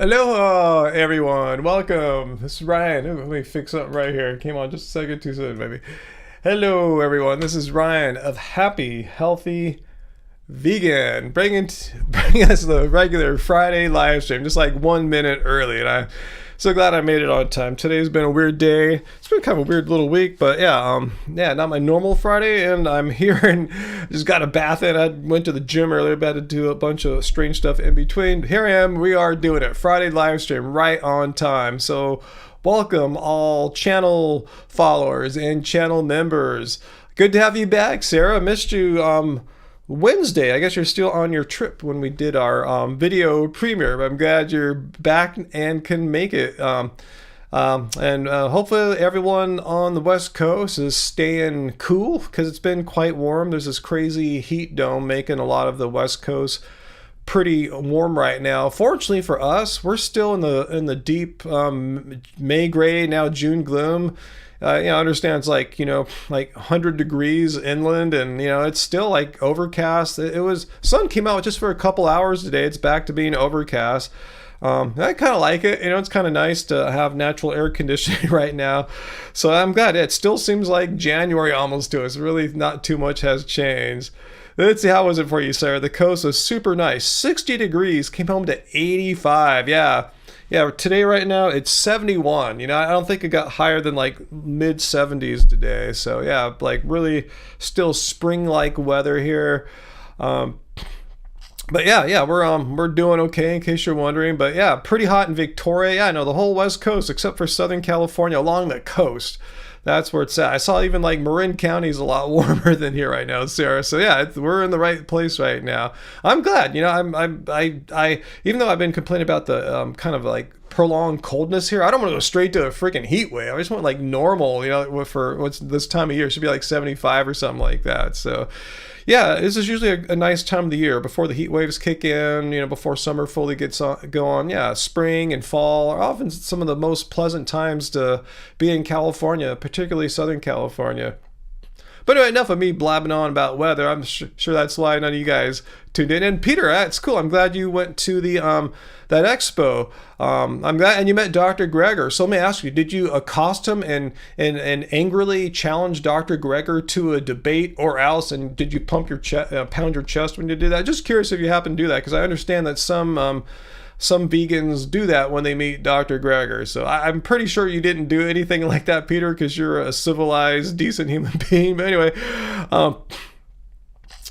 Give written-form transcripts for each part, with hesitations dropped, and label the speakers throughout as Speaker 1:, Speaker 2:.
Speaker 1: Hello, everyone. Welcome. This is Ryan. Let me fix something right here. Came on just a second too soon, maybe. Hello, everyone. This is Ryan of Happy, Healthy, Vegan, bringing us the regular Friday live stream, just like 1 minute early, and I'm so glad I made it on time. Today's been a weird day. It's been kind of a weird little week, but yeah, not my normal Friday, and I'm here and just got a bath in. I went to the gym earlier, but had to do a bunch of strange stuff in between. Here I am. We are doing it Friday live stream right on time. So welcome all channel followers and channel members. Good to have you back, Sarah. Missed you Wednesday. I guess you're still on your trip when we did our video premiere, but I'm glad you're back and can make it. Hopefully everyone on the West Coast is staying cool because it's been quite warm. There's this crazy heat dome making a lot of the West Coast pretty warm right now. Fortunately for us, we're still in the deep May gray, now June gloom. I understand it's like 100 degrees inland, and it's still like overcast. It was sun came out just for a couple hours today. It's back to being overcast. I kind of like it. It's kind of nice to have natural air conditioning right now. So I'm glad. It still seems like January almost to us. Really not too much has changed. Let's see, how was it for you, Sarah? The coast was super nice. 60 degrees, came home to 85. Yeah, today right now it's 71. I don't think it got higher than like mid 70s today. So yeah, like really still spring-like weather here. But yeah, we're doing okay in case you're wondering. But yeah, pretty hot in Victoria. Yeah, I know the whole West Coast except for Southern California along the coast. That's where it's at. I saw even like Marin County is a lot warmer than here right now, Sarah. So yeah, we're in the right place right now. I'm glad. I even though I've been complaining about the kind of like prolonged coldness here, I don't want to go straight to a freaking heat wave. I just want like normal. For what's this time of year, it should be like 75 or something like that. So yeah, this is usually a nice time of the year before the heat waves kick in, before summer fully gets going. Yeah, spring and fall are often some of the most pleasant times to be in California, particularly Southern California. But anyway, enough of me blabbing on about weather. I'm sure that's why none of you guys tuned in. And Peter, it's cool. I'm glad you went to the that expo. I'm glad, and you met Dr. Greger. So let me ask you: did you accost him and angrily challenge Dr. Greger to a debate, or else? And did you pound your chest when you did that? Just curious if you happened to do that, because I understand that some vegans do that when they meet Dr. Greger. So I'm pretty sure you didn't do anything like that, Peter, because you're a civilized, decent human being. But anyway,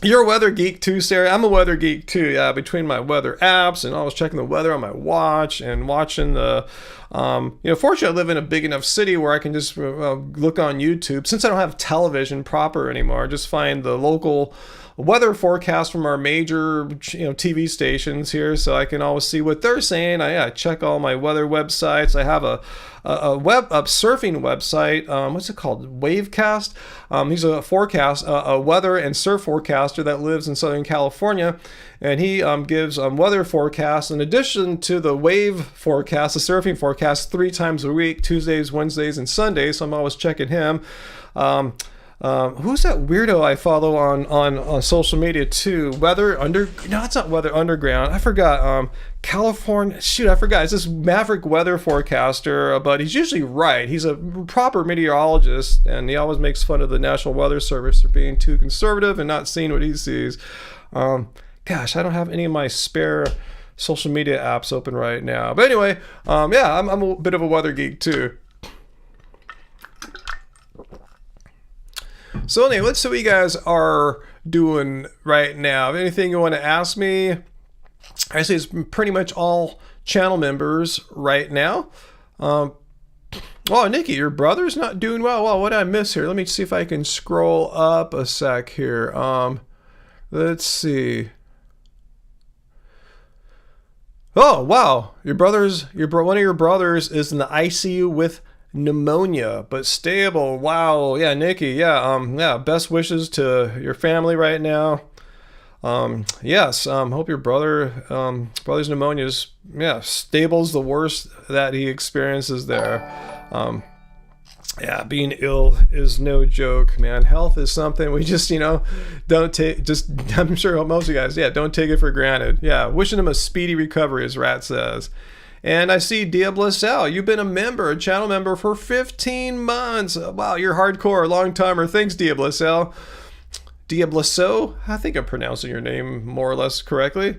Speaker 1: you're a weather geek too, Sarah. I'm a weather geek too. Yeah, between my weather apps and I was checking the weather on my watch and watching the. Fortunately, I live in a big enough city where I can just look on YouTube. Since I don't have television proper anymore, I just find the local weather forecast from our major TV stations here, so I can always see what they're saying. I check all my weather websites. I have a surfing website. What's it called? Wavecast. He's a weather and surf forecaster that lives in Southern California, and he gives weather forecasts in addition to the wave forecast, the surfing forecast, 3 times a week: Tuesdays, Wednesdays, and Sundays. So I'm always checking him. Who's that weirdo I follow on social media too? No, it's not Weather Underground. I forgot. California. Shoot, I forgot. It's this maverick weather forecaster, but he's usually right. He's a proper meteorologist, and he always makes fun of the National Weather Service for being too conservative and not seeing what he sees. Gosh, I don't have any of my spare social media apps open right now. But anyway, I'm a bit of a weather geek too. So anyway, let's see what you guys are doing right now. If anything you want to ask me, actually it's pretty much all channel members right now. Oh, Nikki, your brother's not doing well. Well, what did I miss here? Let me see if I can scroll up a sec here. Let's see. Oh, wow. One of your brothers is in the ICU with pneumonia, but stable. Wow. Yeah, Nikki. Yeah. Best wishes to your family right now. Yes. Hope your brother's pneumonia is, stable's the worst that he experiences there. Yeah, being ill is no joke, man. Health is something we just, don't take, I'm sure most of you guys, don't take it for granted. Yeah, wishing him a speedy recovery, as Rat says. And I see Diablo Sal, you've been a channel member for 15 months. Wow, you're hardcore, long timer. Thanks, Diablo Sal. Diablo, I think I'm pronouncing your name more or less correctly.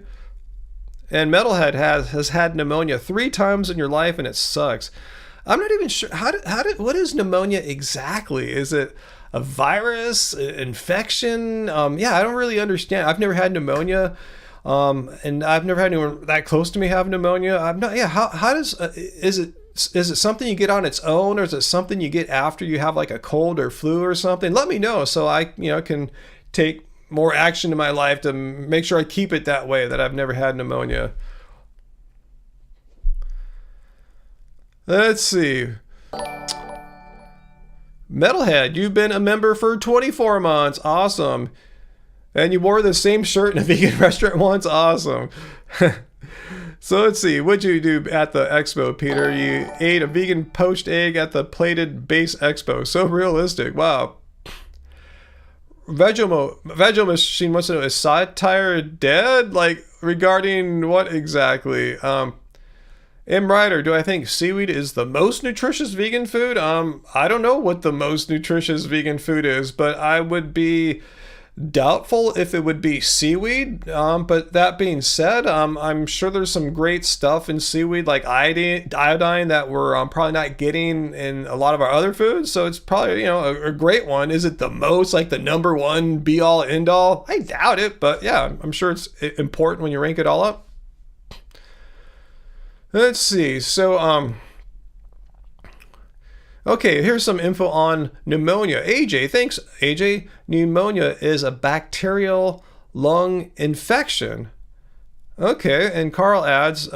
Speaker 1: And Metalhead has had pneumonia 3 times in your life, and it sucks. I'm not even sure what is pneumonia exactly? Is it a virus, infection? Yeah, I don't really understand. I've never had pneumonia, and I've never had anyone that close to me have pneumonia. I'm not. Yeah, how does is it something you get on its own, or is it something you get after you have like a cold or flu or something? Let me know so I can take more action in my life to make sure I keep it that way, that I've never had pneumonia. Let's see. Metalhead, you've been a member for 24 months. Awesome. And you wore the same shirt in a vegan restaurant once. Awesome. So let's see. What'd you do at the expo, Peter? You ate a vegan poached egg at the Plated Base Expo. So realistic. Wow. Veggie Machine wants to know, is satire dead? Like, regarding what exactly? M. Ryder, do I think seaweed is the most nutritious vegan food? I don't know what the most nutritious vegan food is, but I would be doubtful if it would be seaweed. But that being said, I'm sure there's some great stuff in seaweed, like iodine that we're probably not getting in a lot of our other foods. So it's probably, a great one. Is it the most, like the number one be all end all? I doubt it, but yeah, I'm sure it's important when you rank it all up. Let's see. So, okay, here's some info on pneumonia. AJ, thanks, AJ. Pneumonia is a bacterial lung infection. Okay, and Carl adds,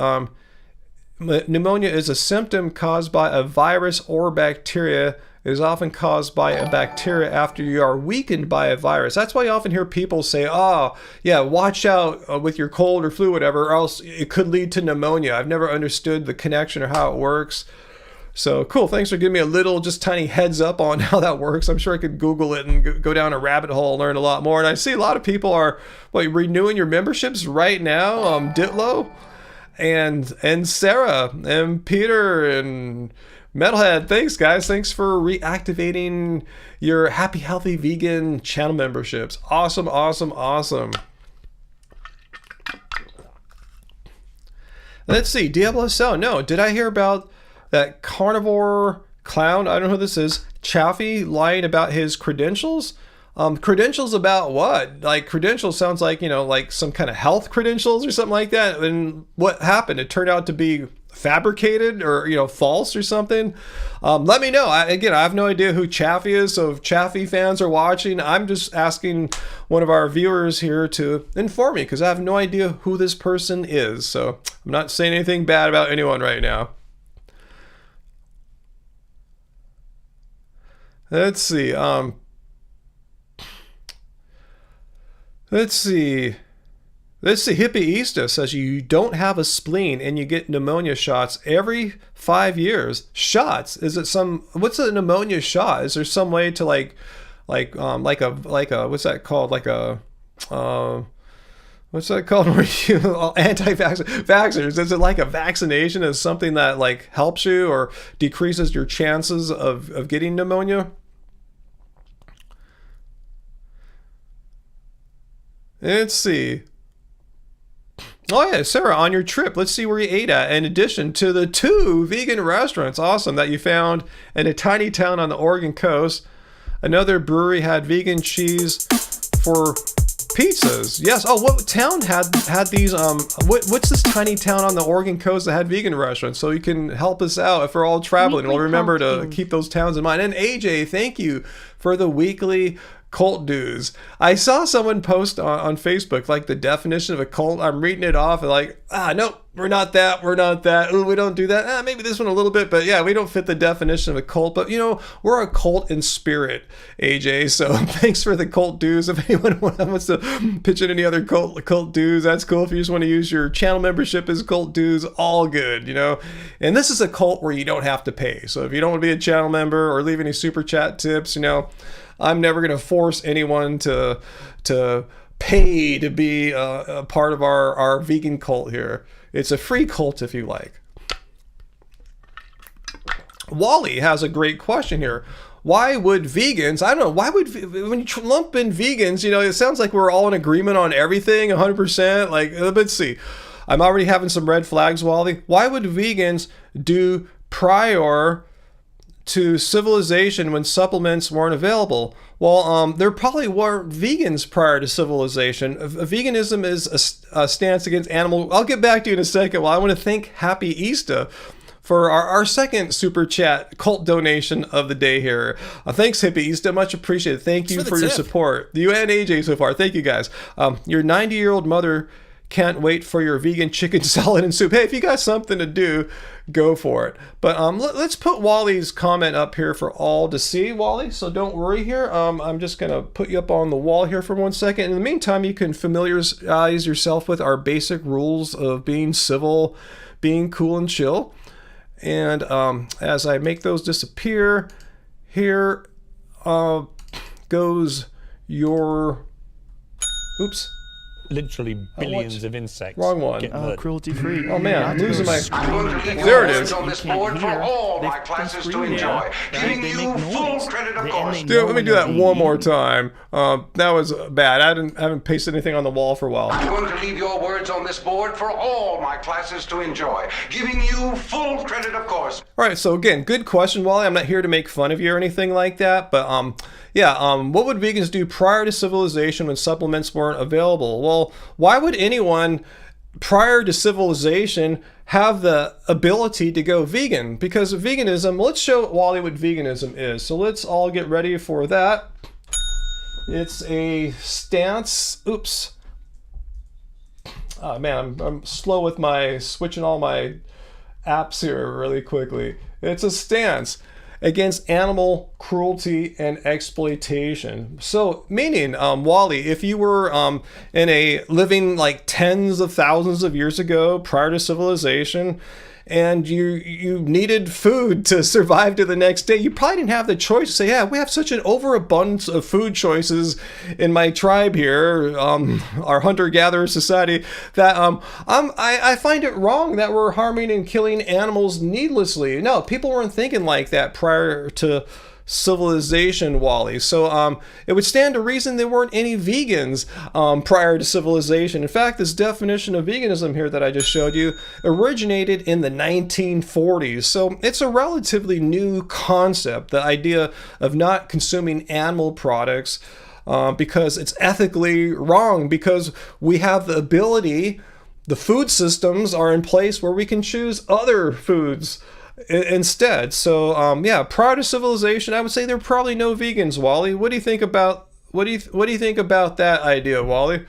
Speaker 1: pneumonia is a symptom caused by a virus or bacteria. It is often caused by a bacteria after you are weakened by a virus. That's why you often hear people say, oh, yeah, watch out with your cold or flu, whatever, or else it could lead to pneumonia. I've never understood the connection or how it works. So cool. Thanks for giving me a little, just tiny heads up on how that works. I'm sure I could Google it and go down a rabbit hole and learn a lot more. And I see a lot of people are renewing your memberships right now. Ditlo and Sarah and Peter and Metalhead, thanks guys. Thanks for reactivating your Happy Healthy Vegan channel memberships. Awesome, awesome, awesome. Let's see, Diablo Cell. No, did I hear about that carnivore clown? I don't know who this is. Chaffee lying about his credentials? Credentials about what? Like, credentials sounds like, like some kind of health credentials or something like that. And what happened? It turned out to be fabricated or false or something. Let me know. I have no idea who Chaffee is, so if Chaffee fans are watching, I'm just asking one of our viewers here to inform me, because I have no idea who this person is. So I'm not saying anything bad about anyone right now. Let's see. Hippie Easta says you don't have a spleen and you get pneumonia shots every 5 years. Shots? Is it what's a pneumonia shot? Is there some way to like a what's that called? What's that called? Where you vaxxers? Is it like a vaccination? Is something that like helps you or decreases your chances of getting pneumonia? Let's see. Oh yeah, Sarah, on your trip, let's see where you ate at. In addition to the 2 vegan restaurants, awesome, that you found in a tiny town on the Oregon coast. Another brewery had vegan cheese for pizzas. Yes. Oh, what town had these? What's this tiny town on the Oregon coast that had vegan restaurants? So you can help us out if we're all traveling. We'll remember to keep those towns in mind. And AJ, thank you for the weekly cult dues. I saw someone post on Facebook like the definition of a cult. I'm reading it off and like, nope, we're not that. Ooh, we don't do that. Maybe this one a little bit, but yeah, we don't fit the definition of a cult. But we're a cult in spirit, AJ. So thanks for the cult dues. If anyone wants to pitch in any other cult dues, that's cool. If you just want to use your channel membership as cult dues, all good, And this is a cult where you don't have to pay. So if you don't want to be a channel member or leave any super chat tips, I'm never going to force anyone to pay to be a part of our vegan cult here. It's a free cult if you like. Wally has a great question here. Why would vegans, I don't know, why would, when you lump in vegans, you know, it sounds like we're all in agreement on everything, 100%. Like, let's see. I'm already having some red flags, Wally. Why would vegans do prior to civilization when supplements weren't available? Well, there probably weren't vegans prior to civilization. Veganism is a stance against animal. I'll get back to you in a second. Well, I want to thank Happy Easter for our second super chat cult donation of the day here. Thanks, Hippie Easter. Much appreciated. Thank you for your support. You and AJ so far. Thank you, guys. Your 90-year-old mother can't wait for your vegan chicken salad and soup. Hey, if you got something to do, go for it. But let's put Wally's comment up here for all to see, Wally. So don't worry here. I'm just going to put you up on the wall here for 1 second. In the meantime, you can familiarize yourself with our basic rules of being civil, being cool and chill. And as I make those disappear, here goes your... Oops.
Speaker 2: Literally billions of insects.
Speaker 1: Wrong one.
Speaker 3: Cruelty free.
Speaker 1: Oh man, I'm losing my...
Speaker 4: There it is. On this board for all my classes to enjoy, giving you full credit, of course.
Speaker 1: Dude, let me do that one more time. That was bad. I haven't pasted anything on the wall for a while.
Speaker 4: I'm going to leave your words on this board for all my classes to enjoy, giving you full credit, of course.
Speaker 1: All right, so again, good question, Wally. I'm not here to make fun of you or anything like that, but what would vegans do prior to civilization when supplements weren't available? Well, why would anyone prior to civilization have the ability to go vegan? Because veganism, let's show Wally what veganism is. So let's all get ready for that. It's a stance. Oops. Oh man, I'm slow with my switching all my apps here really quickly. It's a stance against animal cruelty and exploitation. So, meaning, Wally, if you were in a living like tens of thousands of years ago, prior to civilization, and you needed food to survive to the next day, you probably didn't have the choice to say, yeah, we have such an overabundance of food choices in my tribe here, our hunter-gatherer society, that I find it wrong that we're harming and killing animals needlessly. No, people weren't thinking like that prior to civilization, Wally. So it would stand to reason there weren't any vegans prior to civilization. In fact, this definition of veganism here that I just showed you originated in the 1940s. So it's a relatively new concept, the idea of not consuming animal products because it's ethically wrong, because we have the ability, the food systems are in place where we can choose other foods instead. So prior to civilization, I would say there are probably no vegans, Wally. What do you think about what do you think about that idea, Wally?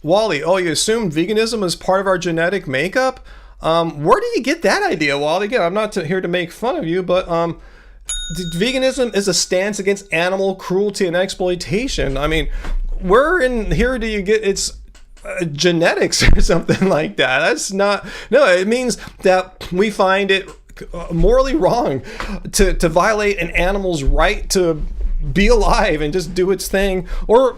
Speaker 1: Wally, oh, you assumed veganism is part of our genetic makeup? Where do you get that idea, Wally? Again, I'm not here to make fun of you, but veganism is a stance against animal cruelty and exploitation. I mean, where in here do you get its genetics or something like that? That's not, no, it means that we find it morally wrong to violate an animal's right to be alive and just do its thing, or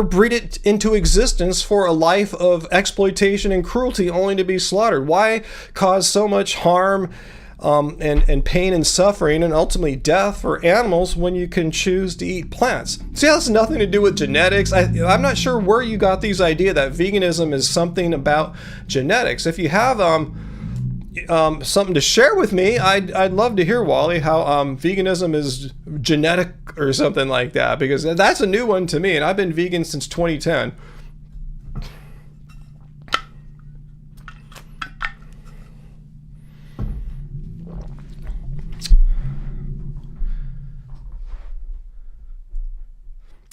Speaker 1: breed it into existence for a life of exploitation and cruelty only to be slaughtered. Why cause so much harm and pain and suffering and ultimately death for animals when you can choose to eat plants? See, that has nothing to do with genetics. I'm not sure where you got these idea that veganism is something about genetics. If you have something to share with me, I'd love to hear, Wally, how veganism is genetic or something like that, because that's a new one to me, and I've been vegan since 2010.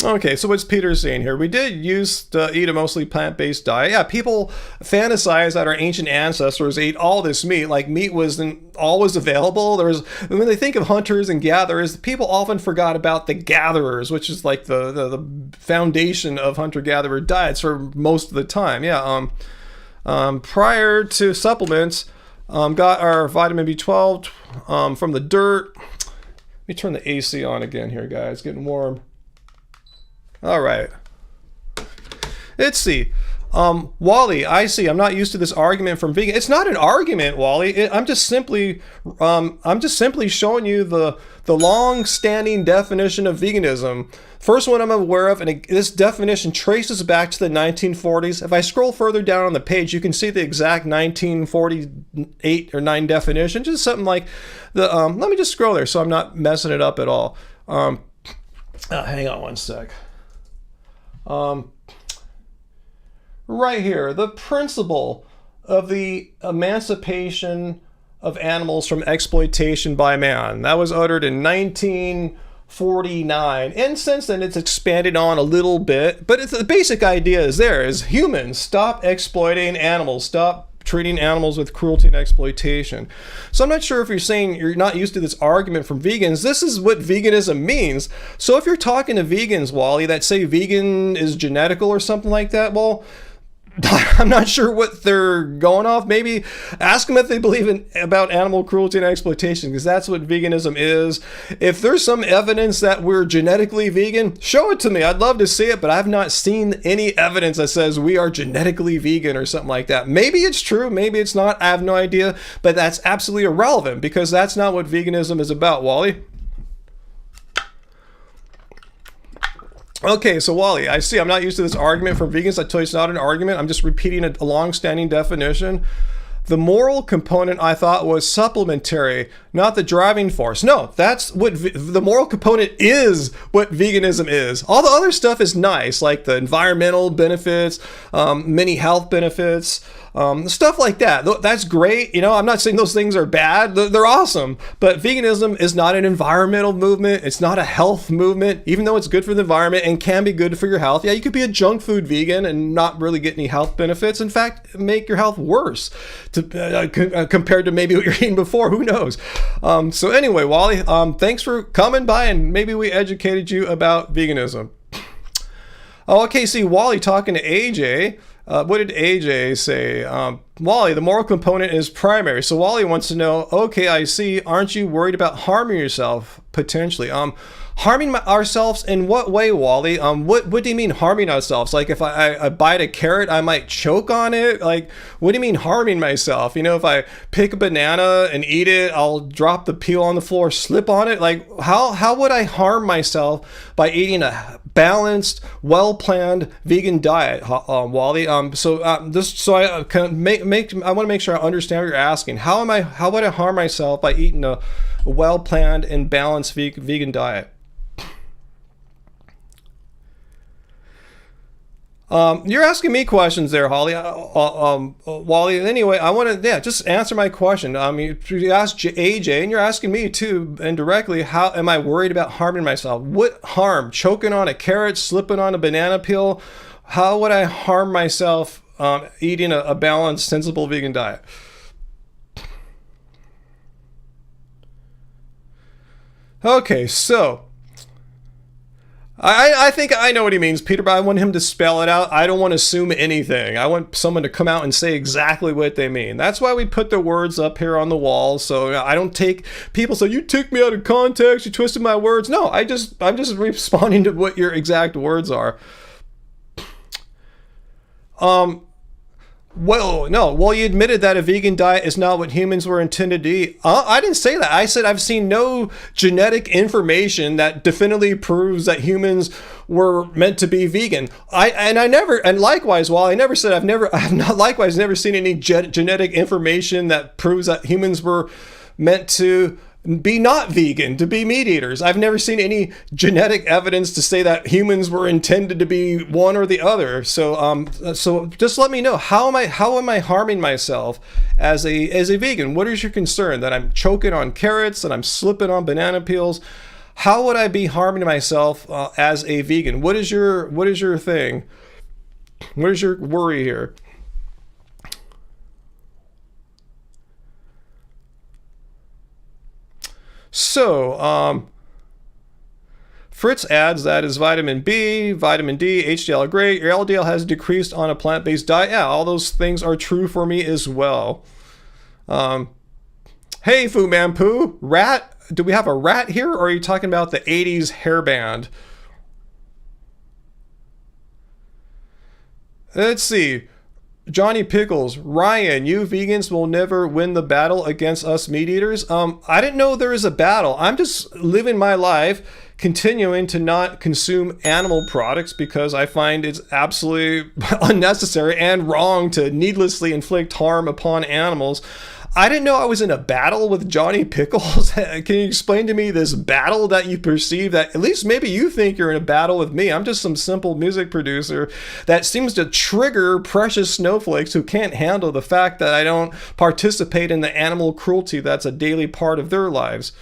Speaker 1: Okay, so what's Peter saying here? We did used to eat a mostly plant-based diet. Yeah, people fantasize that our ancient ancestors ate all this meat, like meat wasn't always available. When they think of hunters and gatherers, people often forgot about the gatherers, which is like the foundation of hunter-gatherer diets for most of the time. Yeah, prior to supplements, got our vitamin B12 from the dirt. Let me turn the AC on again here, guys. Getting warm. All right. Let's see. Wally, I see. I'm not used to this argument from vegan. It's not an argument, Wally. I'm just simply showing you the long-standing definition of veganism. First one I'm aware of, and this definition traces back to the 1940s. If I scroll further down on the page, you can see the exact 1948 or 9 definition. Just something like the. Let me just scroll there so I'm not messing it up at all. Hang on one sec. Right here, the principle of the emancipation of animals from exploitation by man. That was uttered in 1949. And since then, it's expanded on a little bit. But the basic idea is there, is humans, stop exploiting animals. Stop treating animals with cruelty and exploitation. So I'm not sure if you're saying you're not used to this argument from vegans. This is what veganism means. So if you're talking to vegans, Wally, that say vegan is genetical or something like that, well, I'm not sure what they're going off. Maybe ask them if they believe about animal cruelty and exploitation, because that's what veganism is. If there's some evidence that we're genetically vegan, show it to me. I'd love to see it, but I've not seen any evidence that says we are genetically vegan or something like that. Maybe it's true, maybe it's not. I have no idea, but that's absolutely irrelevant because that's not what veganism is about, Wally. Okay, so Wally, I see I'm not used to this argument from vegans. I tell you it's not an argument. I'm just repeating a long-standing definition. The moral component I thought was supplementary, not the driving force. No, that's what the moral component is what veganism is. All the other stuff is nice, like the environmental benefits, many health benefits, stuff like that. That's great. You know, I'm not saying those things are bad. They're awesome. But veganism is not an environmental movement. It's not a health movement, even though it's good for the environment and can be good for your health. Yeah, you could be a junk food vegan and not really get any health benefits. In fact, make your health worse compared to maybe what you're eating before. Who knows? So anyway, Wally, thanks for coming by, and maybe we educated you about veganism. Oh, okay, see, Wally talking to AJ. What did AJ say? Wally, the moral component is primary. So Wally wants to know, okay, I see. Aren't you worried about harming yourself potentially? Harming ourselves in what way, Wally? What do you mean harming ourselves? Like if I bite a carrot, I might choke on it? Like, what do you mean harming myself? You know, if I pick a banana and eat it, I'll drop the peel on the floor, slip on it? Like, how would I harm myself by eating a balanced, well-planned vegan diet, Wally? I want to make sure I understand what you're asking. How would I harm myself by eating a well-planned and balanced vegan diet? You're asking me questions there, Holly. Wally. Anyway, I want to, just answer my question. You asked AJ, and you're asking me too, indirectly, how am I worried about harming myself? What harm? Choking on a carrot, slipping on a banana peel? How would I harm myself eating a balanced, sensible vegan diet? Okay, so I think I know what he means, Peter, but I want him to spell it out. I don't want to assume anything. I want someone to come out and say exactly what they mean. That's why we put the words up here on the wall, so I don't take people say, you took me out of context, you twisted my words. No, I'm just responding to what your exact words are. Well, you admitted that a vegan diet is not what humans were intended to eat. I didn't say that. I said I've seen no genetic information that definitively proves that humans were meant to be vegan. Likewise, while I never said I've never seen any genetic information that proves that humans were meant to be not vegan, to be meat eaters. I've never seen any genetic evidence to say that humans were intended to be one or the other. So just let me know, how am I harming myself as a vegan? What is your concern? That I'm choking on carrots, that I'm slipping on banana peels? How would I be harming myself as a vegan? What is your thing? What is your worry here? So, Fritz adds that is vitamin B, vitamin D, HDL are great. Your LDL has decreased on a plant-based diet. Yeah, all those things are true for me as well. Hey, Fu Man Poo, rat. Do we have a rat here, or are you talking about the 80s hairband? Let's see. Johnny Pickles, Ryan, you vegans will never win the battle against us meat eaters. I didn't know there was a battle. I'm just living my life, continuing to not consume animal products because I find it's absolutely unnecessary and wrong to needlessly inflict harm upon animals. I didn't know I was in a battle with Johnny Pickles. Can you explain to me this battle that you perceive that at least maybe you think you're in a battle with me? I'm just some simple music producer that seems to trigger precious snowflakes who can't handle the fact that I don't participate in the animal cruelty that's a daily part of their lives.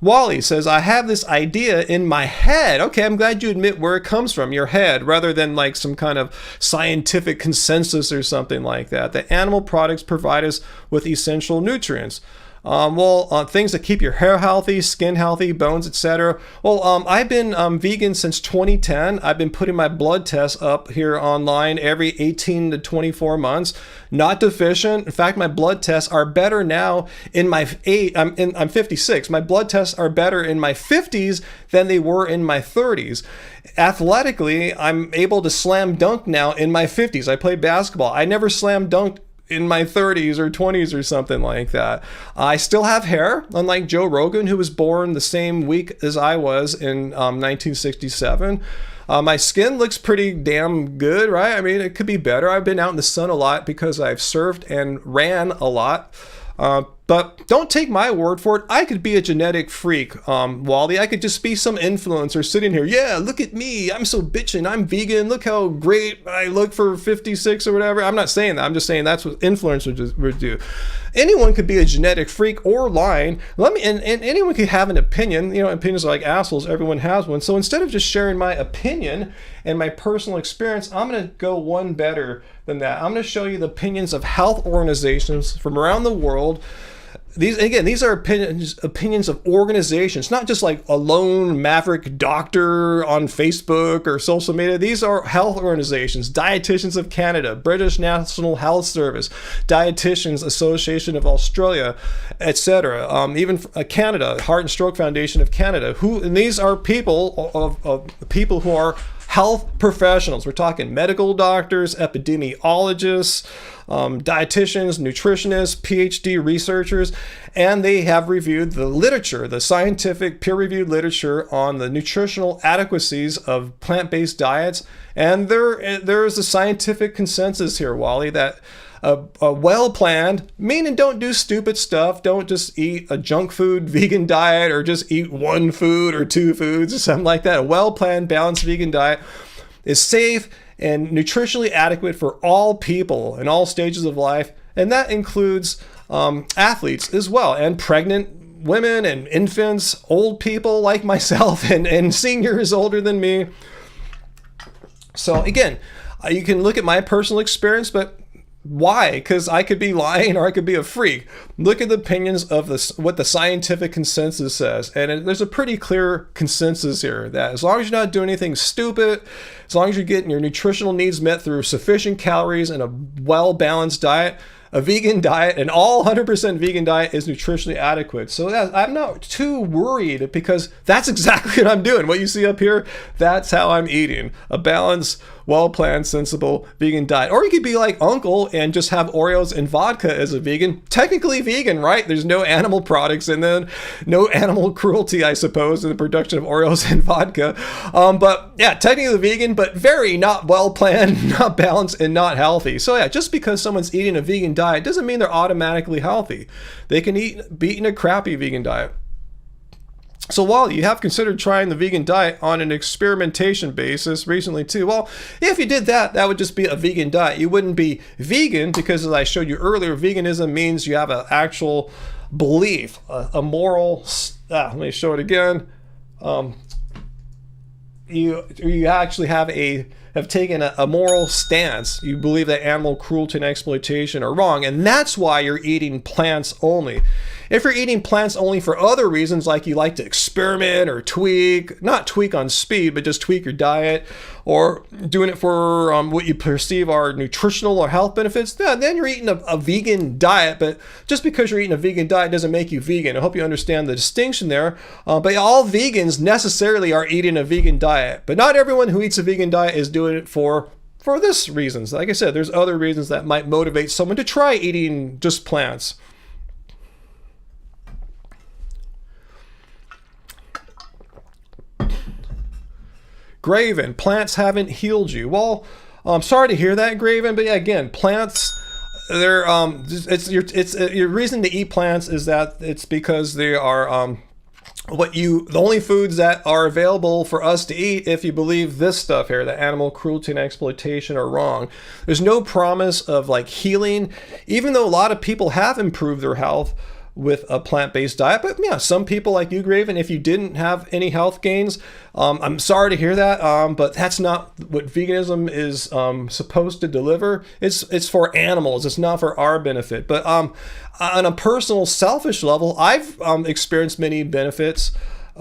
Speaker 1: Wally says, I have this idea in my head. Okay, I'm glad you admit where it comes from, your head, rather than like some kind of scientific consensus or something like that. The animal products provide us with essential nutrients. Things that keep your hair healthy, skin healthy, bones, etc. I've been vegan since 2010. I've been putting my blood tests up here online every 18 to 24 months. Not deficient. In fact, my blood tests are better now in my I'm 56. My blood tests are better in my 50s than they were in my 30s. Athletically, I'm able to slam dunk now in my 50s. I play basketball. I never slam dunked in my 30s or 20s or something like that. I still have hair, unlike Joe Rogan, who was born the same week as I was in 1967. My skin looks pretty damn good, right? I mean, it could be better. I've been out in the sun a lot because I've surfed and ran a lot. But don't take my word for it. I could be a genetic freak, Wally. I could just be some influencer sitting here. Yeah, look at me. I'm so bitchin'. I'm vegan. Look how great I look for 56 or whatever. I'm not saying that. I'm just saying that's what influencers would do. Anyone could be a genetic freak or lying. And anyone could have an opinion. You know, opinions are like assholes. Everyone has one. So instead of just sharing my opinion and my personal experience, I'm going to go one better than that. I'm going to show you the opinions of health organizations from around the world. These are opinions of organizations, not just like a lone maverick doctor on Facebook or social media. These are health organizations, Dietitians of Canada, British National Health Service, Dietitians Association of Australia, etc. Even Canada, Heart and Stroke Foundation of Canada. And these are people who are health professionals. We're talking medical doctors, epidemiologists, dietitians, nutritionists, PhD researchers, and they have reviewed the literature, the scientific peer-reviewed literature on the nutritional adequacies of plant-based diets. And there is a scientific consensus here, Wally, that a well-planned, meaning don't do stupid stuff. Don't just eat a junk food vegan diet or just eat one food or two foods or something like that. A well-planned, balanced vegan diet is safe and nutritionally adequate for all people in all stages of life. And that includes athletes as well, and pregnant women and infants, old people like myself, and seniors older than me. So again, you can look at my personal experience, but why? Because I could be lying or I could be a freak. Look at the opinions of what the scientific consensus says. And there's a pretty clear consensus here that as long as you're not doing anything stupid, as long as you're getting your nutritional needs met through sufficient calories and a well-balanced diet, a vegan diet, an all 100% vegan diet is nutritionally adequate. So I'm not too worried because that's exactly what I'm doing. What you see up here, that's how I'm eating. A balanced, well-planned, sensible vegan diet. Or you could be like Uncle and just have Oreos and vodka as a vegan. Technically vegan, right? There's no animal products and then no animal cruelty, I suppose, in the production of Oreos and vodka. But yeah, technically vegan, but very not well-planned, not balanced, and not healthy. So yeah, just because someone's eating a vegan diet doesn't mean they're automatically healthy. They can be eating a crappy vegan diet. So while you have considered trying the vegan diet on an experimentation basis recently too, well, if you did that, that would just be a vegan diet. You wouldn't be vegan because, as I showed you earlier, veganism means you have an actual belief, a moral, let me show it again. You actually have taken a moral stance. You believe that animal cruelty and exploitation are wrong, and that's why you're eating plants only. If you're eating plants only for other reasons, like you like to experiment or not tweak on speed, but just tweak your diet, or doing it for what you perceive are nutritional or health benefits, then you're eating a vegan diet. But just because you're eating a vegan diet doesn't make you vegan. I hope you understand the distinction there. But all vegans necessarily are eating a vegan diet. But not everyone who eats a vegan diet is doing it for for this reasons. Like I said, there's other reasons that might motivate someone to try eating just plants. Graven, plants haven't healed you. Well, I'm sorry to hear that, Graven, but yeah, again, plants, they're your reason to eat plants is that it's because they are the only foods that are available for us to eat if you believe this stuff here, that animal cruelty and exploitation are wrong. There's no promise of like healing, even though a lot of people have improved their health with a plant-based diet. But yeah, some people like you, Graven, if you didn't have any health gains, I'm sorry to hear that, but that's not what veganism is supposed to deliver. It's for animals. It's not for our benefit. But on a personal, selfish level, I've experienced many benefits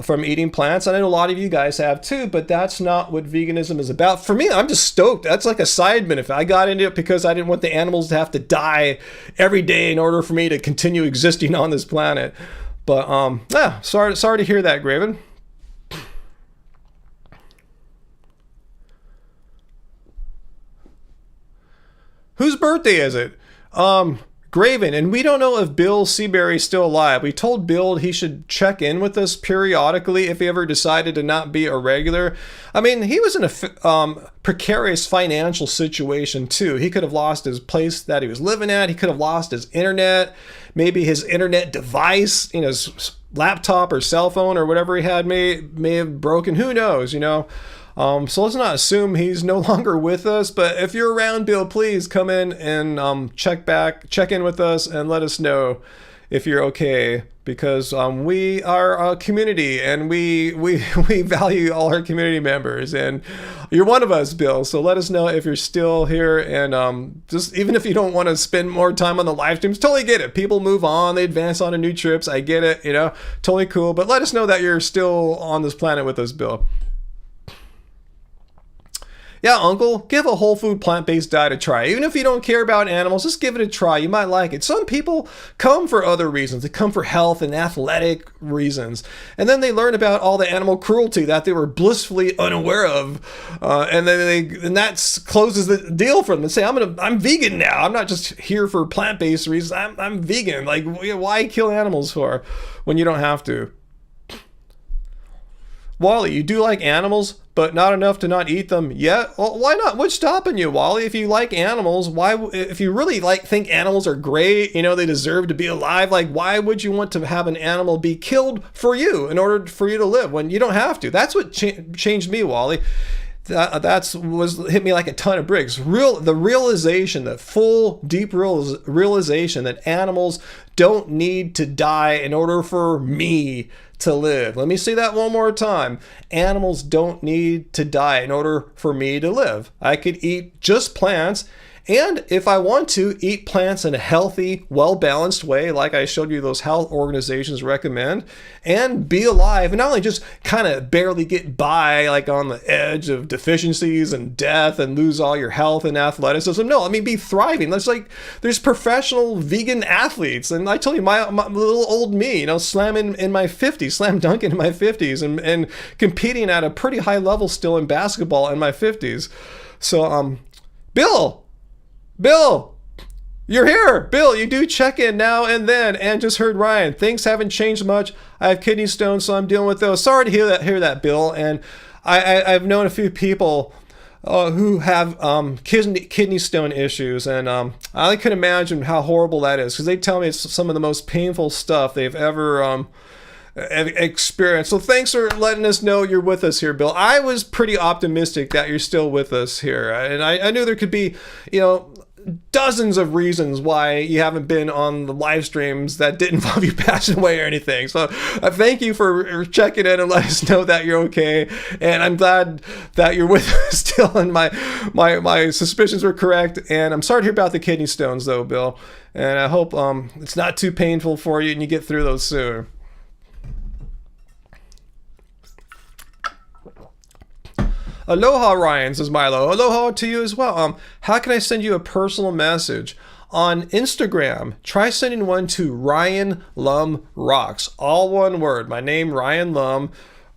Speaker 1: from eating plants. And I know a lot of you guys have too, but that's not what veganism is about. For me, I'm just stoked. That's like a side benefit. I got into it because I didn't want the animals to have to die every day in order for me to continue existing on this planet. But yeah, sorry to hear that, Graven. Whose birthday is it? Graven, and we don't know if Bill Seabury's still alive. We told Bill he should check in with us periodically if he ever decided to not be a regular. I mean, he was in a precarious financial situation too. He could have lost his place that he was living at. He could have lost his internet, maybe his internet device, his laptop or cell phone or whatever he had may have broken. Who knows, So let's not assume he's no longer with us, but if you're around, Bill, please come in and check in with us and let us know if you're okay, because we are a community and we value all our community members, and you're one of us, Bill. So let us know if you're still here, and just even if you don't want to spend more time on the live streams, totally get it. People move on, they advance on to new trips. I get it, totally cool. But let us know that you're still on this planet with us, Bill. Yeah, Uncle, give a whole food plant-based diet a try. Even if you don't care about animals, just give it a try. You might like it. Some people come for other reasons. They come for health and athletic reasons. And then they learn about all the animal cruelty that they were blissfully unaware of. And that closes the deal for them. They say, I'm vegan now. I'm not just here for plant-based reasons. I'm vegan. Like, why kill animals for when you don't have to? Wally, you do like animals, but not enough to not eat them yet? Well, why not? What's stopping you, Wally? If you like animals, if you really think animals are great, they deserve to be alive, like, why would you want to have an animal be killed for you in order for you to live when you don't have to? That's what changed me, Wally. That hit me like a ton of bricks. The realization, the full, deep realization that animals don't need to die in order for me to live. Let me say that one more time. Animals don't need to die in order for me to live. I could eat just plants, and if I want to, eat plants in a healthy, well-balanced way, like I showed you those health organizations recommend, and be alive, and not only just kind of barely get by, like on the edge of deficiencies and death and lose all your health and athleticism. No, be thriving. There's professional vegan athletes, and I told you, my little old me, slamming in my 50s, slam dunking in my 50s, and competing at a pretty high level still in basketball in my 50s. So, Bill, you're here. Bill, you do check in now and then. And just heard Ryan, things haven't changed much. I have kidney stones, so I'm dealing with those. Sorry to hear that, Bill. And I've known a few people who have kidney stone issues, and I can imagine how horrible that is, because they tell me it's some of the most painful stuff they've ever experience. So thanks for letting us know you're with us here, Bill. I was pretty optimistic that you're still with us here, and I knew there could be, dozens of reasons why you haven't been on the live streams that didn't involve you passing away or anything. So thank you for checking in and letting us know that you're okay. And I'm glad that you're with us still, and my suspicions were correct. And I'm sorry to hear about the kidney stones though, Bill. And I hope it's not too painful for you and you get through those soon. Aloha, Ryan, says Milo. Aloha to you as well. How can I send you a personal message? On Instagram, try sending one to Ryan Lum Rocks. All one word. My name, Ryan Lum.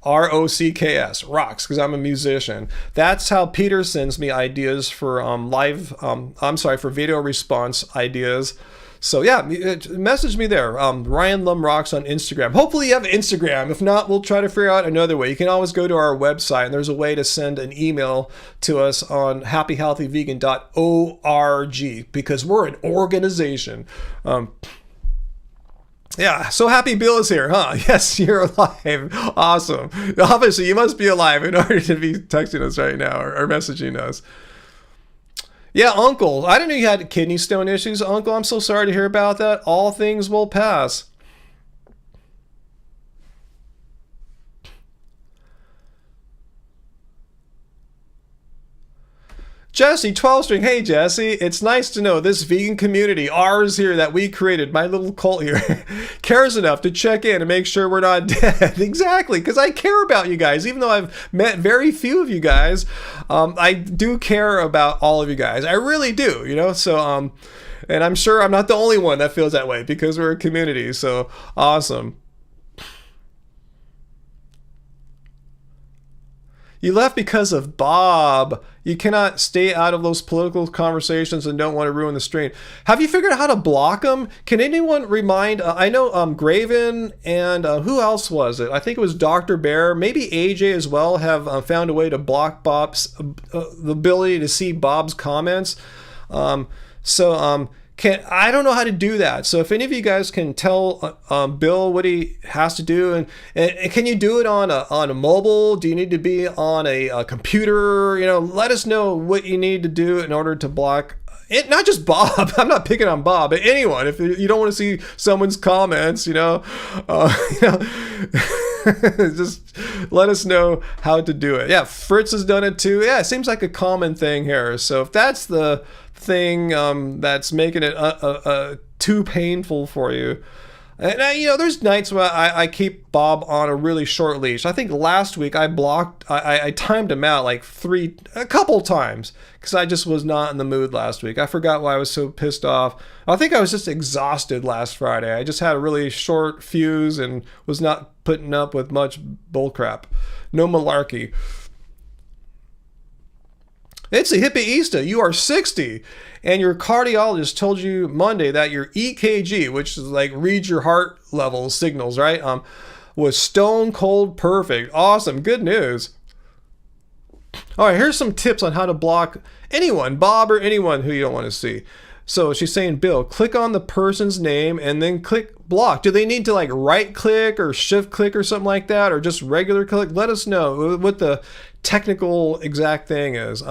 Speaker 1: ROCKS, rocks, because I'm a musician. That's how Peter sends me ideas for for video response ideas. So yeah, message me there. Ryan Lum Rocks on Instagram. Hopefully you have Instagram. If not, we'll try to figure out another way. You can always go to our website, and there's a way to send an email to us on happyhealthyvegan.org, because we're an organization. Yeah, so happy Bill is here, huh? Yes, you're alive. Awesome. Obviously, you must be alive in order to be texting us right now or messaging us. Yeah, Uncle, I didn't know you had kidney stone issues. Uncle, I'm so sorry to hear about that. All things will pass. Jesse, 12 string. Hey, Jesse, it's nice to know this vegan community, ours here that we created, my little cult here, cares enough to check in and make sure we're not dead. Exactly, because I care about you guys. Even though I've met very few of you guys, I do care about all of you guys. I really do, you know? So, and I'm sure I'm not the only one that feels that way because we're a community. So, awesome. You left because of Bob. You cannot stay out of those political conversations and don't want to ruin the stream. Have you figured out how to block them? Can anyone remind? I know Graven and who else was it? I think it was Dr. Bear. Maybe AJ as well have found a way to block Bob's the ability to see Bob's comments. I don't know how to do that. So if any of you guys can tell Bill what he has to do, and can you do it on a mobile? Do you need to be on a computer? You know, let us know what you need to do in order to block it. Not just Bob. I'm not picking on Bob, but anyone. If you don't want to see someone's comments, just let us know how to do it. Yeah, Fritz has done it too. Yeah, it seems like a common thing here. So if that's the thing that's making it too painful for you, and there's nights where I keep Bob on a really short leash. I think last week I timed him out like a couple times because I just was not in the mood last week. I forgot why I was so pissed off. I think I was just exhausted last Friday. I just had a really short fuse and was not putting up with much bullcrap. No malarkey. It's a hippieista. You are 60, and your cardiologist told you Monday that your EKG, which is like read your heart level signals, right? Was stone cold perfect. Awesome. Good news. All right, here's some tips on how to block anyone, Bob or anyone who you don't want to see. So she's saying, Bill, click on the person's name and then click block. Do they need to like right click or shift click or something like that, or just regular click? Let us know what the technical exact thing is.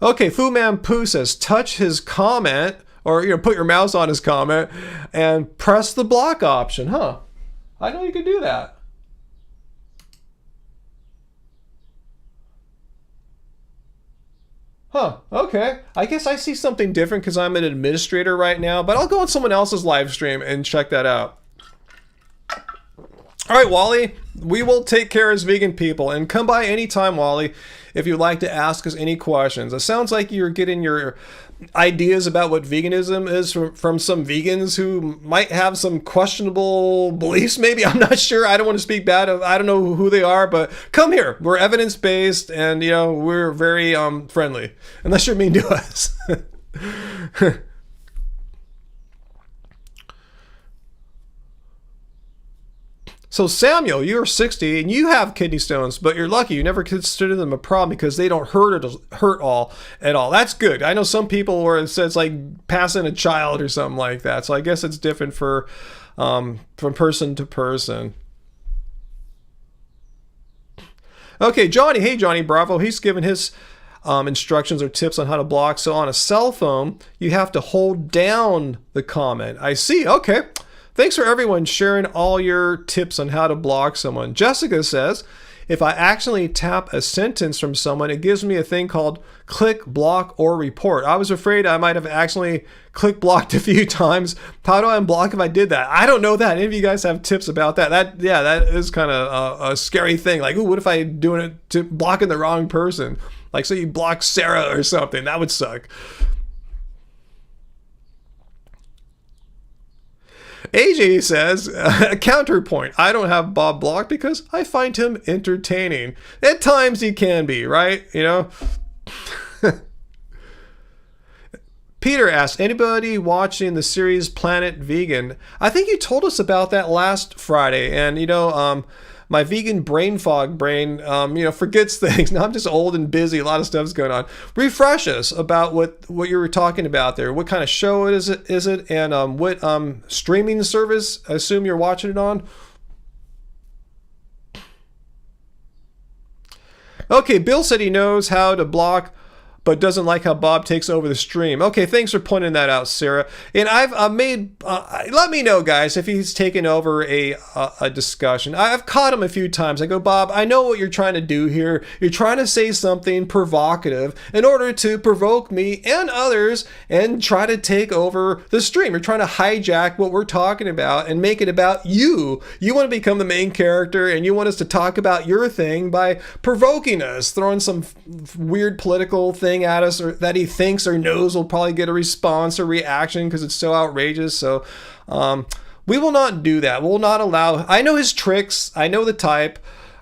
Speaker 1: Okay, Fu Man Poo says, touch his comment, or put your mouse on his comment and press the block option. Huh? I know you could do that. Huh, okay. I guess I see something different because I'm an administrator right now, but I'll go on someone else's live stream and check that out. All right, Wally, we will take care as vegan people, and come by anytime, Wally, if you'd like to ask us any questions. It sounds like you're getting your ideas about what veganism is from some vegans who might have some questionable beliefs, maybe. I'm not sure. I don't want to speak bad of, I don't know who they are, but come here. We're evidence-based, and, we're very friendly, unless you're mean to us. So Samuel, you're 60 and you have kidney stones, but you're lucky. You never consider them a problem because they don't hurt at all. That's good. I know some people where it says like passing a child or something like that. So I guess it's different from person to person. Okay, Johnny. Hey, Johnny Bravo. He's given his instructions or tips on how to block. So on a cell phone, you have to hold down the comment. I see. Okay. Thanks for everyone sharing all your tips on how to block someone. Jessica says, if I accidentally tap a sentence from someone, it gives me a thing called click, block, or report. I was afraid I might have accidentally click blocked a few times. How do I unblock if I did that? I don't know that. Any of you guys have tips about that? That is kind of a scary thing. Like, ooh, what if I doing it to blocking the wrong person? Like, say you block Sarah or something. That would suck. AJ says, counterpoint, I don't have Bob blocked because I find him entertaining. At times he can be, right? You know? Peter asks, anybody watching the series Planet Vegan? I think you told us about that last Friday, and you know, my vegan brain fog brain, you know, forgets things. Now I'm just old and busy. A lot of stuff's going on. Refresh us about what you were talking about there. What kind of show is it, and what streaming service I assume you're watching it on? Okay, Bill said he knows how to block, but doesn't like how Bob takes over the stream. Okay, thanks for pointing that out, Sarah. And I've made, let me know, guys, if he's taken over a discussion. I've caught him a few times. I go, Bob, I know what you're trying to do here. You're trying to say something provocative in order to provoke me and others and try to take over the stream. You're trying to hijack what we're talking about and make it about you. You want to become the main character, and you want us to talk about your thing by provoking us, throwing some weird political thing at us, or that he thinks or knows will probably get a response or reaction because it's so outrageous. So we will not do that. We'll not allow. I know his tricks. I know the type.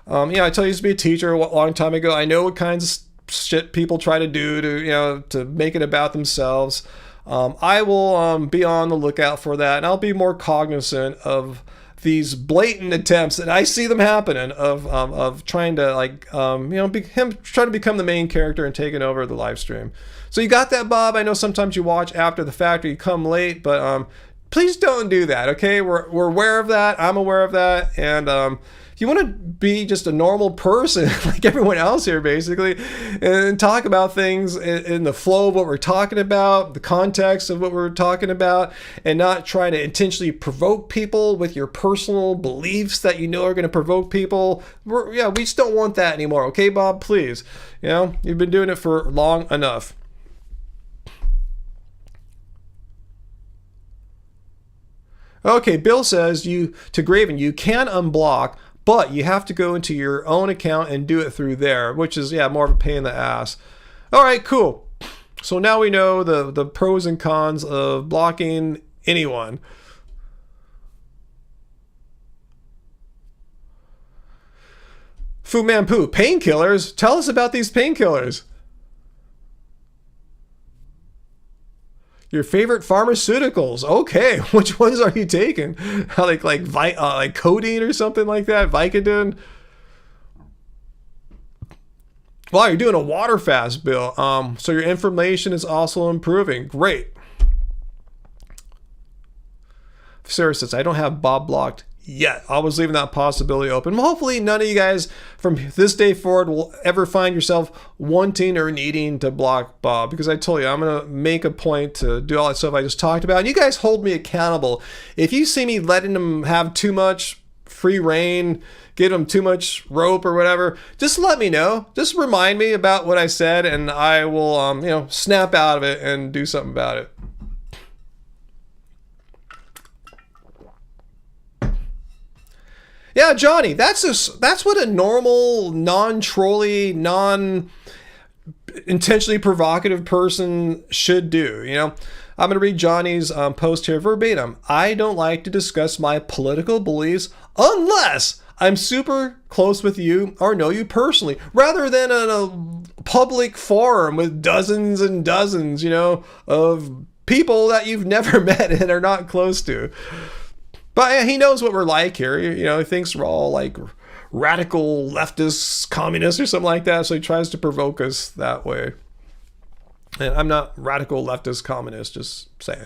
Speaker 1: Yeah, I tell you, I used to be a teacher a long time ago. I know what kinds of shit people try to do to, you know, to make it about themselves. I will be on the lookout for that, and I'll be more cognizant of these blatant attempts, and I see them happening, of trying to, like, you know, him trying to become the main character and taking over the live stream. So you got that, Bob? I know sometimes you watch after the fact or you come late, but please don't do that, okay? We're aware of that. I'm aware of that, and if you want to be just a normal person like everyone else here, basically, and talk about things in the flow of what we're talking about, the context of what we're talking about, and not try to intentionally provoke people with your personal beliefs that you know are going to provoke people. We just don't want that anymore. Okay, Bob, please. You know, you've been doing it for long enough. Okay, Bill says to Graven, you can unblock, but you have to go into your own account and do it through there, which is, yeah, more of a pain in the ass. All right, cool. So now we know the pros and cons of blocking anyone. Fu Manpu, painkillers? Tell us about these painkillers. Your favorite pharmaceuticals? Okay, which ones are you taking? like codeine or something like that? Vicodin? Wow, you're doing a water fast, Bill. So your inflammation is also improving. Great. Sarah says, I don't have Bob blocked yet. I was leaving that possibility open. Well, hopefully none of you guys from this day forward will ever find yourself wanting or needing to block Bob, because I told you I'm going to make a point to do all that stuff I just talked about, and you guys hold me accountable. If you see me letting him have too much free reign, give him too much rope or whatever, just let me know. Just remind me about what I said, and I will you know, snap out of it and do something about it. Yeah, Johnny, that's what a normal, non-trolly, non-intentionally provocative person should do, you know? I'm going to read Johnny's post here verbatim. I don't like to discuss my political beliefs unless I'm super close with you or know you personally, rather than in a public forum with dozens and dozens, you know, of people that you've never met and are not close to. But he knows what we're like here. You know, he thinks we're all like radical leftists, communists or something like that. So he tries to provoke us that way. And I'm not radical leftist communist, just saying.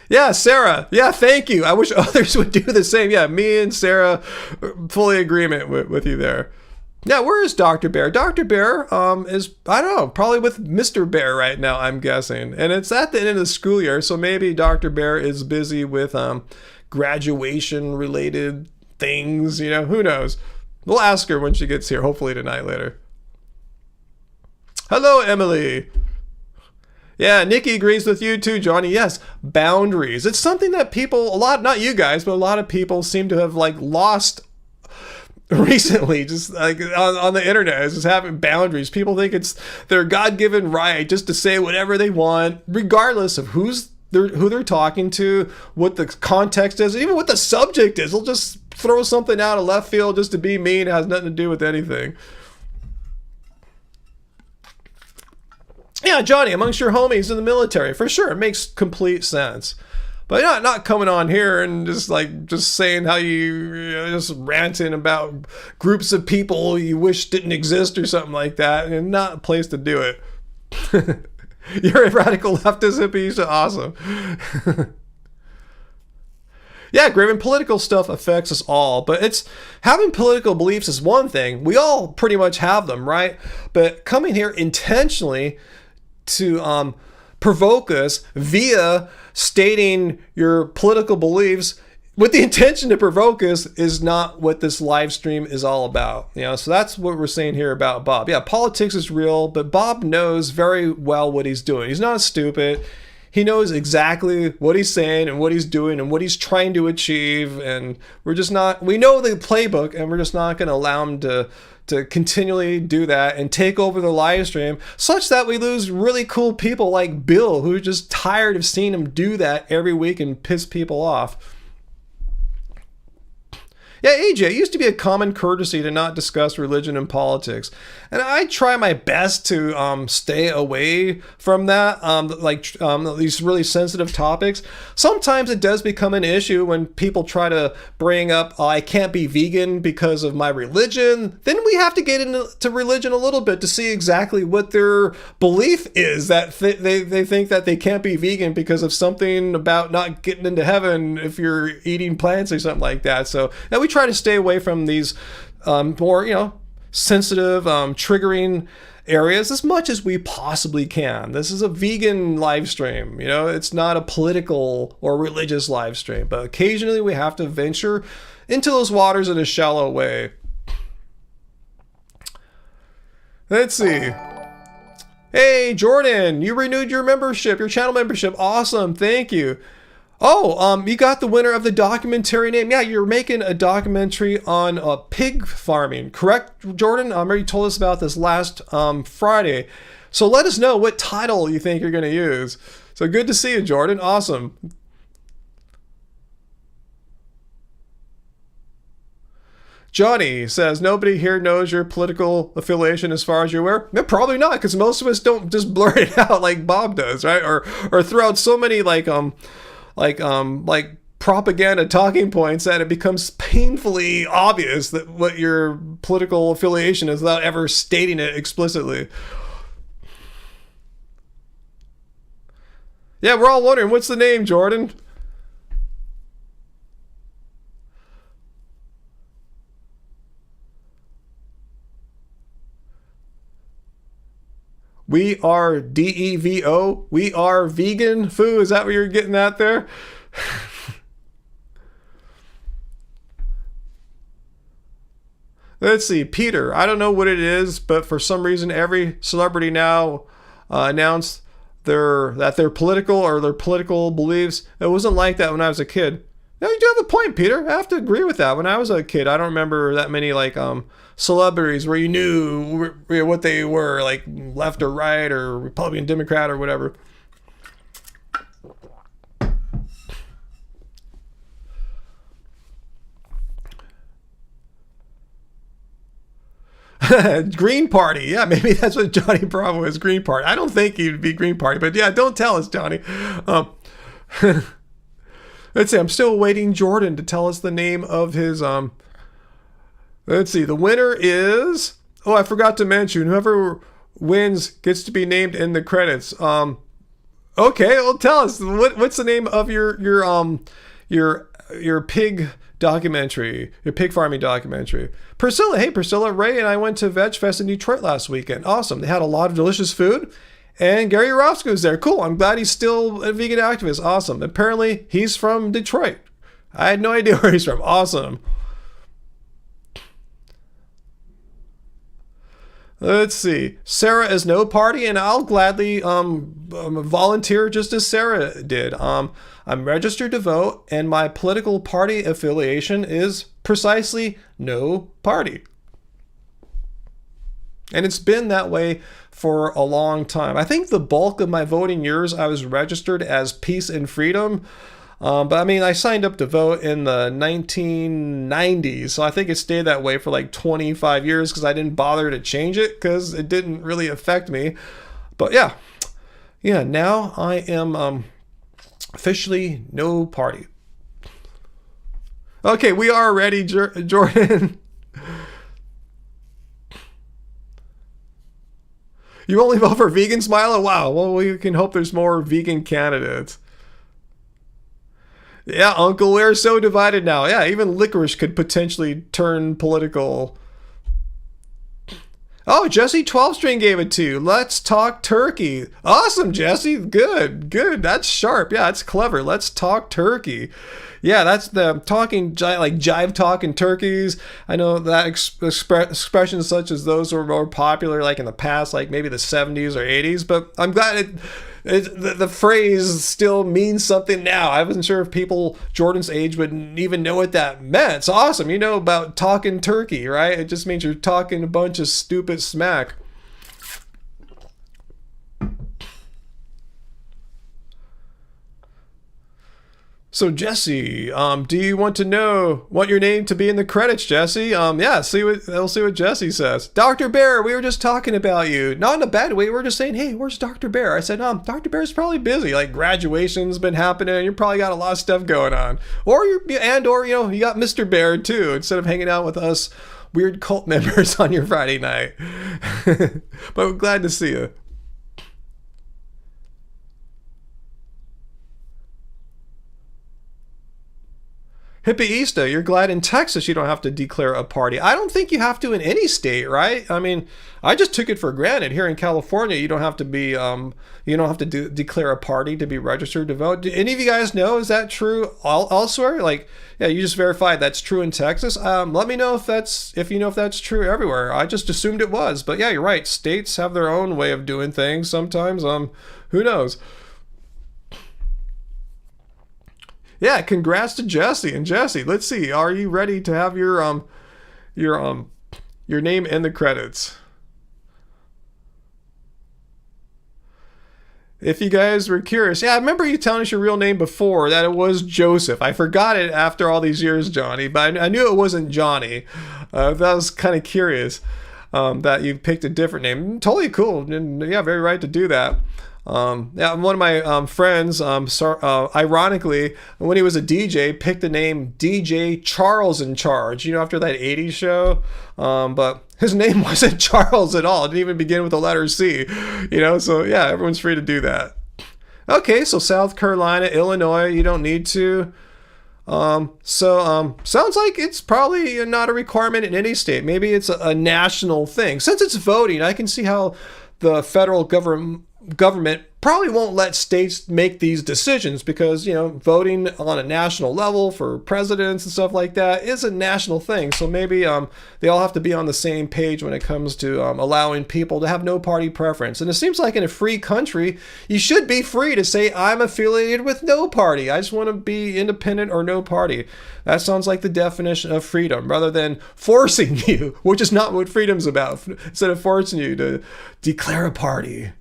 Speaker 1: Yeah, Sarah. Yeah, thank you. I wish others would do the same. Yeah, me and Sarah, fully agreement with you there. Yeah, where is Dr. Bear? Dr. Bear is, I don't know, probably with Mr. Bear right now, I'm guessing. And it's at the end of the school year, so maybe Dr. Bear is busy with graduation-related things, you know, who knows? We'll ask her when she gets here, hopefully tonight later. Hello, Emily. Yeah, Nikki agrees with you too, Johnny. Yes, boundaries. It's something that people, a lot, not you guys, but a lot of people seem to have like lost recently, just like on the internet, is just having boundaries. People think it's their God-given right just to say whatever they want, regardless of who they're talking to, what the context is, even what the subject is. They'll just throw something out of left field just to be mean. It has nothing to do with anything. Yeah, Johnny, amongst your homies in the military, for sure, it makes complete sense. But not coming on here and just saying how you just ranting about groups of people you wish didn't exist or something like that, and not a place to do it. You're a radical leftist hippie, so awesome. Yeah, Graven, political stuff affects us all, but it's having political beliefs is one thing. We all pretty much have them, right? But coming here intentionally to provoke us via stating your political beliefs with the intention to provoke us is not what this live stream is all about. So that's what we're saying here about Bob. Yeah, politics is real, but Bob knows very well what he's doing. He's not stupid. He knows exactly what he's saying and what he's doing and what he's trying to achieve. And we know the playbook, and we're just not going to allow him to continually do that and take over the live stream, such that we lose really cool people like Bill, who's just tired of seeing him do that every week and piss people off. Yeah, AJ, it used to be a common courtesy to not discuss religion and politics. And I try my best to stay away from that, these really sensitive topics. Sometimes it does become an issue when people try to bring up, I can't be vegan because of my religion. Then we have to get into religion a little bit to see exactly what their belief is, that they think that they can't be vegan because of something about not getting into heaven if you're eating plants or something like that. So now we try to stay away from these more, sensitive, triggering areas as much as we possibly can. This is a vegan live stream, it's not a political or religious live stream, but occasionally we have to venture into those waters in a shallow way. Let's see. Hey, Jordan, you renewed your channel membership. Awesome. Thank you. Oh, you got the winner of the documentary name. Yeah, you're making a documentary on pig farming, correct, Jordan? I remember you told us about this last Friday. So let us know what title you think you're going to use. So good to see you, Jordan. Awesome. Johnny says, nobody here knows your political affiliation as far as you're aware. No, probably not, because most of us don't just blurt it out like Bob does, right? Or throw out so many like propaganda talking points that it becomes painfully obvious that what your political affiliation is without ever stating it explicitly. Yeah, we're all wondering, what's the name, Jordan? We are DEVO. We are vegan. Foo, is that what you're getting at there? Let's see. Peter, I don't know what it is, but for some reason, every celebrity now announced that they're political or their political beliefs. It wasn't like that when I was a kid. No, you do have a point, Peter. I have to agree with that. When I was a kid, I don't remember that many celebrities where you knew what they were, like left or right or Republican, Democrat or whatever. Green Party. Yeah, maybe that's what Johnny Bravo is, Green Party. I don't think he'd be Green Party, but yeah, don't tell us, Johnny. Let's see, I'm still waiting Jordan to tell us the name of his, let's see, the winner is, oh, I forgot to mention, whoever wins gets to be named in the credits. Okay, well, tell us, what's the name of your pig documentary, your pig farming documentary? Priscilla, hey, Priscilla, Ray and I went to Veg Fest in Detroit last weekend. Awesome, they had a lot of delicious food. And Gary Roscoe's there. Cool. I'm glad he's still a vegan activist. Awesome. Apparently, he's from Detroit. I had no idea where he's from. Awesome. Let's see. Sarah is no party, and I'll gladly volunteer just as Sarah did. I'm registered to vote, and my political party affiliation is precisely no party. And it's been that way for a long time. I think the bulk of my voting years, I was registered as Peace and Freedom. But I mean, I signed up to vote in the 1990s, so I think it stayed that way for like 25 years because I didn't bother to change it because it didn't really affect me. But yeah, now I am officially no party. Okay, we are ready, Jordan. You only vote for vegans, Milo? Wow, well, we can hope there's more vegan candidates. Yeah, Uncle, we're so divided now. Yeah, even licorice could potentially turn political. Oh, Jesse 12-string gave it to you. Let's talk turkey. Awesome, Jesse. Good. That's sharp. Yeah, that's clever. Let's talk turkey. Yeah, that's the talking, like jive talking turkeys. I know that expressions such as those were more popular like in the past, like maybe the 70s or 80s, but I'm glad the phrase still means something now. I wasn't sure if people Jordan's age would even know what that meant. It's awesome. You know about talking turkey, right? It just means you're talking a bunch of stupid smack. So Jesse, do you want your name to be in the credits, Jesse? Yeah, we'll see what Jesse says. Dr. Bear, we were just talking about you. Not in a bad way, we were just saying, hey, where's Dr. Bear? I said, Dr. Bear's probably busy. Like graduation's been happening, you probably got a lot of stuff going on. Or you got Mr. Bear too, instead of hanging out with us weird cult members on your Friday night. But we're glad to see you. Hippieista, you're glad in Texas you don't have to declare a party. I don't think you have to in any state, right? I mean, I just took it for granted. Here in California, you don't have to be, declare a party to be registered to vote. Do any of you guys know, is that true elsewhere? Like, yeah, you just verified that's true in Texas. Let me know if you know if that's true everywhere. I just assumed it was, but yeah, you're right. States have their own way of doing things sometimes. Who knows? Yeah, congrats to Jesse. And Jesse, let's see, are you ready to have your name in the credits? If you guys were curious, yeah, I remember you telling us your real name before, that it was Joseph. I forgot it after all these years, Johnny, but I knew it wasn't Johnny. That was kind of curious that you picked a different name. Totally cool, and yeah, very right to do that. Yeah, one of my friends, ironically, when he was a DJ, picked the name DJ Charles in Charge, after that 80s show. But his name wasn't Charles at all. It didn't even begin with the letter C, so yeah, everyone's free to do that. Okay, so South Carolina, Illinois, you don't need to. Sounds like it's probably not a requirement in any state. Maybe it's a national thing. Since it's voting, I can see how the federal government probably won't let states make these decisions because, voting on a national level for presidents and stuff like that is a national thing. So maybe they all have to be on the same page when it comes to allowing people to have no party preference. And it seems like in a free country, you should be free to say, I'm affiliated with no party. I just want to be independent or no party. That sounds like the definition of freedom rather than forcing you, which is not what freedom's about, instead of forcing you to declare a party.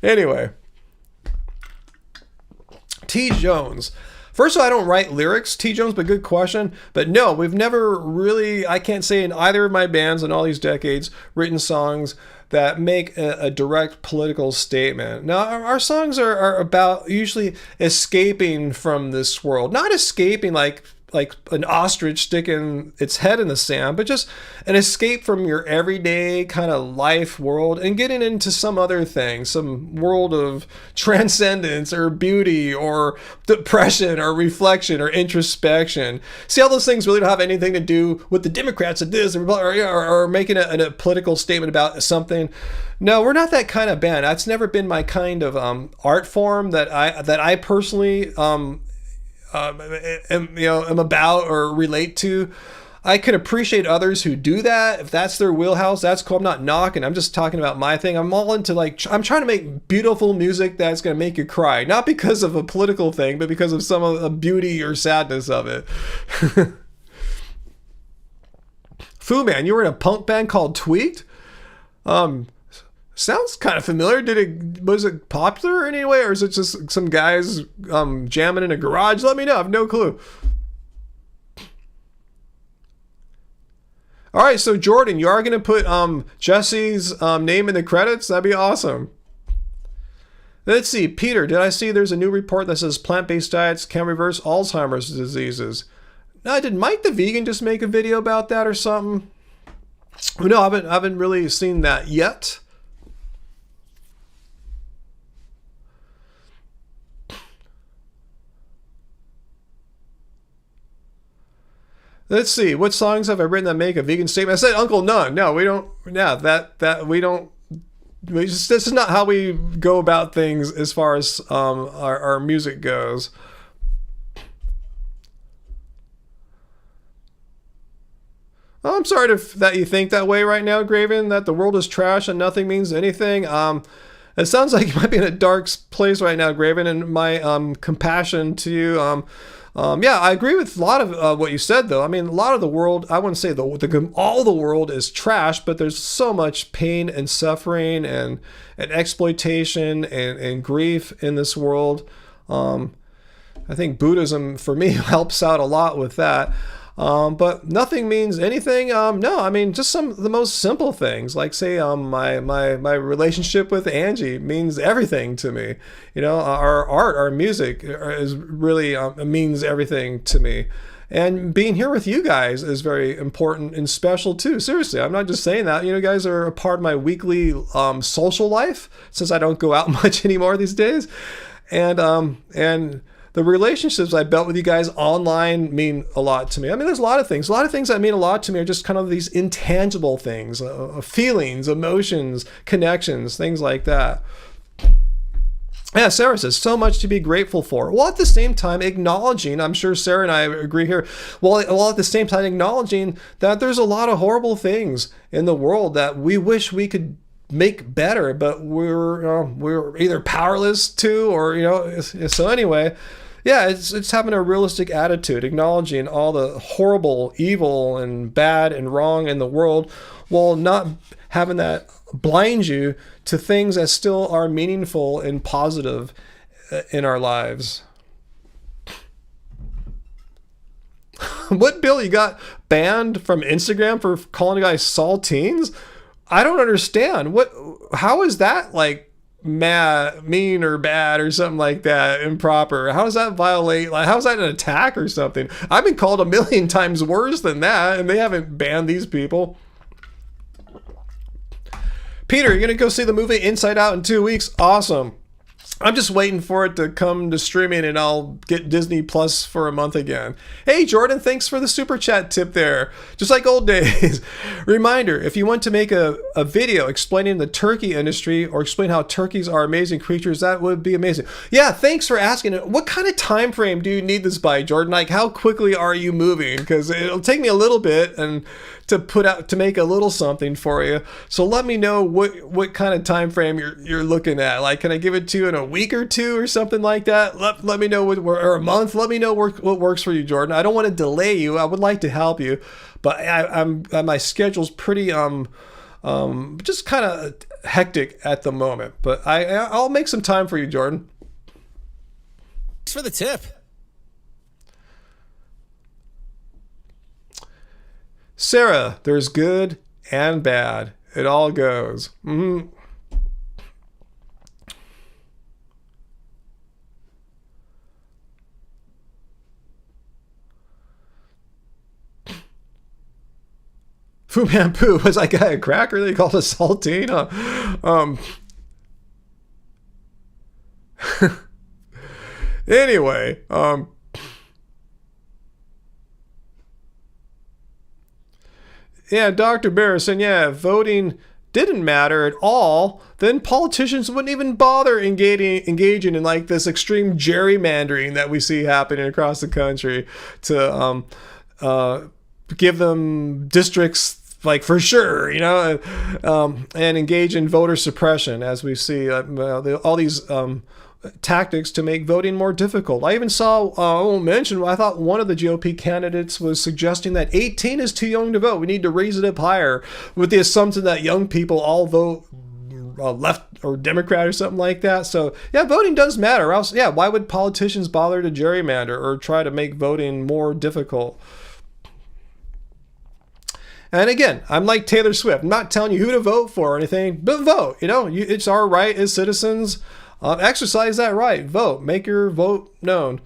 Speaker 1: Anyway, T. Jones. First of all, I don't write lyrics, T. Jones, but good question. But no, we've never really, I can't say in either of my bands in all these decades, written songs that make a direct political statement. Now, our songs are about usually escaping from this world. Not escaping like an ostrich sticking its head in the sand, but just an escape from your everyday kind of life world and getting into some other thing, some world of transcendence or beauty or depression or reflection or introspection. See, all those things really don't have anything to do with the Democrats at this or making a political statement about something. No, we're not that kind of band. That's never been my kind of art form that I personally am about or relate to. I can appreciate others who do that. If that's their wheelhouse, that's cool. I'm not knocking. I'm just talking about my thing. I'm all into like, I'm trying to make beautiful music that's going to make you cry. Not because of a political thing, but because of some of the beauty or sadness of it. Fu Man, you were in a punk band called Tweaked? Sounds kind of familiar. Was it popular in any way, or is it just some guys jamming in a garage? Let me know. I have no clue. All right, so Jordan, you are going to put Jesse's name in the credits? That'd be awesome. Let's see. Peter, did I see there's a new report that says plant-based diets can reverse Alzheimer's diseases? No, did Mike the Vegan just make a video about that or something? No, I haven't really seen that yet. Let's see. What songs have I written that make a vegan statement? I said Uncle None. No, we don't. Yeah, that we don't. This is not how we go about things as far as our music goes. Oh, I'm sorry that you think that way right now, Graven. That the world is trash and nothing means anything. It sounds like you might be in a dark place right now, Graven, and my compassion to you. Yeah, I agree with a lot of what you said, though. I mean, a lot of the world, I wouldn't say all the world is trash, but there's so much pain and suffering and exploitation and grief in this world. I think Buddhism, for me, helps out a lot with that. But nothing means anything. No, I mean, just some of the most simple things, like say, my relationship with Angie means everything to me. You know, our art, our music is really, means everything to me. And being here with you guys is very important and special too. Seriously, I'm not just saying that. You know, guys are a part of my weekly, social life, since I don't go out much anymore these days. And the relationships I built with you guys online mean a lot to me. I mean, there's a lot of things. A lot of things that mean a lot to me are just kind of these intangible things, feelings, emotions, connections, things like that. Yeah, Sarah says, so much to be grateful for. While at the same time acknowledging, I'm sure Sarah and I agree here, while at the same time acknowledging that there's a lot of horrible things in the world that we wish we could make better, but we're either powerless to, or, you know, so anyway, yeah, it's having a realistic attitude, acknowledging all the horrible, evil, and bad and wrong in the world, while not having that blind you to things that still are meaningful and positive in our lives. What, Bill, you got banned from Instagram for calling a guy saltines? I don't understand. How is that like mean or bad or something like that, improper? How does that violate, like, how is that an attack or something? I've been called a million times worse than that, and they haven't banned these people. Peter, you're gonna go see the movie Inside Out in 2 weeks? Awesome. I'm just waiting for it to come to streaming and I'll get Disney Plus for a month again. Hey, Jordan, thanks for the super chat tip there. Just like old days. Reminder, if you want to make a video explaining the turkey industry or explain how turkeys are amazing creatures, that would be amazing. Yeah, thanks for asking. What kind of time frame do you need this by, Jordan? Like, how quickly are you moving? Because it'll take me a little bit and to make a little something for you. So let me know what kind of time frame you're looking at. Like, can I give it to you in a week or two or something like that? Let me know or a month. Let me know what works for you, Jordan. I don't want to delay you. I would like to help you, but my schedule's pretty just kind of hectic at the moment. But I'll make some time for you, Jordan.
Speaker 3: Thanks for the tip.
Speaker 1: Sarah, there's good and bad. It all goes. Mm-hmm. Fu Man Poo, was that guy a cracker they called a saltine? Anyway, yeah, Dr. Barrison, yeah, if voting didn't matter at all, then politicians wouldn't even bother engaging in like this extreme gerrymandering that we see happening across the country to give them districts, like, for sure, and engage in voter suppression, as we see all these tactics to make voting more difficult. I even saw, I won't mention, I thought one of the GOP candidates was suggesting that 18 is too young to vote. We need to raise it up higher, with the assumption that young people all vote left or Democrat or something like that. So yeah, voting does matter. Else, yeah, why would politicians bother to gerrymander or try to make voting more difficult? And again, I'm like Taylor Swift. I'm not telling you who to vote for or anything, but vote. It's our right as citizens. Exercise that right. Vote. Make your vote known.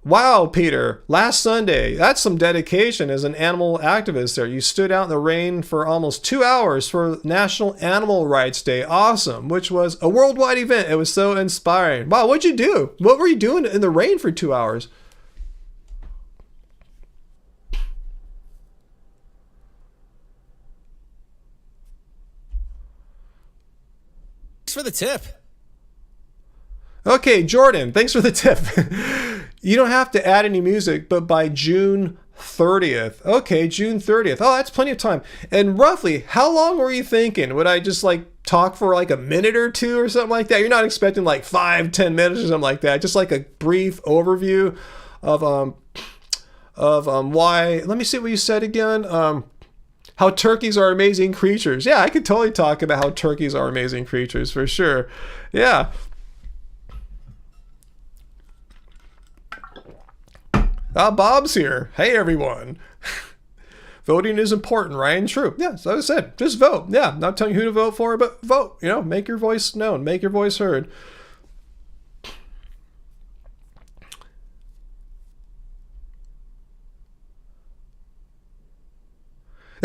Speaker 1: Wow, Peter. Last Sunday. That's some dedication as an animal activist there. You stood out in the rain for almost 2 hours for National Animal Rights Day. Awesome. Which was a worldwide event. It was so inspiring. Wow, what'd you do? What were you doing in the rain for 2 hours?
Speaker 3: For the tip.
Speaker 1: Okay, Jordan, thanks for the tip. You don't have to add any music, but by June 30th. Okay, June 30th. Oh, that's plenty of time. And roughly, how long were you thinking? Would I just talk for a minute or two or something like that? You're not expecting 5-10 minutes or something like that. Just a brief overview of why. Let me see what you said again. How turkeys are amazing creatures. Yeah, I could totally talk about how turkeys are amazing creatures for sure. Yeah. Bob's here. Hey, everyone. Voting is important, Ryan. True. Yeah, so I said, just vote. Yeah, not telling you who to vote for, but vote. Make your voice known. Make your voice heard.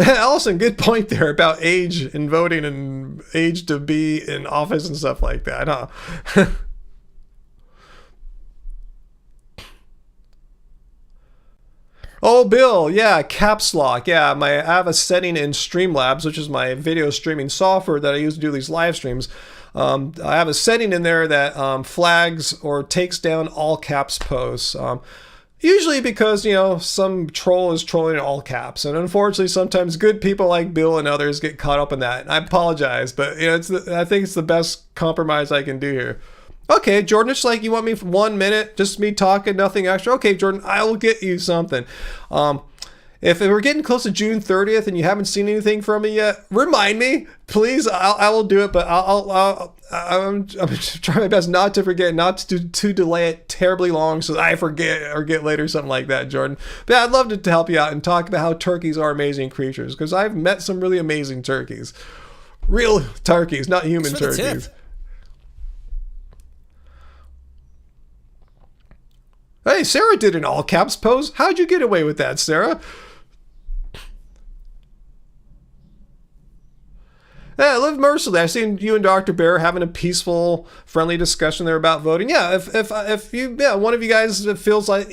Speaker 1: Allison, good point there about age and voting and age to be in office and stuff like that, huh? Oh, Bill, yeah, caps lock. Yeah, I have a setting in Streamlabs, which is my video streaming software that I use to do these live streams. I have a setting in there that flags or takes down all caps posts. Usually because, some troll is trolling in all caps. And unfortunately, sometimes good people like Bill and others get caught up in that. And I apologize, but I think it's the best compromise I can do here. Okay, Jordan, it's you want me for 1 minute, just me talking, nothing extra. Okay, Jordan, I will get you something. If we're getting close to June 30th and you haven't seen anything from me yet, remind me, please. I will do it, but I'm trying my best not to forget, not to delay it terribly long so that I forget or get later, something like that, Jordan. But yeah, I'd love to help you out and talk about how turkeys are amazing creatures, because I've met some really amazing turkeys. Real turkeys, not human turkeys. Hey, Sarah did an all caps pose. How'd you get away with that, Sarah? Yeah, live mercifully. I've seen you and Dr. Bear having a peaceful, friendly discussion there about voting. Yeah, if you, one of you guys feels like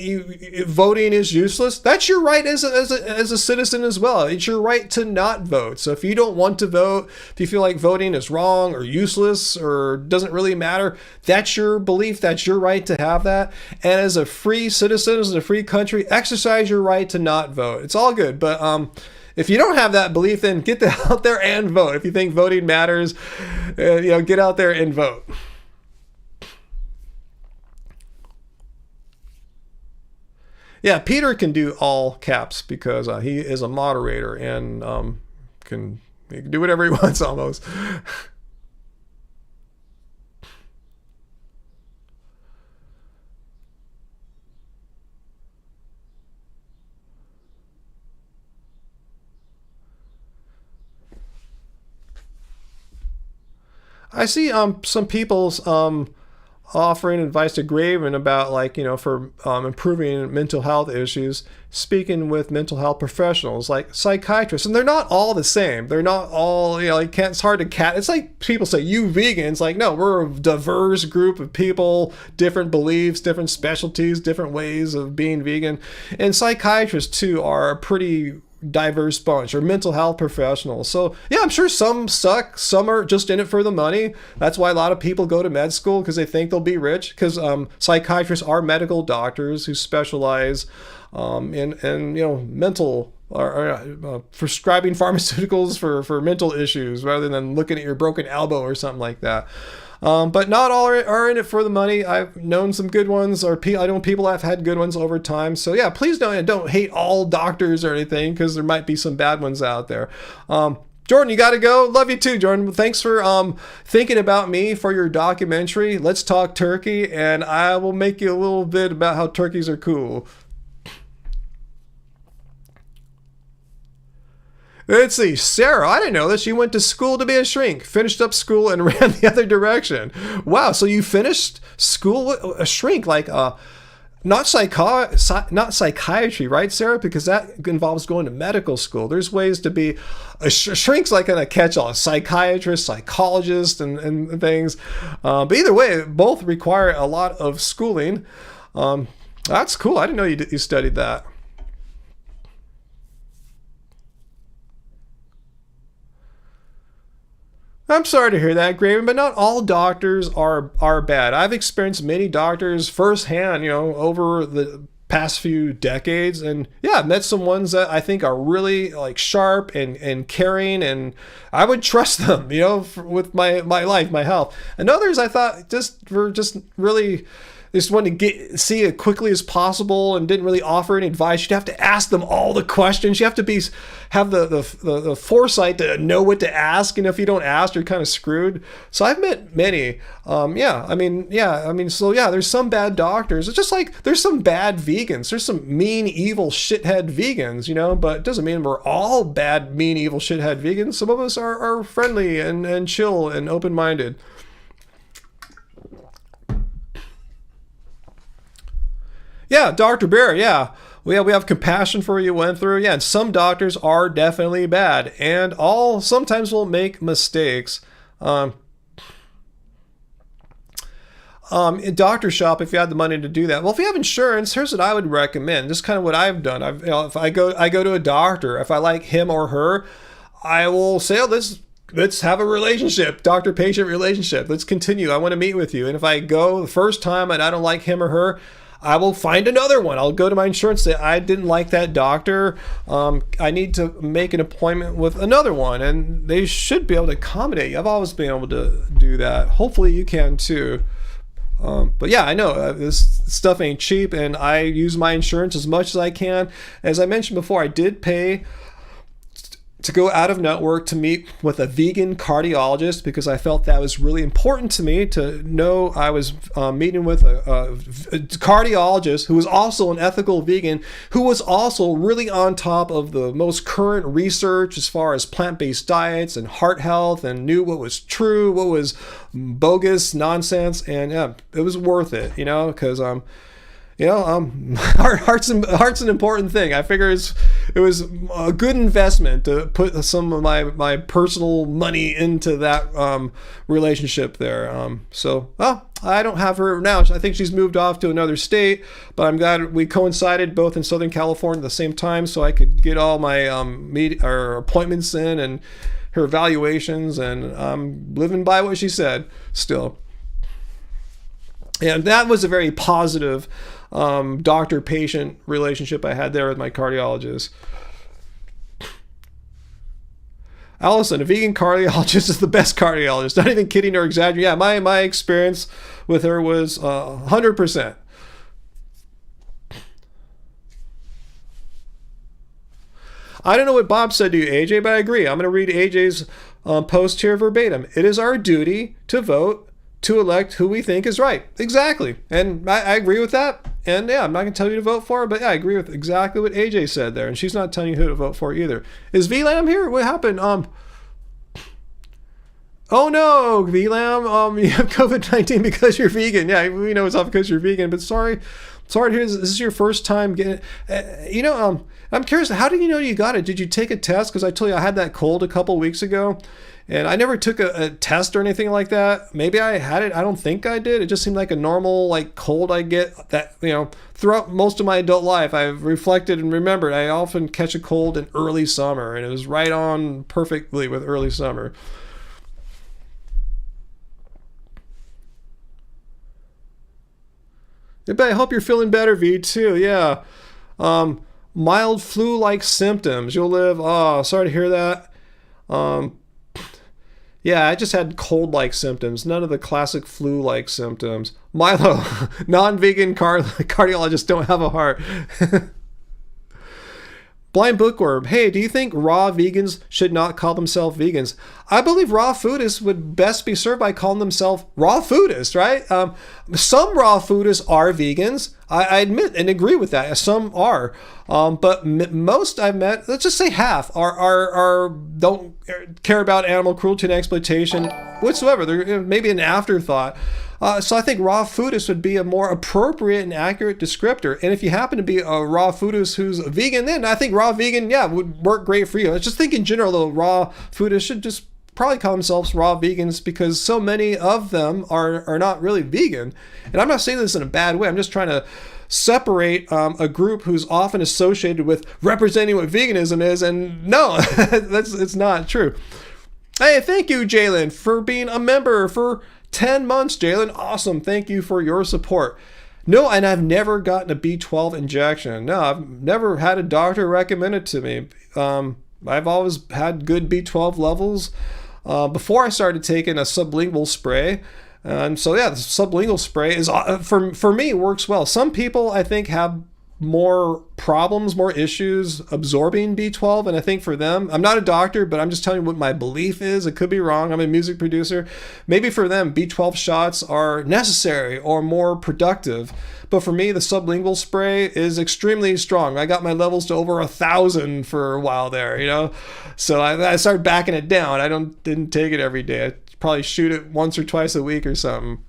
Speaker 1: voting is useless, that's your right as a citizen as well. It's your right to not vote. So if you don't want to vote, if you feel like voting is wrong or useless or doesn't really matter, that's your belief. That's your right to have that. And as a free citizen, as a free country, exercise your right to not vote. It's all good, but if you don't have that belief, then get out there and vote. If you think voting matters, get out there and vote. Yeah, Peter can do all caps because he is a moderator and he can do whatever he wants almost. I see some people's offering advice to Graven about for improving mental health issues, speaking with mental health professionals like psychiatrists, and they're not all the same. They're not all it's hard to it's like people say, you vegans, no, we're a diverse group of people, different beliefs, different specialties, different ways of being vegan. And psychiatrists too are a pretty diverse bunch, or mental health professionals. So yeah, I'm sure some suck, some are just in it for the money. That's why a lot of people go to med school, because they think they'll be rich, because psychiatrists are medical doctors who specialize in mental or prescribing pharmaceuticals for mental issues, rather than looking at your broken elbow or something like that. But not all are in it for the money. I've known some good ones, or I know people have had good ones over time. So yeah, please don't hate all doctors or anything, because there might be some bad ones out there. Jordan, you got to go. Love you too, Jordan. Thanks for thinking about me for your documentary. Let's talk turkey, and I will make you a little bit about how turkeys are cool. Let's see, Sarah, I didn't know this. You went to school to be a shrink, finished up school and ran the other direction. Wow, so you finished school a shrink, like not psychiatry, right, Sarah? Because that involves going to medical school. There's ways to be a shrink's like in a catch-all, a psychiatrist, psychologist, and things. But either way, both require a lot of schooling. That's cool. I didn't know you studied that. I'm sorry to hear that, Graven, but not all doctors are bad. I've experienced many doctors firsthand, over the past few decades, and yeah, I've met some ones that I think are really like sharp and caring, and I would trust them, with my life, my health. And others I thought were just really. They just wanted to see it quickly as possible and didn't really offer any advice. You'd have to ask them all the questions. You have to have the foresight to know what to ask. And if you don't ask, you're kind of screwed. So I've met many. So there's some bad doctors. It's just like there's some bad vegans. There's some mean, evil, shithead vegans, but it doesn't mean we're all bad, mean, evil, shithead vegans. Some of us are friendly and chill and open-minded. Yeah, Dr. Bear, yeah. We have compassion for what you went through. Yeah, and some doctors are definitely bad. And sometimes will make mistakes. In doctor shop, if you had the money to do that. Well, if you have insurance, here's what I would recommend. This is kind of what I've done. If I go to a doctor, if I like him or her, I will say, let's have a relationship, doctor-patient relationship. Let's continue. I want to meet with you. And if I go the first time and I don't like him or her, I will find another one. I'll go to my insurance, say, I didn't like that doctor. I need to make an appointment with another one. And they should be able to accommodate you. I've always been able to do that. Hopefully you can too. But yeah, I know this stuff ain't cheap, and I use my insurance as much as I can. As I mentioned before, I did pay to go out of network to meet with a vegan cardiologist, because I felt that was really important to me to know I was meeting with a cardiologist who was also an ethical vegan, who was also really on top of the most current research as far as plant-based diets and heart health, and knew what was true, what was bogus nonsense. And yeah, it was worth it, because heart's an important thing. I figure it was a good investment to put some of my personal money into that relationship there. I don't have her now. I think she's moved off to another state, but I'm glad we coincided both in Southern California at the same time, so I could get all my appointments in and her evaluations, and I'm living by what she said still. And that was a very positive doctor-patient relationship I had there with my cardiologist. Allison, a vegan cardiologist is the best cardiologist. Not even kidding or exaggerating. Yeah, my experience with her was 100%. I don't know what Bob said to you, AJ, but I agree. I'm going to read AJ's post here verbatim. It is our duty to vote to elect who we think is right. Exactly. And I agree with that. And yeah, I'm not going to tell you to vote for her, but yeah, I agree with exactly what AJ said there. And she's not telling you who to vote for either. Is VLAM here? What happened? Oh no, VLAM, you have COVID-19 because you're vegan. Yeah, we know it's all because you're vegan, but sorry. Sorry to hear this is your first time getting it. I'm curious, how did you know you got it? Did you take a test? Because I told you I had that cold a couple weeks ago, and I never took a test or anything like that. Maybe I had it. I don't think I did. It just seemed like a normal like cold I get that, throughout most of my adult life. I've reflected and remembered I often catch a cold in early summer, and it was right on perfectly with early summer. I hope you're feeling better, V, too. Yeah. Mild flu-like symptoms. You'll live. Oh, sorry to hear that. Yeah, I just had cold-like symptoms. None of the classic flu-like symptoms. Milo, non-vegan cardiologists don't have a heart. Blind Bookworm, hey, do you think raw vegans should not call themselves vegans? I believe raw foodists would best be served by calling themselves raw foodists, right? Some raw foodists are vegans. I admit and agree with that. Some are. But most I've met, let's just say half, are don't care about animal cruelty and exploitation whatsoever. They're maybe an afterthought. So I think raw foodist would be a more appropriate and accurate descriptor. And if you happen to be a raw foodist who's a vegan, then I think raw vegan, would work great for you. I just think in general, though, raw foodists should just probably call themselves raw vegans because so many of them are not really vegan. And I'm not saying this in a bad way. I'm just trying to separate a group who's often associated with representing what veganism is. And no, it's not true. Hey, thank you, Jalen, for being a member for 10 months, Jalen. Awesome. Thank you for your support. No, and I've never gotten a B12 injection. No, I've never had a doctor recommend it to me. I've always had good B12 levels before I started taking a sublingual spray. And so, yeah, the sublingual spray is, for me, works well. Some people, I think, have more problems, more issues absorbing B12. And I think for them, I'm not a doctor, but I'm just telling you what my belief is. It could be wrong. I'm a music producer. Maybe for them, B12 shots are necessary or more productive. But for me, the sublingual spray is extremely strong. I got my levels to over 1,000 for a while there, So I started backing it down. I didn't take it every day. I probably shoot it once or twice a week or something.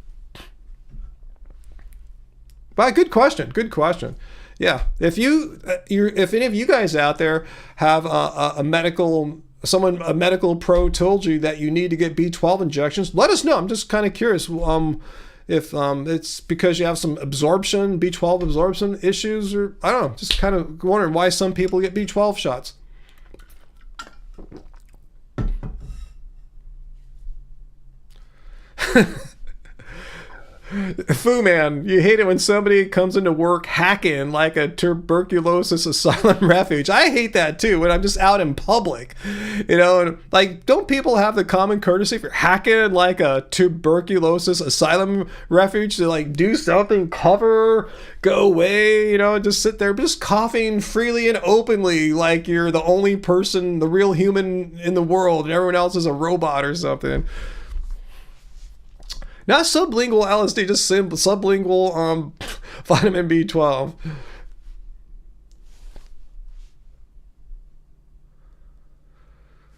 Speaker 1: But good question. Good question. Yeah, if any of you guys out there have a medical pro told you that you need to get B12 injections, let us know. I'm just kind of curious if it's because you have some B12 absorption issues, or I don't know, just kind of wondering why some people get B12 shots. Fu Man, you hate it when somebody comes into work hacking like a tuberculosis asylum refuge. I hate that too when I'm just out in public, and like, don't people have the common courtesy for hacking like a tuberculosis asylum refuge to like do something, cover, go away, just sit there just coughing freely and openly like you're the only person, the real human in the world, and everyone else is a robot or something. Not sublingual LSD, just sublingual vitamin B12.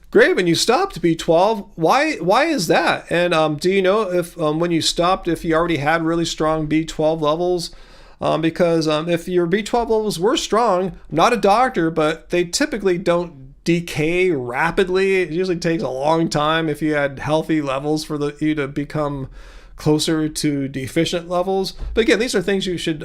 Speaker 1: Graven, you stopped B12. Why is that? And do you know if when you stopped, if you already had really strong B12 levels? Because if your B12 levels were strong, I'm not a doctor, but they typically don't decay rapidly. It usually takes a long time if you had healthy levels for you to become closer to deficient levels. But again, these are things you should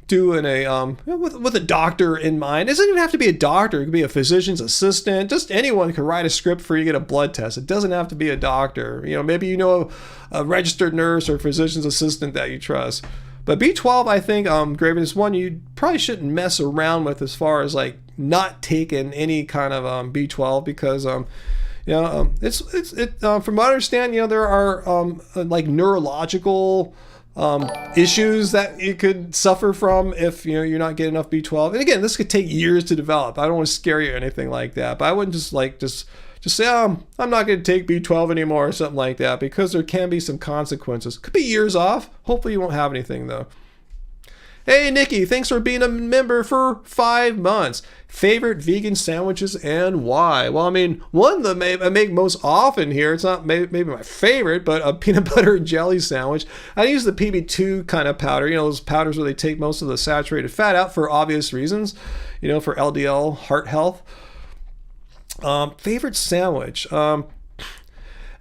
Speaker 1: do in a with a doctor in mind. It doesn't even have to be a doctor. It could be a physician's assistant. Just anyone can write a script for you to get a blood test. It doesn't have to be a doctor. Maybe a registered nurse or physician's assistant that you trust. But B12, I think, Graven, is one you probably shouldn't mess around with as far as like not taking any kind of B12 because from what I understand, there are like neurological issues that you could suffer from if you're not getting enough B12. And again, this could take years to develop. I don't want to scare you or anything like that, but I wouldn't just say, I'm not going to take B12 anymore or something like that, because there can be some consequences. Could be years off. Hopefully you won't have anything though. Hey, Nikki, thanks for being a member for 5 months. Favorite vegan sandwiches and why? Well, I mean, one that I make most often here, it's not maybe my favorite, but a peanut butter and jelly sandwich. I use the PB2 kind of powder, those powders where they take most of the saturated fat out for obvious reasons, for LDL, heart health. Favorite sandwich?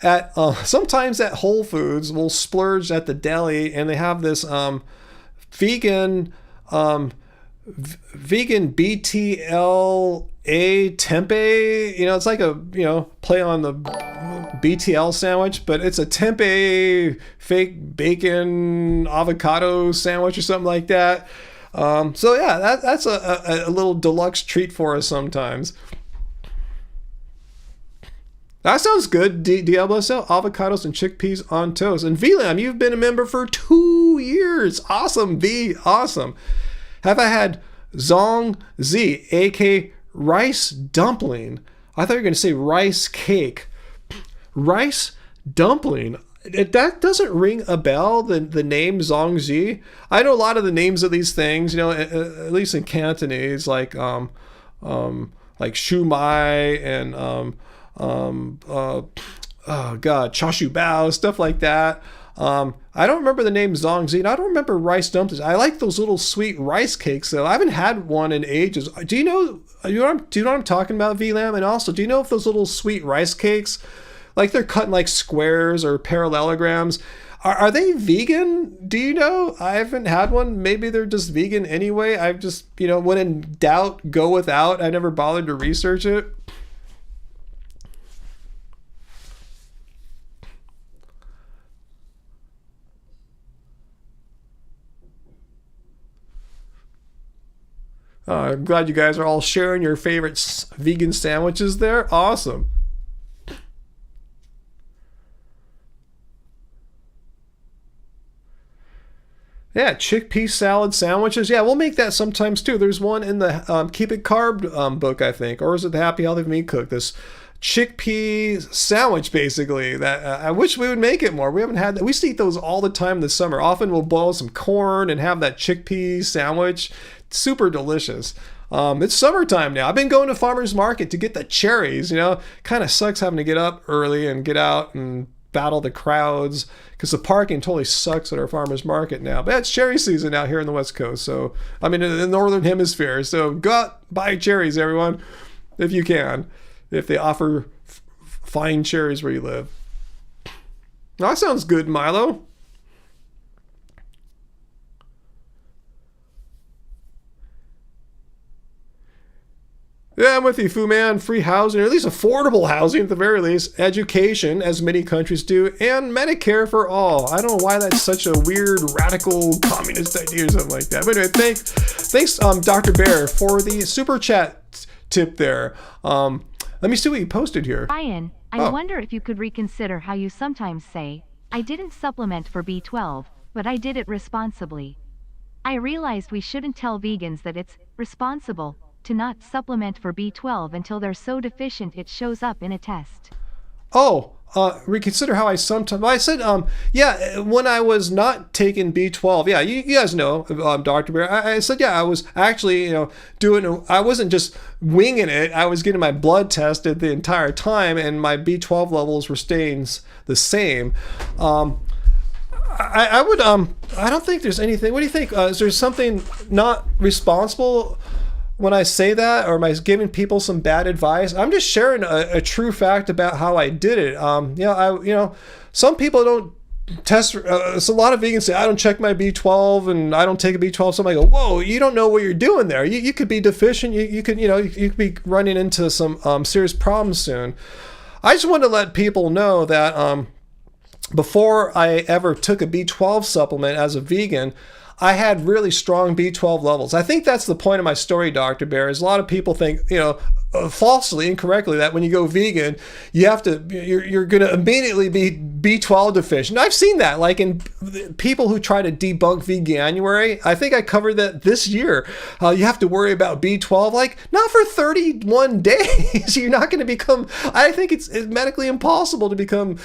Speaker 1: Sometimes at Whole Foods, we'll splurge at the deli, and they have this vegan BTLA tempeh. It's like a play on the BTL sandwich, but it's a tempeh fake bacon avocado sandwich or something like that. So yeah, that's a little deluxe treat for us sometimes. That sounds good, Diablo. Avocados and chickpeas on toast. And VLAM, you've been a member for 2 years. Awesome, V. Awesome. Have I had Zong Z, aka rice dumpling? I thought you were going to say rice cake. Rice dumpling. That doesn't ring a bell, the name Zong Z. I know a lot of the names of these things, at least in Cantonese, like Shu Mai and oh god, chashu bao, stuff like that. I don't remember the name Zong Z. I don't remember rice dumplings. I like those little sweet rice cakes though. I haven't had one in ages. Do you know what I'm talking about, VLAM? And also, do you know if those little sweet rice cakes, like they're cut in like squares or parallelograms, are they vegan? Do you know? I haven't had one. Maybe they're just vegan anyway. I've just, when in doubt, go without. I never bothered to research it. I'm glad you guys are all sharing your favorite vegan sandwiches there. Awesome. Yeah, chickpea salad sandwiches. Yeah, we'll make that sometimes too. There's one in the Keep It Carb book, I think. Or is it the Happy Healthy Meat Cook? This chickpea sandwich, basically. That I wish we would make it more. We haven't had that. We used to eat those all the time this summer. Often we'll boil some corn and have that chickpea sandwich. Super delicious. It's summertime now. I've been going to farmers market to get the cherries. Kind of sucks having to get up early and get out and battle the crowds because the parking totally sucks at our farmers market now. But it's cherry season out here in the West Coast. So, I mean, in the Northern Hemisphere. So go out, buy cherries, everyone, if you can, if they offer fine cherries where you live. That sounds good, Milo. Yeah, I'm with you, Fu Man. Free housing, or at least affordable housing at the very least. Education, as many countries do, and Medicare for all. I don't know why that's such a weird, radical, communist idea or something like that. But anyway, thanks, Dr. Bear, for the super chat tip there. Let me see what you posted here.
Speaker 5: Ryan, I wonder if you could reconsider how you sometimes say, I didn't supplement for B12, but I did it responsibly. I realized we shouldn't tell vegans that it's responsible to not supplement for B12 until they're so deficient it shows up in a test.
Speaker 1: Reconsider how I sometimes... I said, when I was not taking B12, yeah, you guys know, Dr. Bear, I said, yeah, I was actually, I wasn't just winging it. I was getting my blood tested the entire time, and my B12 levels were staying the same. I don't think there's anything... What do you think? Is there something not responsible when I say that, or am I giving people some bad advice? I'm just sharing a true fact about how I did it. Some people don't test. So a lot of vegans say, I don't check my B12 and I don't take a B12. So I go, whoa, you don't know what you're doing there. You could be deficient. You could be running into some serious problems soon. I just want to let people know that before I ever took a B12 supplement as a vegan, I had really strong B12 levels. I think that's the point of my story, Dr. Bear, is a lot of people think, falsely, incorrectly, that when you go vegan, you're going to immediately be B12 deficient. I've seen that, like in people who try to debunk veganuary. I think I covered that this year. You have to worry about B12, like not for 31 days. You're not going to become. I think it's medically impossible to become,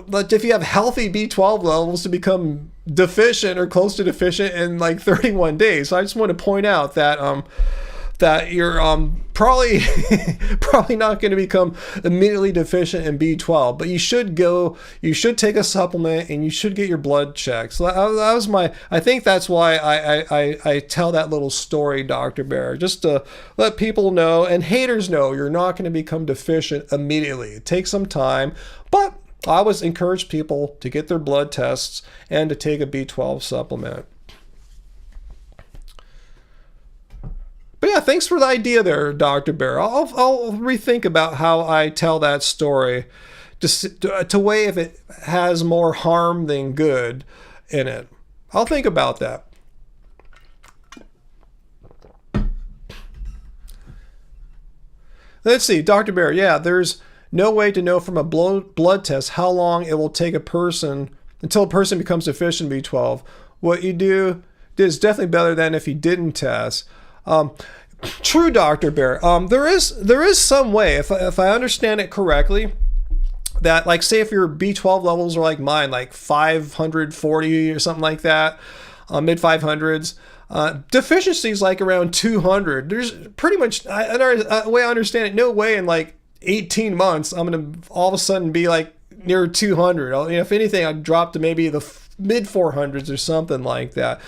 Speaker 1: but if you have healthy B12 levels, to become deficient or close to deficient in like 31 days. So I just want to point out that that you're probably not going to become immediately deficient in B12, but you should take a supplement and you should get your blood checked. So that was I think that's why I tell that little story, Dr. Bear, just to let people know, and haters know, you're not going to become deficient immediately. It takes some time, but I always encourage people to get their blood tests and to take a B12 supplement. But yeah, thanks for the idea there, Dr. Bear. I'll rethink about how I tell that story to weigh if it has more harm than good in it. I'll think about that. Let's see, Dr. Bear. Yeah, there's no way to know from a blood test how long it will take until a person becomes deficient in B12. What you do is definitely better than if you didn't test. True, Dr. Bear. There is some way, if I understand it correctly, that, like, say if your B12 levels are like mine, like 540 or something like that, mid 500s, deficiency is like around 200. There's pretty much, the way I understand it, no way in like 18 months I'm gonna all of a sudden be like near 200. If anything, I'd drop to maybe the mid 400s or something like that.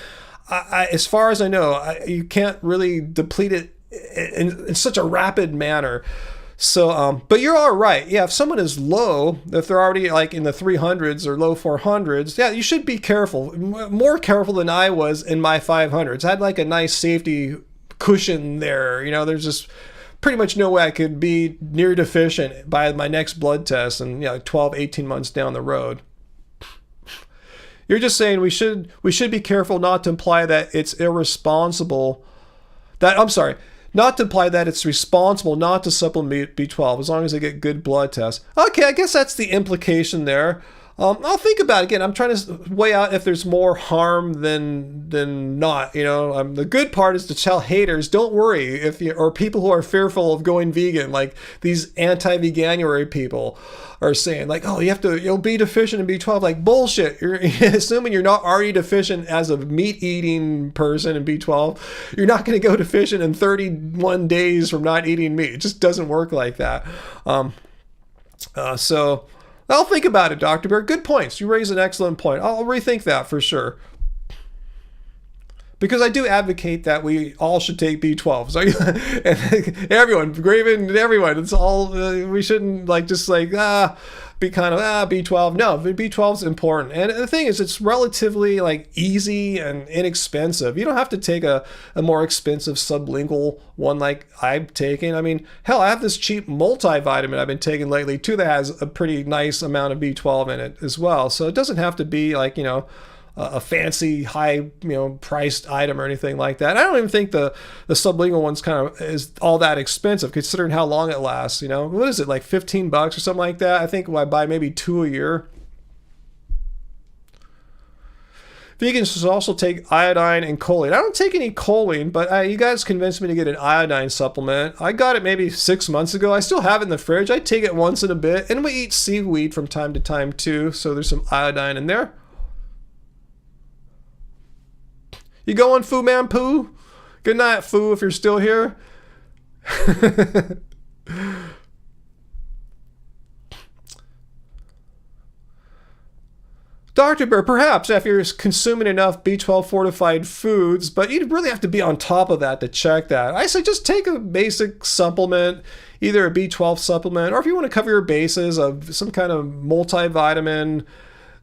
Speaker 1: As far as I know, you can't really deplete it in such a rapid manner. So, but you're all right. Yeah, if someone is low, if they're already like in the 300s or low 400s, yeah, you should be careful. More careful than I was in my 500s. I had like a nice safety cushion there. There's just pretty much no way I could be near deficient by my next blood test and 12, 18 months down the road. You're just saying we should be careful not to imply that it's irresponsible. Not to imply that it's responsible not to supplement B12 as long as they get good blood tests. Okay, I guess that's the implication there. I'll think about it again. I'm trying to weigh out if there's more harm than not. The good part is to tell haters, don't worry, or people who are fearful of going vegan, like these anti-veganuary people are saying, like, oh, you'll be deficient in B12. Like, bullshit. You're assuming you're not already deficient as a meat-eating person in B12. You're not going to go deficient in 31 days from not eating meat. It just doesn't work like that. So I'll think about it, Dr. Bear. Good points. You raise an excellent point. I'll rethink that for sure. Because I do advocate that we all should take B12. So and everyone, Graven, everyone, it's all, we shouldn't be kind of, B12. No, B12 is important. And the thing is, it's relatively easy and inexpensive. You don't have to take a more expensive sublingual one like I'm taking. I mean, hell, I have this cheap multivitamin I've been taking lately too that has a pretty nice amount of B12 in it as well. So it doesn't have to be a fancy high priced item or anything like that. I don't even think the sublingual one's is all that expensive considering how long it lasts. What is it, like $15 or something like that? I think I buy maybe 2 a year. Vegans should also take iodine and choline. I don't take any choline, but you guys convinced me to get an iodine supplement. I got it maybe 6 months ago. I still have it in the fridge. I take it once in a bit, and we eat seaweed from time to time too, so there's some iodine in there. You going, Fu Man Poo? Good night, Fu, if you're still here. Dr. Bear, perhaps if you're consuming enough B12 fortified foods, but you'd really have to be on top of that to check that. I say just take a basic supplement, either a B12 supplement, or if you want to cover your bases of some kind of multivitamin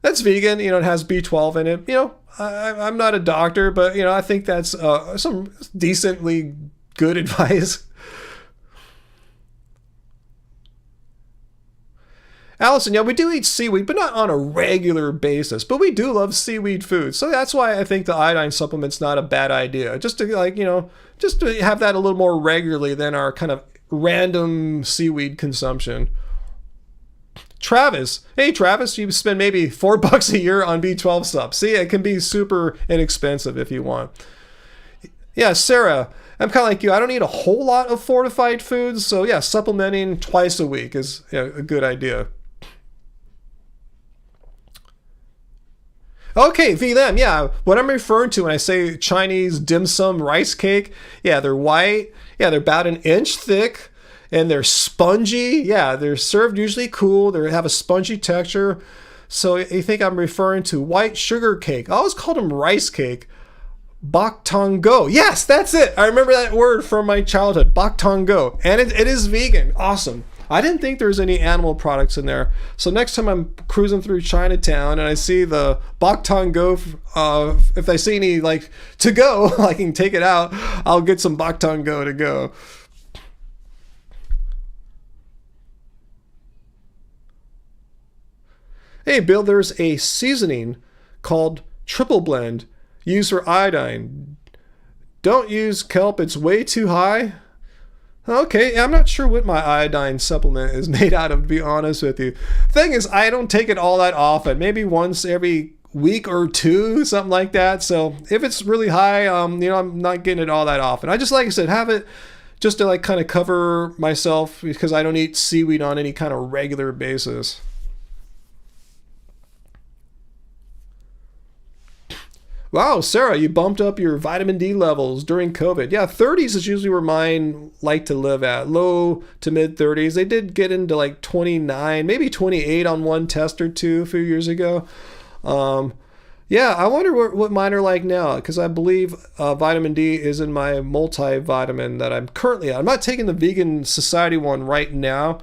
Speaker 1: that's vegan, it has B12 in it. I'm not a doctor, but I think that's some decently good advice. Allison, we do eat seaweed, but not on a regular basis. But we do love seaweed food, so that's why I think the iodine supplement's not a bad idea. Just to just to have that a little more regularly than our kind of random seaweed consumption. Travis. Hey, Travis, you spend maybe $4 a year on B12 subs. See, it can be super inexpensive if you want. Yeah, Sarah, I'm kind of like you. I don't eat a whole lot of fortified foods. So yeah, supplementing twice a week is a good idea. Okay, V them. Yeah, what I'm referring to when I say Chinese dim sum rice cake, yeah, they're white. Yeah, they're about 1 inch thick. And they're spongy. Yeah, they're served usually cool. They have a spongy texture. So you think I'm referring to white sugar cake. I always called them rice cake. Bok tong go. Yes, that's it. I remember that word from my childhood. Bok tong go. And it is vegan. Awesome. I didn't think there was any animal products in there. So next time I'm cruising through Chinatown and I see the bok tong go, if I see any like to go, I can take it out. I'll get some bok tong go to go. Hey, Bill, there's a seasoning called Triple Blend used for iodine. Don't use kelp, it's way too high. Okay, I'm not sure what my iodine supplement is made out of, to be honest with you. Thing is, I don't take it all that often. Maybe once every week or two, something like that. So if it's really high, I'm not getting it all that often. I just, like I said, have it just to like kind of cover myself because I don't eat seaweed on any kind of regular basis. Wow, Sarah, you bumped up your vitamin D levels during COVID. Yeah, 30s is usually where mine like to live at. Low to mid 30s. They did get into like 29, maybe 28 on one test or two a few years ago. Yeah, I wonder what mine are like now because I believe vitamin D is in my multivitamin that I'm currently on. I'm not taking the Vegan Society one right now.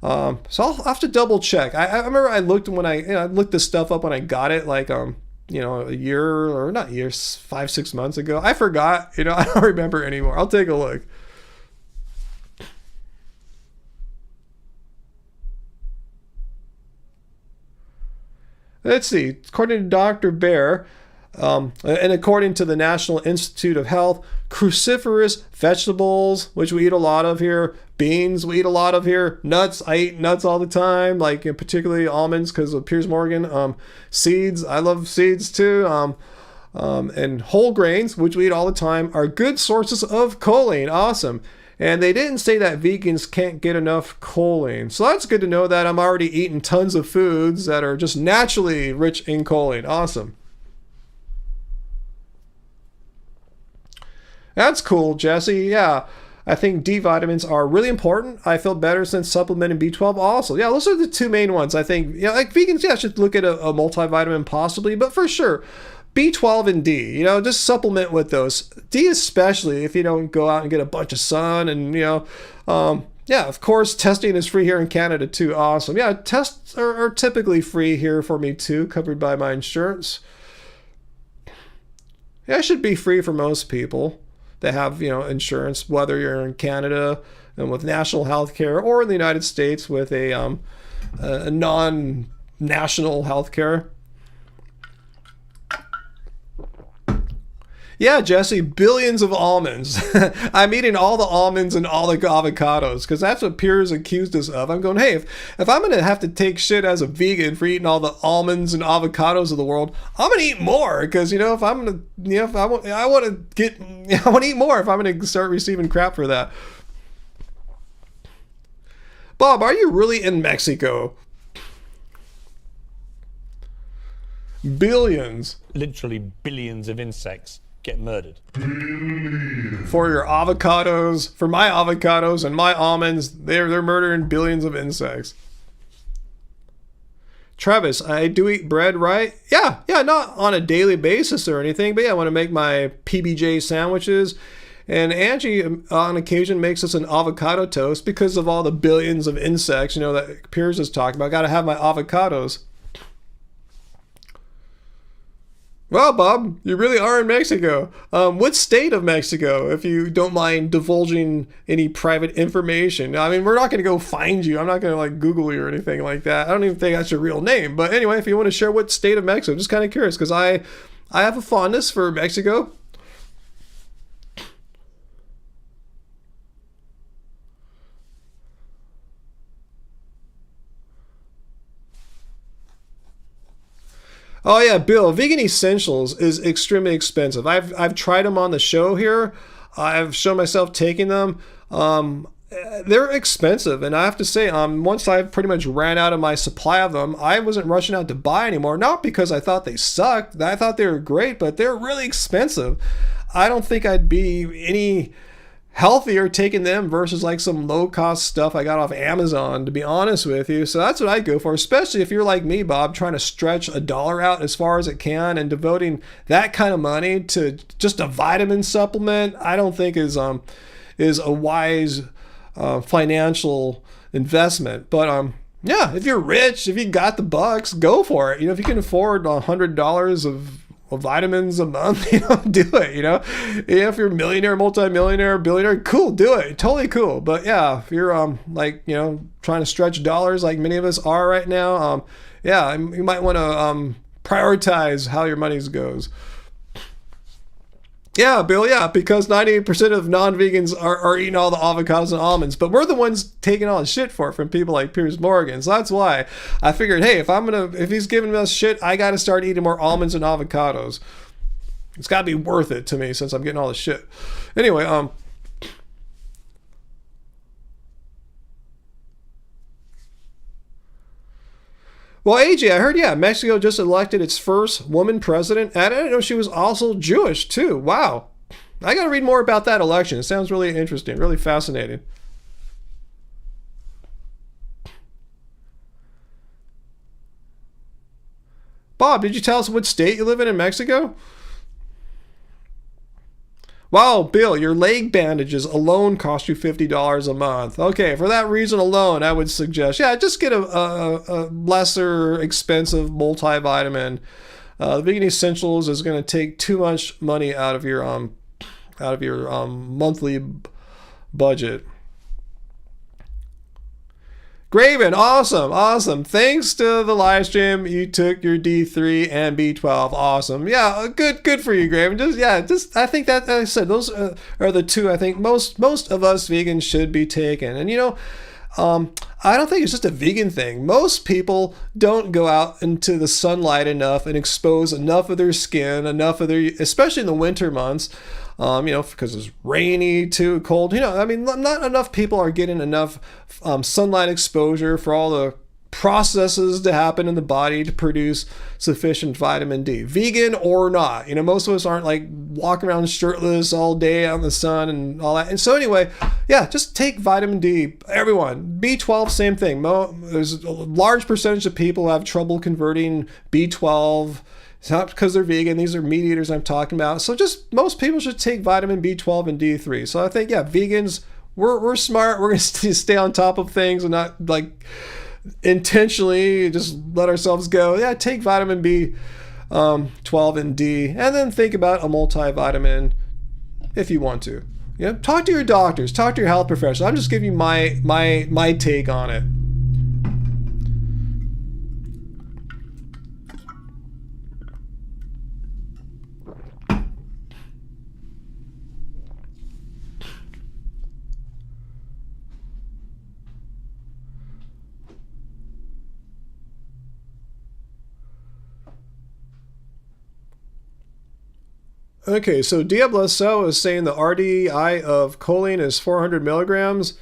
Speaker 1: So I'll have to double check. I remember I looked when I looked this stuff up when I got it, like a year or not years, 5-6 months ago. I forgot, I don't remember anymore. I'll take a look. Let's see. According to Dr. Bear, and according to the National Institute of Health, cruciferous vegetables, which we eat a lot of here, beans we eat a lot of here, nuts, I eat nuts all the time, like particularly almonds because of Piers Morgan, seeds, I love seeds too, and whole grains, which we eat all the time, are good sources of choline. Awesome. And they didn't say that vegans can't get enough choline. So that's good to know that I'm already eating tons of foods that are just naturally rich in choline. Awesome. That's cool, Jesse. Yeah, I think D vitamins are really important. I feel better since supplementing B12 also. Yeah, those are the two main ones. I think, like vegans, should look at a multivitamin possibly, but for sure, B12 and D, just supplement with those. D especially if you don't go out and get a bunch of sun and, yeah, of course, testing is free here in Canada too. Awesome. Yeah, tests are typically free here for me too, covered by my insurance. Yeah, it should be free for most people that have, insurance, whether you're in Canada and with national health care or in the United States with a non-national health care. Yeah, Jesse, billions of almonds. I'm eating all the almonds and all the avocados because that's what Piers accused us of. I'm going, hey, if I'm going to have to take shit as a vegan for eating all the almonds and avocados of the world, I'm going to eat more because, if I'm going to, if I want to eat more if I'm going to start receiving crap for that. Bob, are you really in Mexico? Billions.
Speaker 2: Literally billions of insects get murdered.
Speaker 1: For your avocados, for my avocados and my almonds, they're murdering billions of insects. Travis, I do eat bread, right? Yeah, not on a daily basis or anything, but yeah, I want to make my PBJ sandwiches. And Angie, on occasion, makes us an avocado toast because of all the billions of insects, that Piers is talking about. Got to have my avocados. Well, Bob, you really are in Mexico. What state of Mexico, if you don't mind divulging any private information? I mean, we're not going to go find you. I'm not going to Google you or anything like that. I don't even think that's your real name. But anyway, if you want to share what state of Mexico, I'm just kind of curious because I have a fondness for Mexico. Oh yeah, Bill, vegan essentials is extremely expensive. I've tried them on the show here. I've shown myself taking them. They're expensive, and I have to say, once I pretty much ran out of my supply of them, I wasn't rushing out to buy anymore. Not because I thought they sucked. I thought they were great, but they're really expensive. I don't think I'd be any healthier taking them versus like some low-cost stuff I got off Amazon, to be honest with you. So that's what I'd go for, especially if you're like me, Bob, trying to stretch a dollar out as far as it can, and devoting that kind of money to just a vitamin supplement, I don't think is a wise financial investment. But yeah, if you're rich, if you got the bucks, go for it. If you can afford $100 of vitamins a month, do it. If you're a millionaire, multi-millionaire, billionaire, cool, do it, totally cool. But yeah, if you're trying to stretch dollars like many of us are right now, yeah, you might want to prioritize how your money goes. Yeah, Bill, yeah, because 98% of non-vegans are eating all the avocados and almonds, but we're the ones taking all the shit for it from people like Piers Morgan. So that's why I figured, hey, if he's giving us shit, I got to start eating more almonds and avocados. It's got to be worth it to me since I'm getting all the shit. Anyway, well, AJ, I heard, yeah, Mexico just elected its first woman president. And I didn't know she was also Jewish, too. Wow. I got to read more about that election. It sounds really interesting, really fascinating. Bob, did you tell us what state you live in Mexico? Wow, Bill, your leg bandages alone cost you $50 a month. Okay, for that reason alone, I would suggest, yeah, just get a lesser expensive multivitamin. The Vegan Essentials is going to take too much money out of your monthly budget. Graven, awesome. Thanks to the live stream, you took your D3 and B12. Awesome. Yeah, good for you, Graven. I think that, as I said, those are the two I think most of us vegans should be taking. And I don't think it's just a vegan thing. Most people don't go out into the sunlight enough and expose enough of their skin, especially in the winter months, because it's rainy, too cold. Not enough people are getting enough sunlight exposure for all the processes to happen in the body to produce sufficient vitamin D, vegan or not. Most of us aren't like walking around shirtless all day out in the sun and all that. And so anyway, yeah, just take vitamin D, everyone. B12, same thing. There's a large percentage of people who have trouble converting B12. It's not because they're vegan. These are meat eaters I'm talking about. So just most people should take vitamin B12 and D3. So I think, yeah, vegans, we're smart. We're going to stay on top of things and not like intentionally just let ourselves go. Yeah, take vitamin B12 and D, and then think about a multivitamin if you want to. Talk to your doctors, talk to your health professionals. I'm just giving you my take on it. Okay, so Diablo is saying the RDI of choline is 400 milligrams.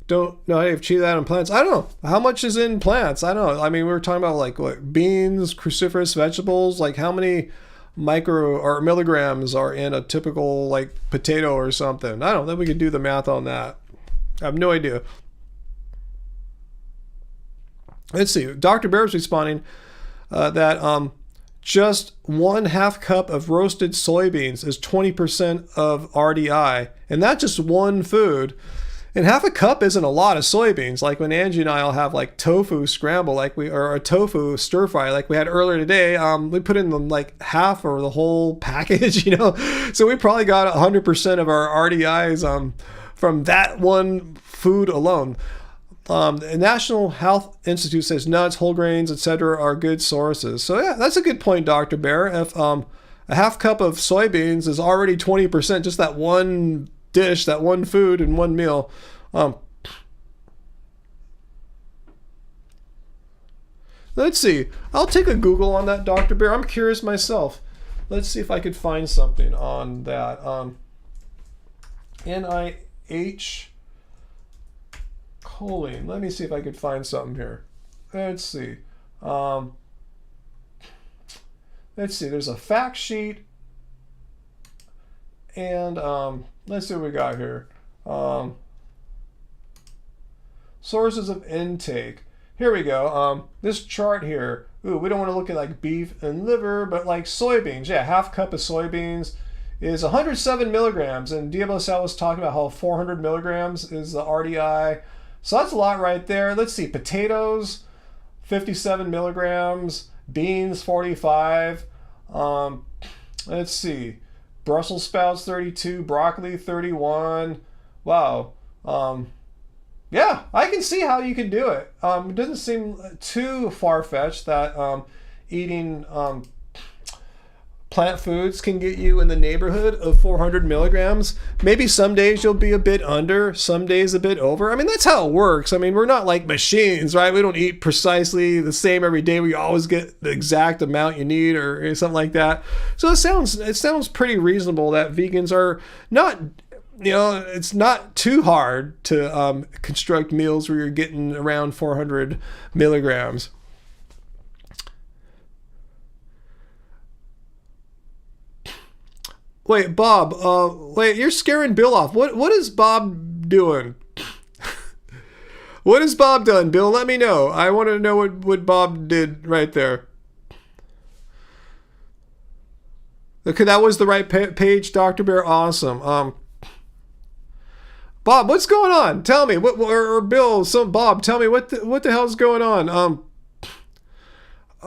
Speaker 1: Don't know how to achieve that in plants. I don't know. How much is in plants? I don't know. I mean, we were talking about like what, beans, cruciferous vegetables, like how many micro or milligrams are in a typical like potato or something. I don't know. We could do the math on that. I have no idea. Let's see. Dr. Bear's responding that just 1/2 cup of roasted soybeans is 20% of RDI, and that's just one food. And 1/2 cup isn't a lot of soybeans. Like when Angie and I'll have like tofu scramble, or a tofu stir fry, like we had earlier today. We put in like half or the whole package, So we probably got 100% of our RDIs from that one food alone. The National Health Institute says nuts, whole grains, etc. are good sources. So yeah, that's a good point, Dr. Bear. If a 1/2 cup of soybeans is already 20%, just that one dish, that one food in one meal. Let's see. I'll take a Google on that, Dr. Bear. I'm curious myself. Let's see if I could find something on that. NIH choline. Let me see if I could find something here. Let's see. Let's see. There's a fact sheet. And let's see what we got here. Sources of intake. Here we go. This chart here. Ooh, we don't want to look at like beef and liver, but like soybeans. Yeah, half cup of soybeans is 107 milligrams. And Diablo Sal was talking about how 400 milligrams is the RDI. So that's a lot right there. Let's see. Potatoes, 57 milligrams. Beans, 45. Let's see. Brussels sprouts, 32. Broccoli, 31. Wow. Yeah, I can see how you can do it. It doesn't seem too far-fetched that eating plant foods can get you in the neighborhood of 400 milligrams. Maybe some days you'll be a bit under, some days a bit over. I mean, that's how it works. I mean, we're not like machines, right? We don't eat precisely the same every day. We always get the exact amount you need or something like that. So it sounds pretty reasonable that vegans are not, you know, it's not too hard to construct meals where you're getting around 400 milligrams. Wait, Bob, wait, you're scaring Bill off. What is Bob doing? What has Bob done, Bill? Let me know. I want to know what Bob did right there. Okay, that was the right page, Dr. Bear. Awesome. Bob, what's going on? Tell me. Or Bill, Bob, tell me what the hell's going on?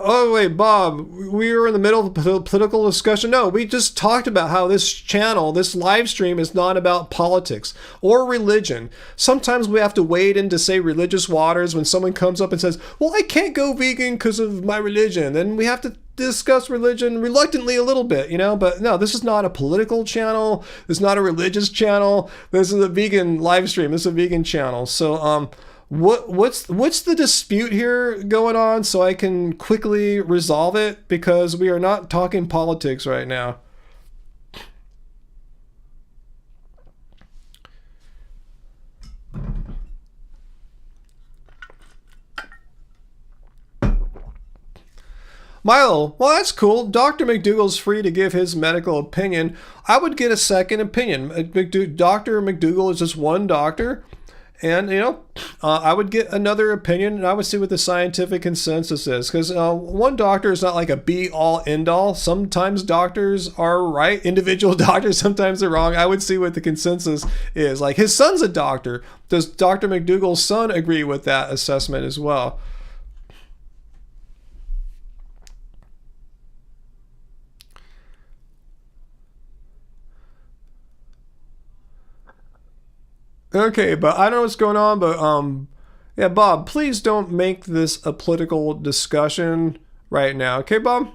Speaker 1: Oh, wait, Bob, we were in the middle of a political discussion. No, we just talked about how this channel, this live stream is not about politics or religion. Sometimes we have to wade into, say, religious waters when someone comes up and says, well, I can't go vegan because of my religion. Then we have to discuss religion reluctantly a little bit, you know? But no, this is not a political channel. This is not a religious channel. This is a vegan live stream. This is a vegan channel. So, what's the dispute here going on so I can quickly resolve it, because we are not talking politics right now. Milo, well, that's cool. Dr. McDougall's free to give his medical opinion. I would get a second opinion. Dr. McDougall is just one doctor. And, you know, I would get another opinion, and I would see what the scientific consensus is. Because one doctor is not like a be-all, end-all. Sometimes doctors are right. Individual doctors, sometimes they're wrong. I would see what the consensus is. Like, his son's a doctor. Does Dr. McDougall's son agree with that assessment as well? Okay, but I don't know what's going on, but yeah, Bob, please don't make this a political discussion right now. Okay, Bob?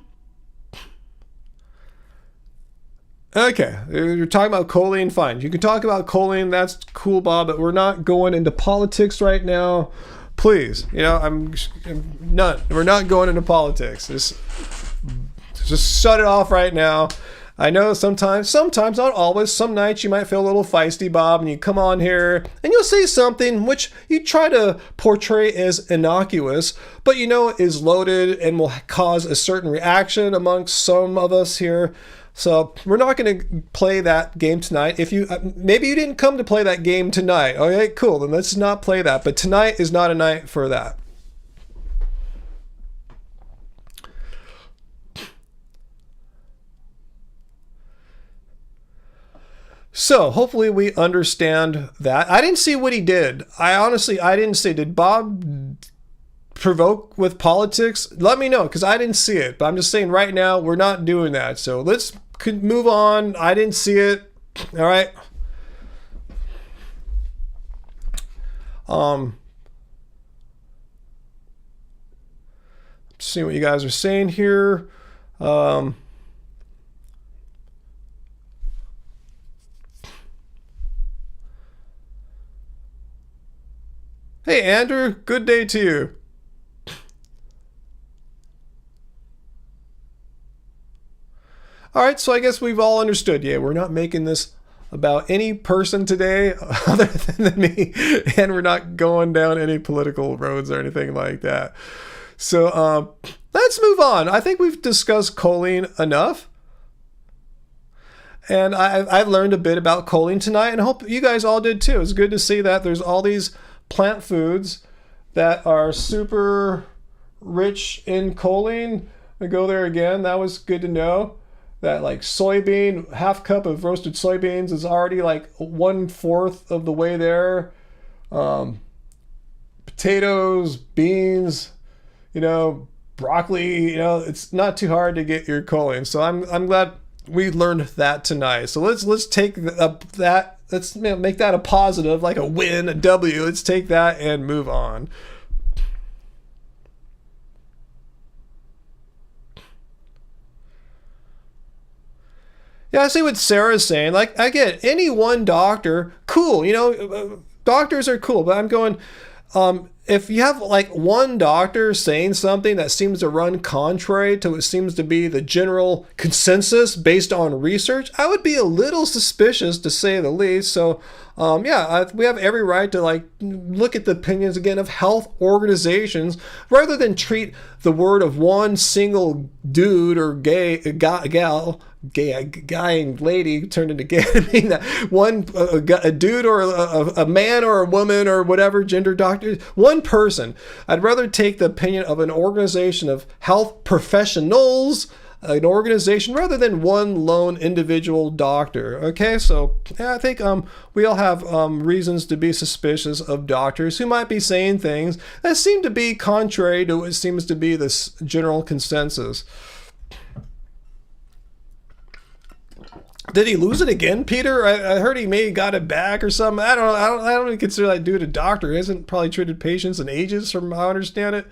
Speaker 1: Okay, you're talking about Coline, fine. You can talk about Coline, that's cool, Bob, but we're not going into politics right now. Please, you know, we're not going into politics. Just shut it off right now. I know sometimes, not always, some nights you might feel a little feisty, Bob, and you come on here and you'll say something which you try to portray as innocuous, but you know is loaded and will cause a certain reaction amongst some of us here. So we're not going to play that game tonight. If you maybe you didn't come to play that game tonight. Okay, cool. Then let's not play that. But tonight is not a night for that. So hopefully we understand that. I didn't see what he did. I didn't see. Did Bob provoke with politics? Let me know, because I didn't see it. But I'm just saying right now we're not doing that. So let's move on. I didn't see it. All right. See what you guys are saying here. Hey, Andrew, good day to you. All right, so I guess we've all understood. Yeah, we're not making this about any person today other than me, and we're not going down any political roads or anything like that. So let's move on. I think we've discussed choline enough. And I've learned a bit about choline tonight, and I hope you guys all did too. It's good to see that there's all these plant foods that are super rich in choline. I go there again. That was good to know. That like soybean, half cup of roasted soybeans is already like 1/4 of the way there. Potatoes, beans, broccoli, it's not too hard to get your choline. So I'm glad we learned that tonight. So let's take that. Let's make that a positive, like a win, a W. Let's take that and move on. Yeah, I see what Sarah's saying. Like, again, any one doctor, cool. Doctors are cool, but I'm going, if you have like one doctor saying something that seems to run contrary to what seems to be the general consensus based on research, I would be a little suspicious, to say the least. So, we have every right to like look at the opinions again of health organizations rather than treat the word of one single dude or guy and lady turned into gay. I mean that one a dude or a man or a woman or whatever gender doctor, one person. I'd rather take the opinion of an organization of health professionals, an organization, rather than one lone individual doctor. Okay, so yeah, I think we all have reasons to be suspicious of doctors who might be saying things that seem to be contrary to what seems to be this general consensus. Did he lose it again, Peter? I heard he maybe got it back or something. I don't even consider that dude a doctor. He hasn't probably treated patients in ages, from how I understand it.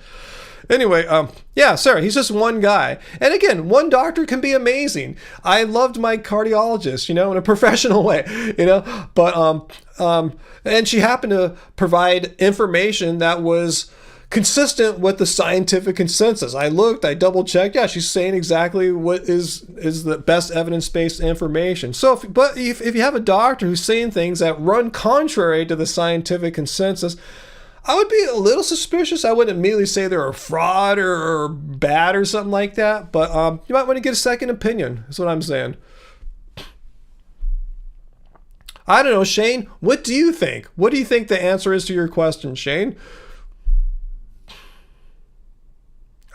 Speaker 1: Anyway, Sarah, he's just one guy. And again, one doctor can be amazing. I loved my cardiologist, in a professional way, but, and she happened to provide information that was consistent with the scientific consensus. I looked, I double checked. Yeah, she's saying exactly what is the best evidence-based information. So, if you have a doctor who's saying things that run contrary to the scientific consensus, I would be a little suspicious. I wouldn't immediately say they're a fraud or bad or something like that, but you might want to get a second opinion. That's what I'm saying. I don't know, Shane, what do you think? What do you think the answer is to your question, Shane?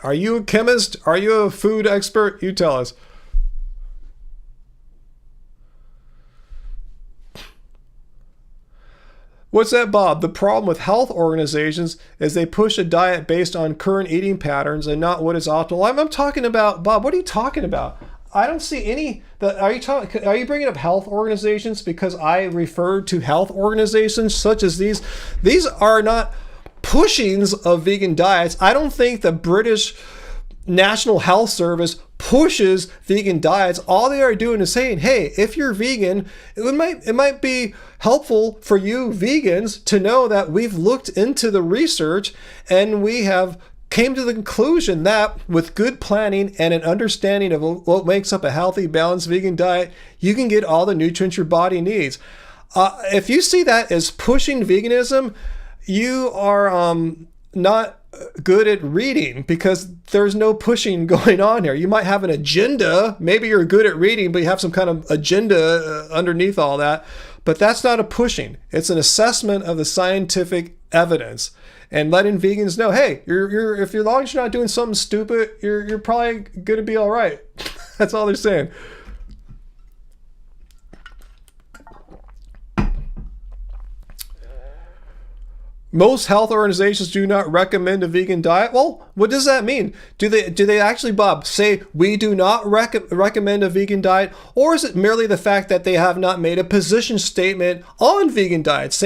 Speaker 1: Are you a chemist? Are you a food expert? You tell us. What's that, Bob? The problem with health organizations is they push a diet based on current eating patterns and not what is optimal. I'm talking about, Bob, what are you talking about? I don't see any. Are you bringing up health organizations because I referred to health organizations such as these? These are not pushings of vegan diets. I don't think the British National Health Service pushes vegan diets. All they are doing is saying, hey, if you're vegan, it might be helpful for you vegans to know that we've looked into the research and we have came to the conclusion that with good planning and an understanding of what makes up a healthy, balanced vegan diet, you can get all the nutrients your body needs. If you see that as pushing veganism, you are not good at reading, because there's no pushing going on here. You might have an agenda. Maybe you're good at reading, but you have some kind of agenda underneath all that. But that's not a pushing. It's an assessment of the scientific evidence and letting vegans know, hey, if as long as you're not doing something stupid, you're probably gonna be all right. That's all they're saying. Most health organizations do not recommend a vegan diet. Well, what does that mean? Do they actually, Bob, say we do not recommend a vegan diet? Or is it merely the fact that they have not made a position statement on vegan diets?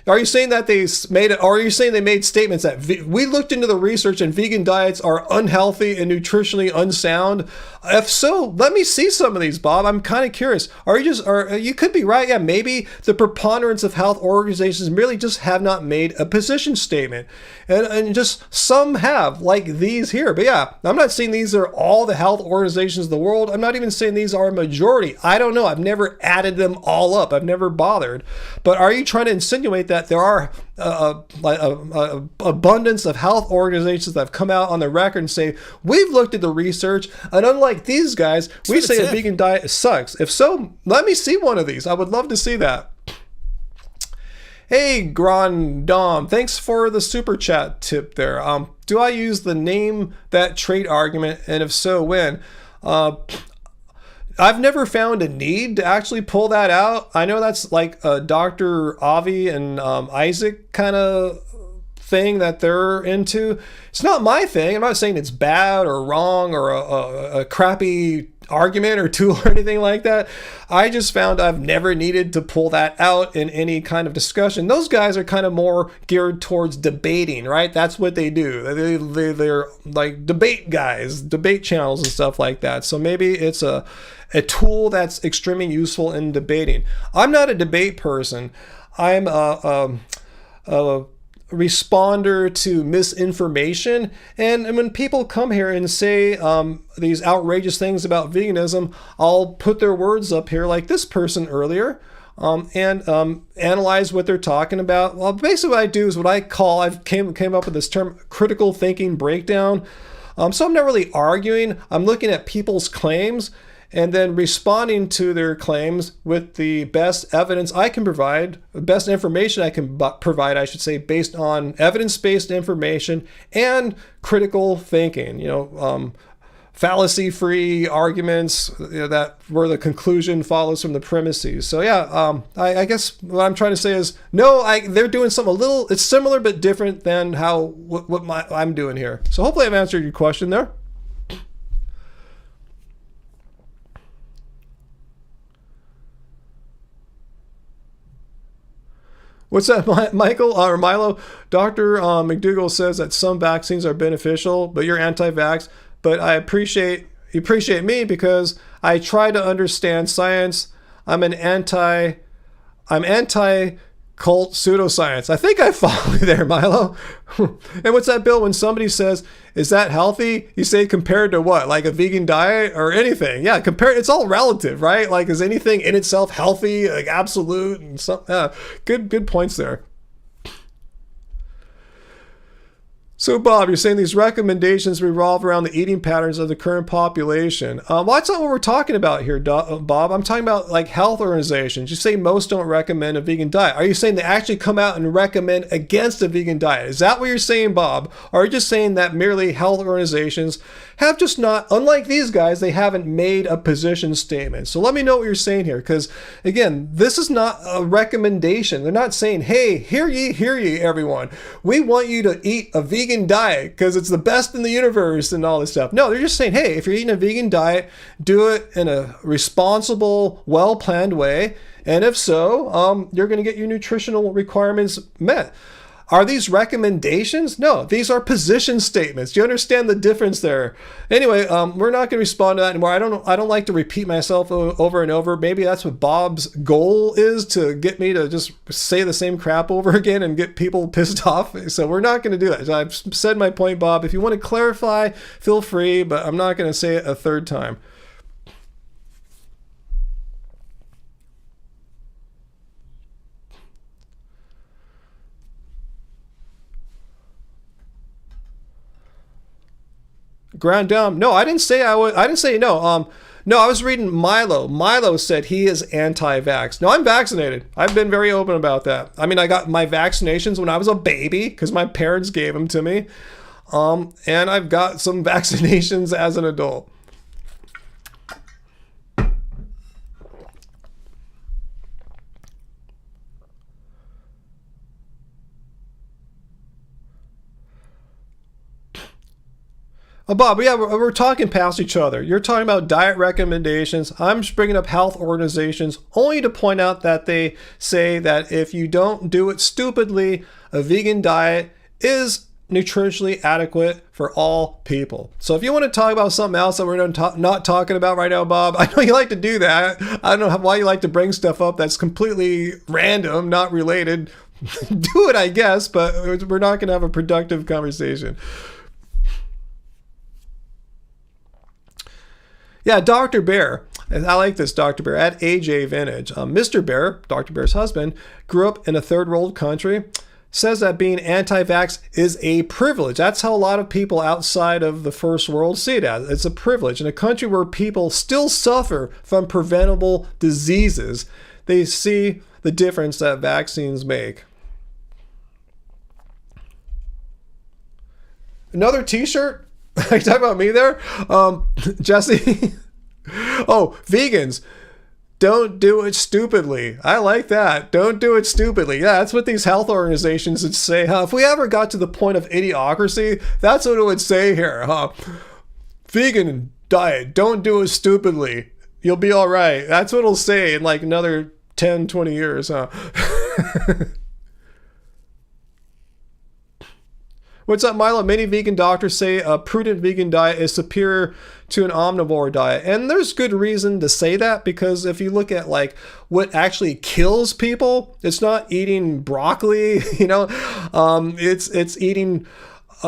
Speaker 1: Are you saying that they made it, or are you saying they made statements that we looked into the research and vegan diets are unhealthy and nutritionally unsound? If so, let me see some of these, Bob. I'm kind of curious. You could be right. Yeah, maybe the preponderance of health organizations merely just have not made made a position statement. And just some have, like these here. But yeah, I'm not saying these are all the health organizations in the world. I'm not even saying these are a majority. I don't know. I've never added them all up. I've never bothered. But are you trying to insinuate that there are abundance of health organizations that have come out on the record and say, we've looked at the research, and unlike these guys, we say a vegan diet sucks? If so, let me see one of these. I would love to see that. Hey, Grand Dom, thanks for the super chat tip there. Do I use the name that trait argument, and if so, when? I've never found a need to actually pull that out. I know that's like a Dr. Avi and Isaac kind of thing that they're into. It's not my thing. I'm not saying it's bad or wrong or a crappy argument or tool or anything like that. I just found I've never needed to pull that out in any kind of discussion. Those guys are kind of more geared towards debating, right? That's what they do. They're like debate guys, debate channels and stuff like that. So maybe it's a tool that's extremely useful in debating. I'm not a debate person. I'm a responder to misinformation, and when people come here and say these outrageous things about veganism, I'll put their words up here like this person earlier and analyze what they're talking about. Well, basically what I do is what I call, I've came up with this term, critical thinking breakdown. So I'm not really arguing. I'm looking at people's claims and then responding to their claims with the best evidence I can provide, the best information I can provide, I should say, based on evidence-based information and critical thinking, fallacy-free arguments that where the conclusion follows from the premises. So yeah, I guess what I'm trying to say is, no, they're doing something a little, it's similar but different than what I'm doing here. So hopefully I've answered your question there. What's that, Michael or Milo? Dr. McDougall says that some vaccines are beneficial, but you're anti-vax. But you appreciate me because I try to understand science. I'm anti-cult pseudoscience. I think I follow you there, Milo. And what's that, Bill? When somebody says, "Is that healthy?" You say compared to what? Like a vegan diet or anything? Yeah, it's all relative, right? Like, is anything in itself healthy, like absolute? And good points there. So, Bob, you're saying these recommendations revolve around the eating patterns of the current population. Well, that's not what we're talking about here, Bob. I'm talking about like health organizations. You say most don't recommend a vegan diet. Are you saying they actually come out and recommend against a vegan diet? Is that what you're saying, Bob? Or are you just saying that merely health organizations have just not, unlike these guys, they haven't made a position statement? So let me know what you're saying here, because again, this is not a recommendation. They're not saying, hey, hear ye, everyone. We want you to eat a vegan diet because it's the best in the universe and all this stuff. No, they're just saying, hey, if you're eating a vegan diet, do it in a responsible, well-planned way. And if so, you're going to get your nutritional requirements met. Are these recommendations? No, these are position statements. Do you understand the difference there? Anyway, we're not going to respond to that anymore. I don't like to repeat myself over and over. Maybe that's what Bob's goal is, to get me to just say the same crap over again and get people pissed off. So we're not going to do that. So I've said my point, Bob. If you want to clarify, feel free, but I'm not going to say it a third time. Grand Dom. No, I didn't say I didn't say no. No, I was reading Milo. Milo said he is anti-vax. No, I'm vaccinated. I've been very open about that. I mean, I got my vaccinations when I was a baby because my parents gave them to me. And I've got some vaccinations as an adult. Bob, yeah, we're talking past each other. You're talking about diet recommendations. I'm just bringing up health organizations only to point out that they say that if you don't do it stupidly, a vegan diet is nutritionally adequate for all people. So if you want to talk about something else that we're not talking about right now, Bob, I know you like to do that. I don't know why you like to bring stuff up that's completely random, not related. do it, I guess, but we're not going to have a productive conversation. Yeah, Dr. Bear. I like this, Dr. Bear, at AJ Vintage. Mr. Bear, Dr. Bear's husband, grew up in a third world country, says that being anti-vax is a privilege. That's how a lot of people outside of the first world see it as. It's a privilege. In a country where people still suffer from preventable diseases, they see the difference that vaccines make. Another t-shirt? Are you talking about me there? Jesse? Oh, vegans. Don't do it stupidly. I like that. Don't do it stupidly. Yeah, that's what these health organizations would say, huh? If we ever got to the point of idiocracy, that's what it would say here, huh? Vegan diet. Don't do it stupidly. You'll be all right. That's what it'll say in like another 10, 20 years, huh? What's up, Milo? Many vegan doctors say a prudent vegan diet is superior to an omnivore diet. And there's good reason to say that, because if you look at like what actually kills people, it's not eating broccoli, it's eating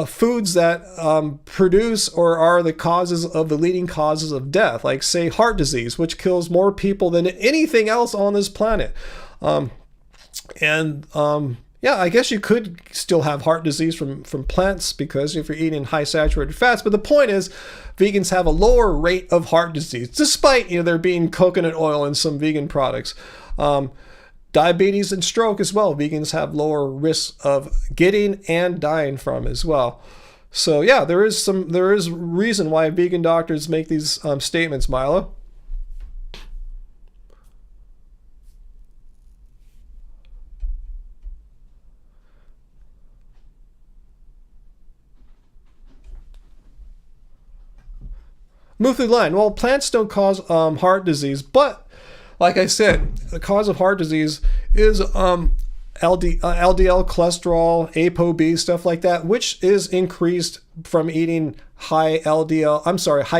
Speaker 1: foods that produce or are the causes of the leading causes of death, like say heart disease, which kills more people than anything else on this planet. Yeah, I guess you could still have heart disease from plants, because if you're eating high saturated fats. But the point is, vegans have a lower rate of heart disease, despite there being coconut oil in some vegan products. Diabetes and stroke as well. Vegans have lower risks of getting and dying from as well. So yeah, there is reason why vegan doctors make these statements, Milo. Move through the line. Well, plants don't cause heart disease, but like I said, the cause of heart disease is LDL cholesterol, ApoB, stuff like that, which is increased from eating high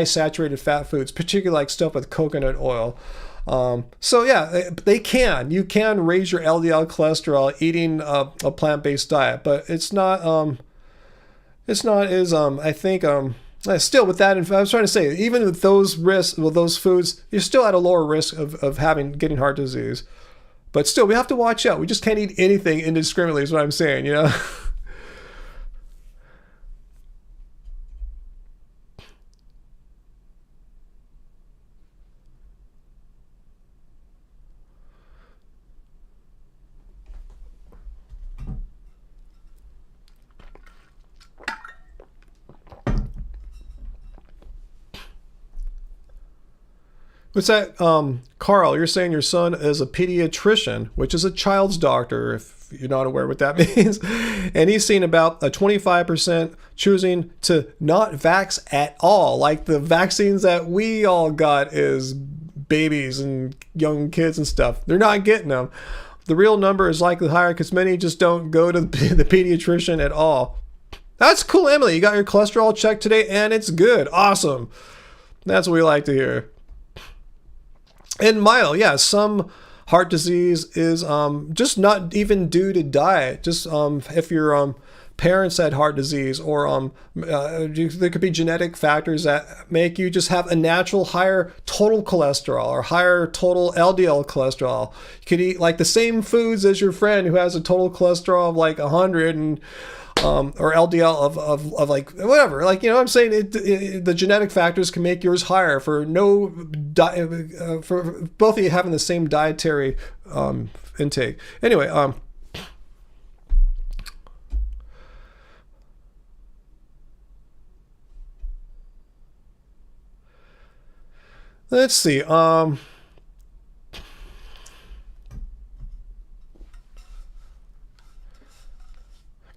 Speaker 1: saturated fat foods, particularly like stuff with coconut oil. So yeah, you can raise your LDL cholesterol eating a plant-based diet, but it's not as I think still, with that, I was trying to say, even with those risks, with those foods, you're still at a lower risk of getting heart disease. But still, we have to watch out. We just can't eat anything indiscriminately, is what I'm saying, What's that, Carl? You're saying your son is a pediatrician, which is a child's doctor, if you're not aware what that means. And he's seen about a 25% choosing to not vax at all. Like the vaccines that we all got as babies and young kids and stuff. They're not getting them. The real number is likely higher because many just don't go to the pediatrician at all. That's cool, Emily. You got your cholesterol checked today and it's good. Awesome. That's what we like to hear. And Milo, yeah, some heart disease is just not even due to diet. Just if your parents had heart disease, or there could be genetic factors that make you just have a natural higher total cholesterol or higher total LDL cholesterol. You could eat like the same foods as your friend who has a total cholesterol of like 100 and or LDL of like whatever, like, I'm saying the genetic factors can make yours higher for for both of you having the same dietary intake. Anyway, let's see.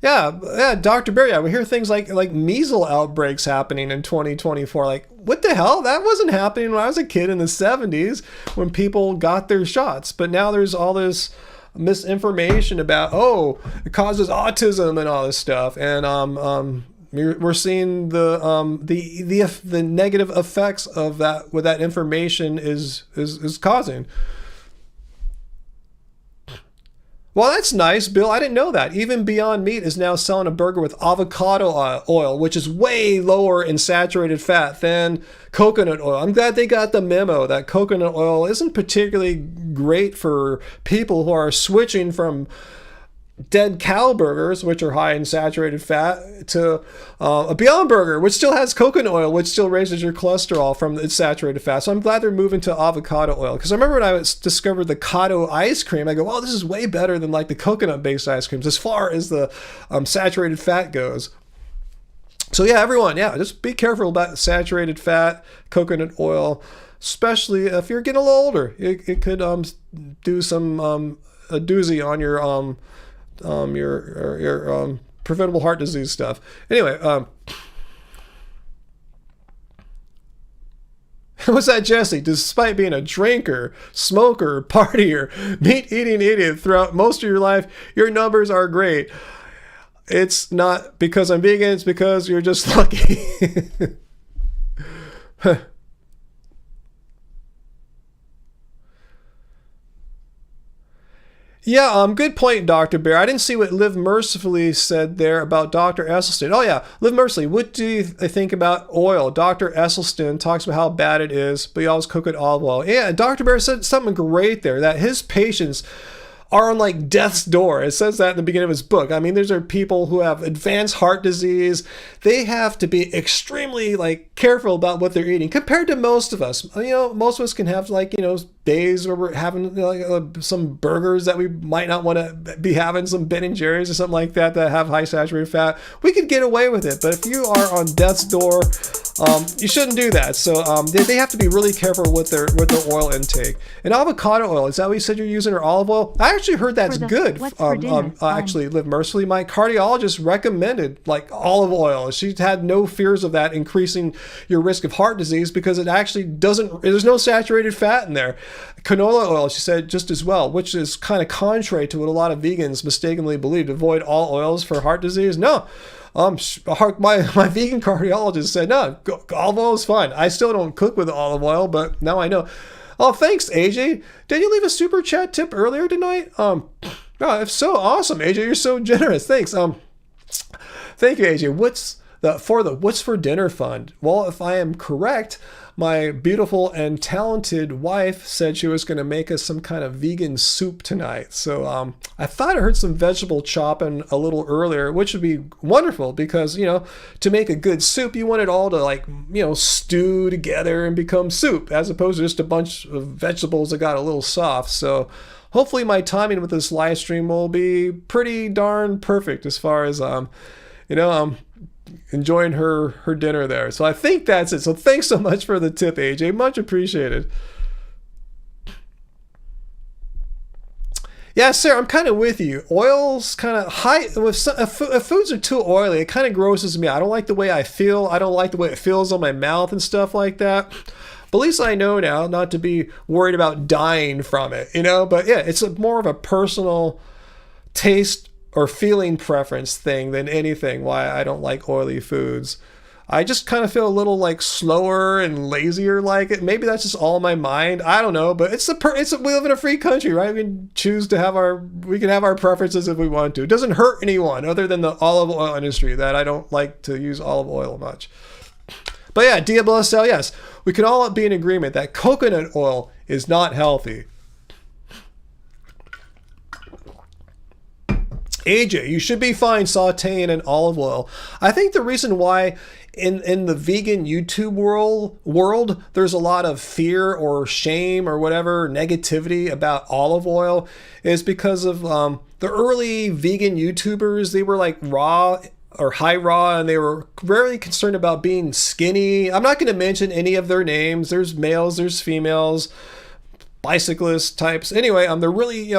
Speaker 1: Yeah, Dr. Berry, we hear things like measles outbreaks happening in 2024. Like, what the hell? That wasn't happening when I was a kid in the 70s when people got their shots. But now there's all this misinformation about, it causes autism and all this stuff. And we're seeing the negative effects of that, what that information is causing. Well, that's nice, Bill. I didn't know that. Even Beyond Meat is now selling a burger with avocado oil, which is way lower in saturated fat than coconut oil. I'm glad they got the memo that coconut oil isn't particularly great for people who are switching from dead cow burgers, which are high in saturated fat, to a Beyond Burger, which still has coconut oil, which still raises your cholesterol from its saturated fat. So I'm glad they're moving to avocado oil. Because I remember when I discovered the Cotto ice cream, I go, "Oh, this is way better than like the coconut-based ice creams as far as the saturated fat goes." So yeah, everyone, yeah, just be careful about saturated fat, coconut oil, especially if you're getting a little older. It could do some a doozy on your preventable heart disease stuff. Anyway, what's that, Jesse? Despite being a drinker, smoker, partier, meat-eating idiot throughout most of your life, your numbers are great. It's not because I'm vegan, it's because you're just lucky. Yeah, good point, Dr. Bear. I didn't see what Live Mercifully said there about Dr. Esselstyn. Oh yeah, Live Mercifully, what do you think about oil? Dr. Esselstyn talks about how bad it is, but you always cook it olive oil. Yeah, Dr. Bear said something great there, that his patients are on like death's door. It says that in the beginning of his book. I mean, these are people who have advanced heart disease. They have to be extremely like careful about what they're eating compared to most of us. You know, most of us can have like, you know, days where we're having some burgers that we might not want to be having, some Ben & Jerry's or something like that that have high saturated fat. We could get away with it, but if you are on death's door, you shouldn't do that. So they have to be really careful with their oil intake. And avocado oil, is that what you said you're using, or olive oil? I actually heard that's good. Actually, Live Mercifully, my cardiologist recommended like olive oil. She had no fears of that increasing your risk of heart disease because it actually doesn't, there's no saturated fat in there. Canola oil, she said, just as well, which is kind of contrary to what a lot of vegans mistakenly believe, to avoid all oils for heart disease. No. My vegan cardiologist said, no, olive oil is fine. I still don't cook with olive oil, but now I know. Oh, thanks, AJ. Did you leave a super chat tip earlier tonight? Oh, if so, awesome, AJ. You're so generous. Thanks. Thank you, AJ. What's for dinner fund? Well, if I am correct, my beautiful and talented wife said she was going to make us some kind of vegan soup tonight. So I thought I heard some vegetable chopping a little earlier, which would be wonderful because, you know, to make a good soup, you want it all to like, you know, stew together and become soup as opposed to just a bunch of vegetables that got a little soft. So hopefully my timing with this live stream will be pretty darn perfect as far as, enjoying her dinner there. So I think that's it. So thanks so much for the tip, AJ. Much appreciated. Yeah, Sarah, I'm kind of with you. Oil's kind of high. If foods are too oily, it kind of grosses me out. I don't like the way I feel. I don't like the way it feels on my mouth and stuff like that. But at least I know now not to be worried about dying from it, you know? But yeah, it's more of a personal taste or feeling preference thing than anything why I don't like oily foods. I just kind of feel a little like slower and lazier like it. Maybe that's just all in my mind. I don't know, but we live in a free country, right? We can choose to we can have our preferences if we want to. It doesn't hurt anyone other than the olive oil industry that I don't like to use olive oil much. But yeah, DSL, yes, we can all be in agreement that coconut oil is not healthy. AJ, you should be fine sauteing in olive oil. I think the reason why in the vegan YouTube world there's a lot of fear or shame or whatever negativity about olive oil is because of the early vegan YouTubers. They were like raw or high raw, and they were very concerned about being skinny. I'm not going to mention any of their names. There's males, there's females, bicyclist types. Anyway, they're really,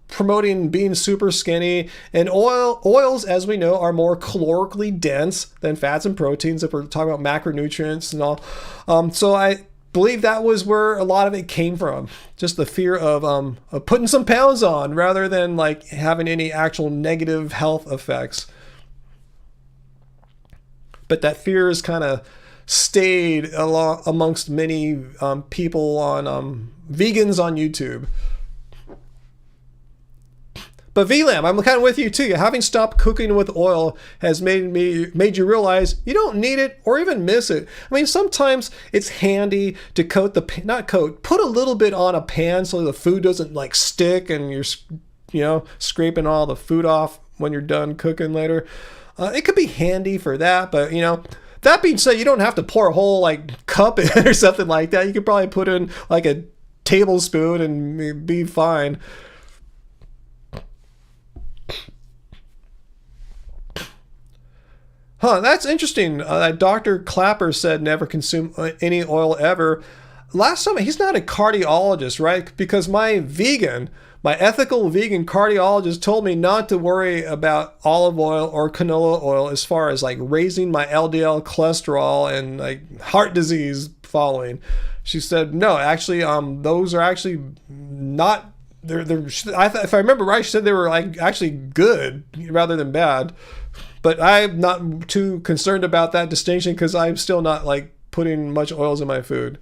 Speaker 1: promoting being super skinny, and oils, as we know, are more calorically dense than fats and proteins if we're talking about macronutrients and all. So I believe that was where a lot of it came from, just the fear of putting some pounds on rather than like having any actual negative health effects. But that fear has kind of stayed amongst many people on vegans on YouTube. But VLAM, I'm kind of with you too. Having stopped cooking with oil has made you realize you don't need it or even miss it. I mean, sometimes it's handy to put a little bit on a pan so the food doesn't like stick and you're, scraping all the food off when you're done cooking later. It could be handy for that, but that being said, you don't have to pour a whole like cup in or something like that. You could probably put in like a tablespoon and be fine. Huh, that's interesting. Dr. Clapper said never consume any oil ever. Last time, he's not a cardiologist, right? Because my ethical vegan cardiologist told me not to worry about olive oil or canola oil as far as like raising my LDL cholesterol and like heart disease following. She said, no, actually, those are actually not, if I remember right, she said they were like actually good rather than bad. But I'm not too concerned about that distinction because I'm still not like putting much oils in my food.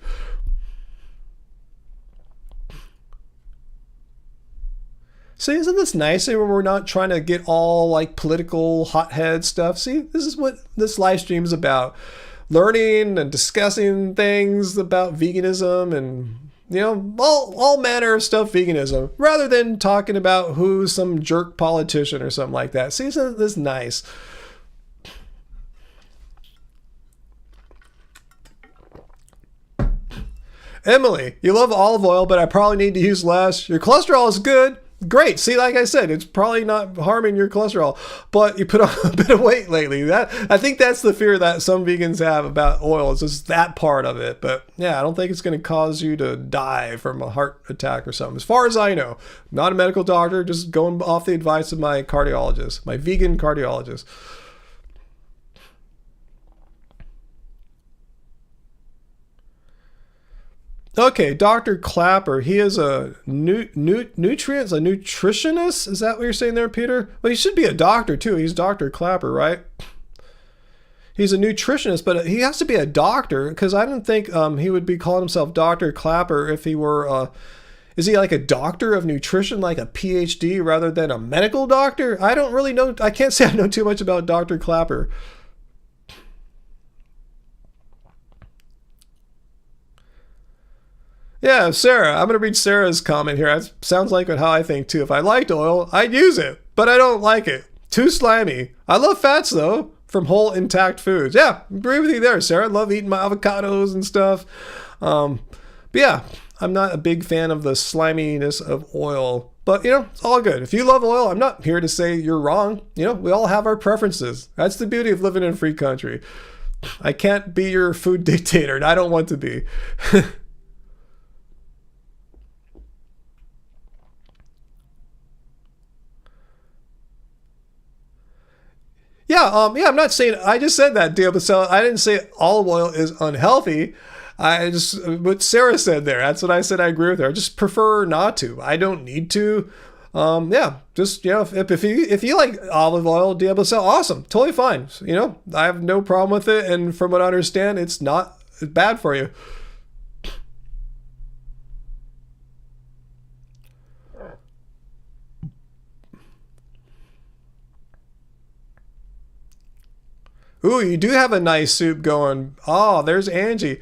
Speaker 1: See, isn't this nice when we're not trying to get all like political hothead stuff? See, this is what this live stream is about. Learning and discussing things about veganism and all manner of stuff veganism, rather than talking about who's some jerk politician or something like that. See, isn't this nice? Emily, you love olive oil, but I probably need to use less. Your cholesterol is good. Great. See, like I said, it's probably not harming your cholesterol, but you put on a bit of weight lately. I think that's the fear that some vegans have about oil. It's just that part of it. But yeah, I don't think it's going to cause you to die from a heart attack or something. As far as I know, not a medical doctor, just going off the advice of my cardiologist, my vegan cardiologist. Okay, Dr. Clapper, he is a nutritionist? Is that what you're saying there, Peter? Well, he should be a doctor, too. He's Dr. Clapper, right? He's a nutritionist, but he has to be a doctor, because I don't think he would be calling himself Dr. Clapper if he were... is he like a doctor of nutrition, like a PhD, rather than a medical doctor? I don't really know. I can't say I know too much about Dr. Clapper. Yeah, Sarah. I'm going to read Sarah's comment here. That sounds like how I think too. If I liked oil, I'd use it, but I don't like it. Too slimy. I love fats though, from whole intact foods. Yeah, agree with you there, Sarah. I love eating my avocados and stuff. But yeah, I'm not a big fan of the sliminess of oil. But, it's all good. If you love oil, I'm not here to say you're wrong. We all have our preferences. That's the beauty of living in a free country. I can't be your food dictator, and I don't want to be. Yeah, I'm not saying, I just said that, deal, but I didn't say olive oil is unhealthy. What Sarah said there, that's what I said. I agree with her. I just prefer not to. I don't need to. Just, if you like olive oil, Diablo Cell, awesome, totally fine. I have no problem with it. And from what I understand, it's not bad for you. Ooh, you do have a nice soup going. Oh, there's Angie.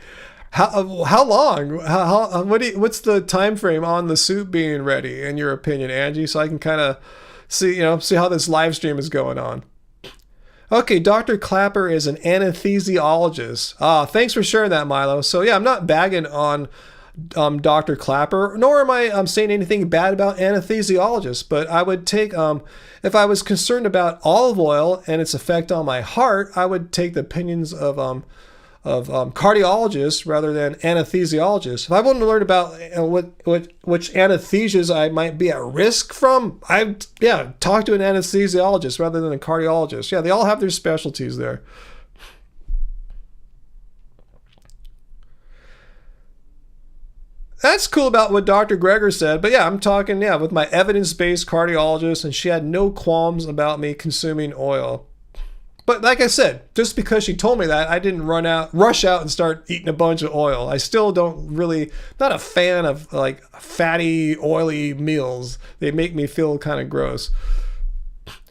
Speaker 1: How long? What's the time frame on the soup being ready, in your opinion, Angie? So I can kind of see how this live stream is going on. Okay, Dr. Clapper is an anesthesiologist. Thanks for sharing that, Milo. So yeah, I'm not bagging on Dr. Clapper, nor am I saying anything bad about anesthesiologists, but I would take, if I was concerned about olive oil and its effect on my heart, I would take the opinions of cardiologists rather than anesthesiologists. If I wanted to learn about which anesthesias I might be at risk from, I'd talk to an anesthesiologist rather than a cardiologist. Yeah, they all have their specialties there. That's cool about what Dr. Greger said, but yeah, I'm talking with my evidence-based cardiologist, and she had no qualms about me consuming oil. But like I said, just because she told me that, I didn't rush out and start eating a bunch of oil. I still don't really, not a fan of like fatty, oily meals. They make me feel kind of gross.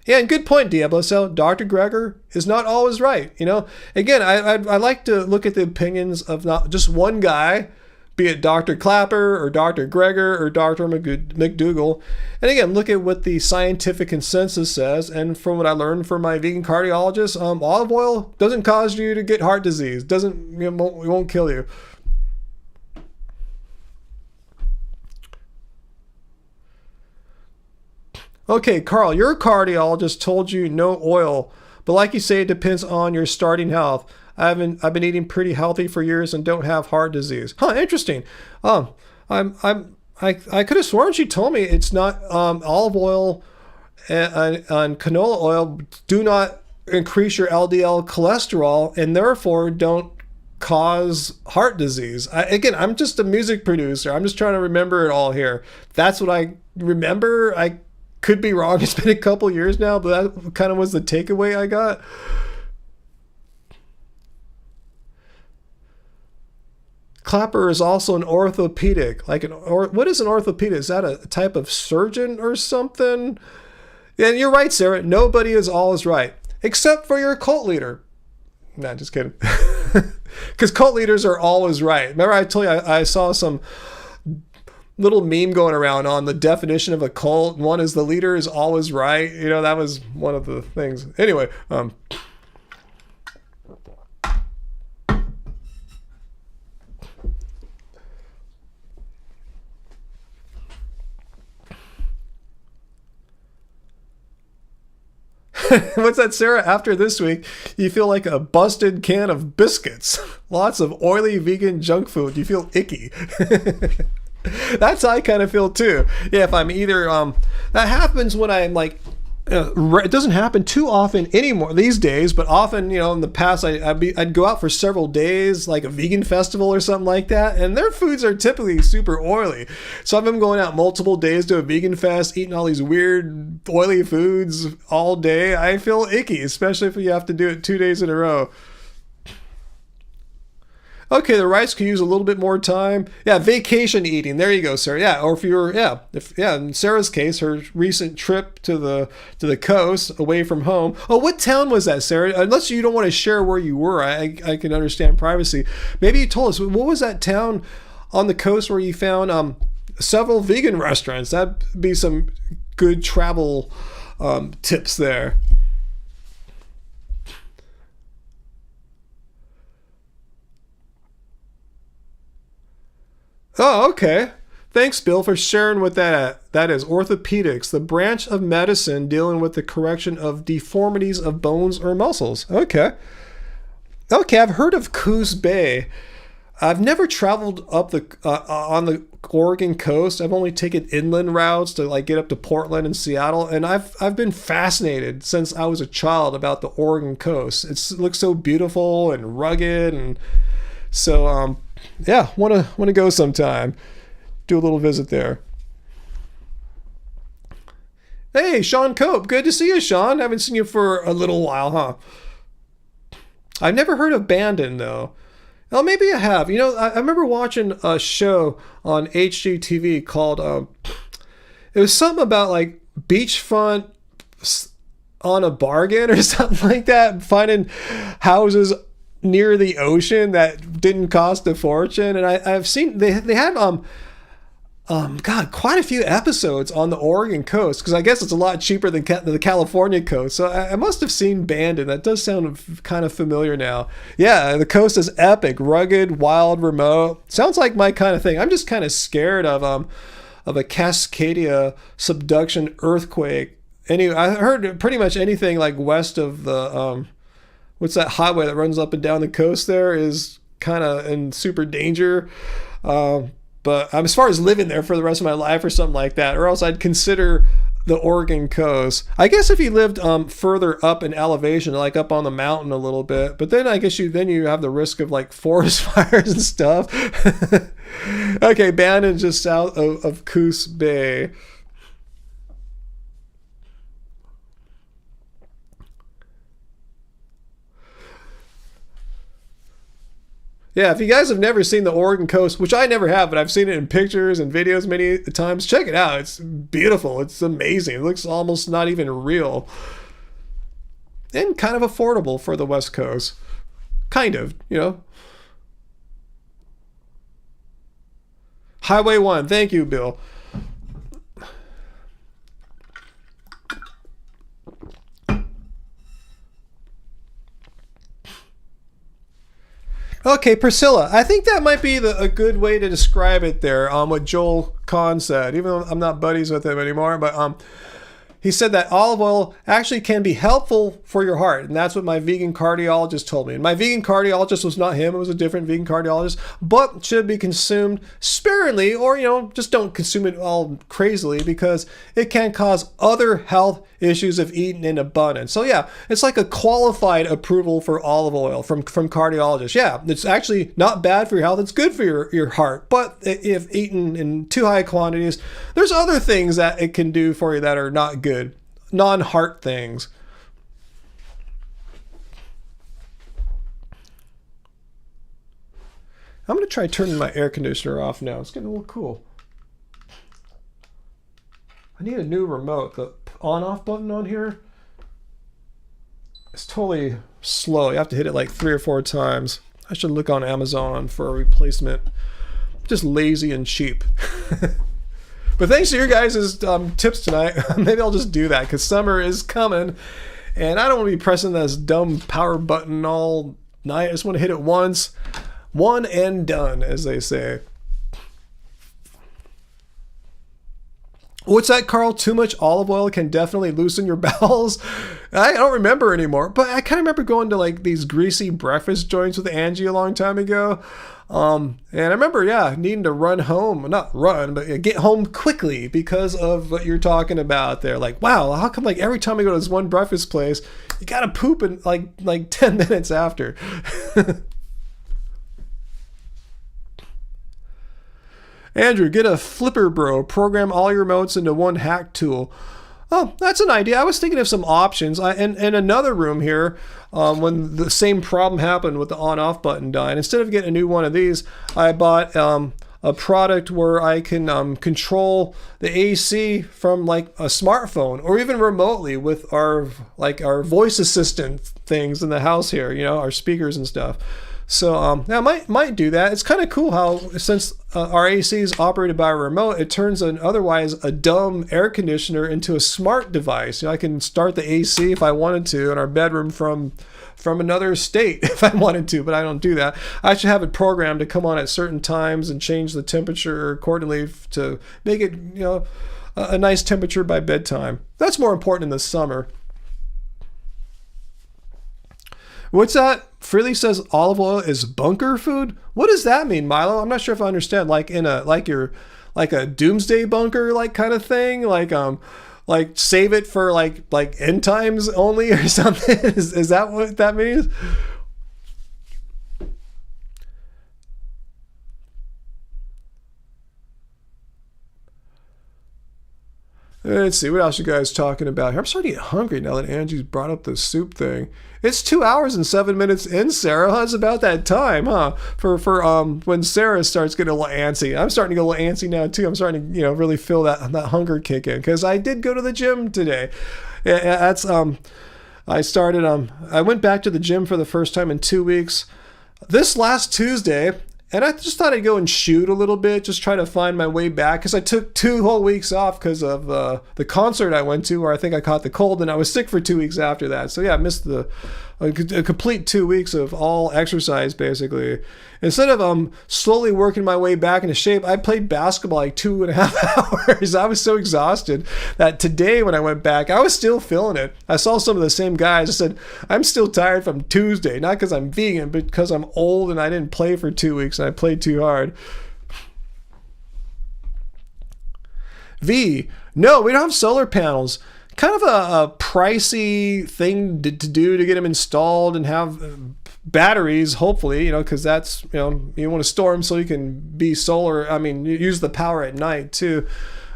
Speaker 1: Yeah, and good point, Diablo. So Dr. Greger is not always right. You know, again, I like to look at the opinions of not just one guy, be it Dr. Clapper or Dr. Greger or Dr. McDougall. And again, look at what the scientific consensus says. And from what I learned from my vegan cardiologist, olive oil doesn't cause you to get heart disease. It won't kill you. Okay, Carl, your cardiologist told you no oil, but like you say, it depends on your starting health. I've been eating pretty healthy for years and don't have heart disease. Huh, interesting. I could have sworn she told me it's not olive oil and canola oil do not increase your LDL cholesterol and therefore don't cause heart disease. Again, I'm just a music producer. I'm just trying to remember it all here. That's what I remember. I could be wrong. It's been a couple years now, but that kind of was the takeaway I got. Clapper is also an orthopedic. What is an orthopedic? Is that a type of surgeon or something? And you're right, Sarah. Nobody is always right, except for your cult leader. Nah, just kidding. Because cult leaders are always right. Remember I told you I saw some little meme going around on the definition of a cult. One is the leader is always right. You know, that was one of the things. Anyway, what's that, Sarah? After this week, you feel like a busted can of biscuits. Lots of oily vegan junk food. You feel icky. That's how I kind of feel too. Yeah, if I'm either that happens when I'm like it doesn't happen too often anymore these days, but often, you know, in the past I'd go out for several days, like a vegan festival or something like that, and their foods are typically super oily. So if I'm going out multiple days to a vegan fest, eating all these weird oily foods all day, I feel icky, especially if you have to do it 2 days in a row. Okay, the rice could use a little bit more time. Yeah, vacation eating. There you go, Sarah. Yeah, or if you're, in Sarah's case, her recent trip to the coast, away from home. Oh, what town was that, Sarah? Unless you don't want to share where you were, I can understand privacy. Maybe you told us, what was that town on the coast where you found several vegan restaurants? That'd be some good travel tips there. Oh, okay. Thanks, Bill, for sharing what that is. Orthopedics, the branch of medicine dealing with the correction of deformities of bones or muscles. Okay. Okay, I've heard of Coos Bay. I've never traveled up on the Oregon coast. I've only taken inland routes to like get up to Portland and Seattle, and I've been fascinated since I was a child about the Oregon coast. It looks so beautiful and rugged, and so yeah, want to go sometime. Do a little visit there. Hey, Sean Cope. Good to see you, Sean. Haven't seen you for a little while, huh? I've never heard of Bandon, though. Well, maybe I have. You know, I remember watching a show on HGTV called, it was something about like beachfront on a bargain or something like that. Finding houses near the ocean that didn't cost a fortune. And I've seen, they had, quite a few episodes on the Oregon coast, because I guess it's a lot cheaper than the California coast. So I must have seen Bandon. That does sound kind of familiar now. Yeah, the coast is epic, rugged, wild, remote. Sounds like my kind of thing. I'm just kind of scared of a Cascadia subduction earthquake. Anyway, I heard pretty much anything like west of the what's that highway that runs up and down the coast there is kind of in super danger. But as far as living there for the rest of my life or something like that, or else I'd consider the Oregon coast. I guess if you lived further up in elevation, like up on the mountain a little bit, but then I guess you have the risk of like forest fires and stuff. Okay, Bandon just south of Coos Bay. Yeah, if you guys have never seen the Oregon coast, which I never have, but I've seen it in pictures and videos many times, check it out. It's beautiful. It's amazing. It looks almost not even real. And kind of affordable for the West Coast. Kind of, you know. Highway 1. Thank you, Bill. Okay, Priscilla. I think that might be a good way to describe it there, what Joel Kahn said. Even though I'm not buddies with him anymore, but he said that olive oil actually can be helpful for your heart. And that's what my vegan cardiologist told me. And my vegan cardiologist was not him. It was a different vegan cardiologist. But should be consumed sparingly, or, you know, just don't consume it all crazily, because it can cause other health issues if eaten in abundance. So yeah, it's like a qualified approval for olive oil from cardiologists. Yeah, it's actually not bad for your health. It's good for your heart. But if eaten in too high quantities, there's other things that it can do for you that are not good. Non-heart things. I'm going to try turning my air conditioner off now. It's getting a little cool. I need a new remote. The on-off button on here is totally slow. You have to hit it like 3 or 4 times. I should look on Amazon for a replacement. Just lazy and cheap. But thanks to your guys' tips tonight, maybe I'll just do that, because summer is coming, and I don't want to be pressing this dumb power button all night. I just want to hit it once. One and done, as they say. What's that, Carl? Too much olive oil can definitely loosen your bowels. I don't remember anymore, but I kind of remember going to like these greasy breakfast joints with Angie a long time ago. And I remember, yeah, needing to run home, not run, but get home quickly because of what you're talking about there. Like, wow, how come like every time I go to this one breakfast place, you gotta poop in like 10 minutes after? Andrew, get a Flipper Bro. Program all your remotes into one hack tool. Oh, that's an idea. I was thinking of some options. In another room here, when the same problem happened with the on-off button dying, instead of getting a new one of these, I bought a product where I can control the AC from like a smartphone, or even remotely with our voice assistant things in the house here, you know, our speakers and stuff. So yeah, I might do that. It's kind of cool how, since our AC is operated by a remote, it turns an otherwise a dumb air conditioner into a smart device. You know, I can start the AC if I wanted to in our bedroom from another state if I wanted to, but I don't do that. I should have it programmed to come on at certain times and change the temperature accordingly to make it, you know, a nice temperature by bedtime. That's more important in the summer. What's that? Freely says olive oil is bunker food. What does that mean, Milo? I'm not sure if I understand. Like in a like a doomsday bunker like kind of thing. Like save it for like end times only or something. Is that what that means? Let's see, what else you guys talking about here? I'm starting to get hungry now that Angie's brought up the soup thing. It's 2 hours and 7 minutes in, Sarah. It's about that time, huh? For when Sarah starts getting a little antsy. I'm starting to get a little antsy now too. I'm starting to, you know, really feel that hunger kick in, because I did go to the gym today. That's I went back to the gym for the first time in 2 weeks this last Tuesday. And I just thought I'd go and shoot a little bit, just try to find my way back, because I took 2 whole weeks off because of the concert I went to, where I think I caught the cold, and I was sick for 2 weeks after that. So yeah, I missed a complete 2 weeks of all exercise, basically. Instead of slowly working my way back into shape, I played basketball like 2.5 hours. I was so exhausted that today when I went back, I was still feeling it. I saw some of the same guys. I said, I'm still tired from Tuesday, not because I'm vegan, but because I'm old and I didn't play for 2 weeks and I played too hard. V, no, we don't have solar panels. Kind of a pricey thing to do to get them installed and have batteries, hopefully, you know, because that's, you know, you want to store them so you can be solar. I mean, use the power at night too.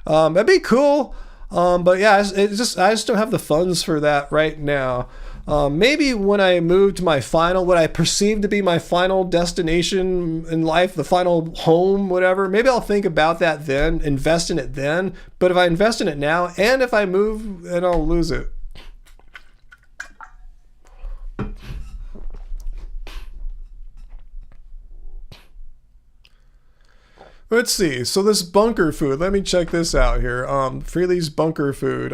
Speaker 1: That'd be cool. But yeah, I just don't have the funds for that right now. Maybe when I move to my final, what I perceive to be my final destination in life, the final home, whatever, maybe I'll think about that then, invest in it then. But if I invest in it now, and if I move, then I'll lose it. Let's see. So this bunker food, let me check this out here. Freely's bunker food.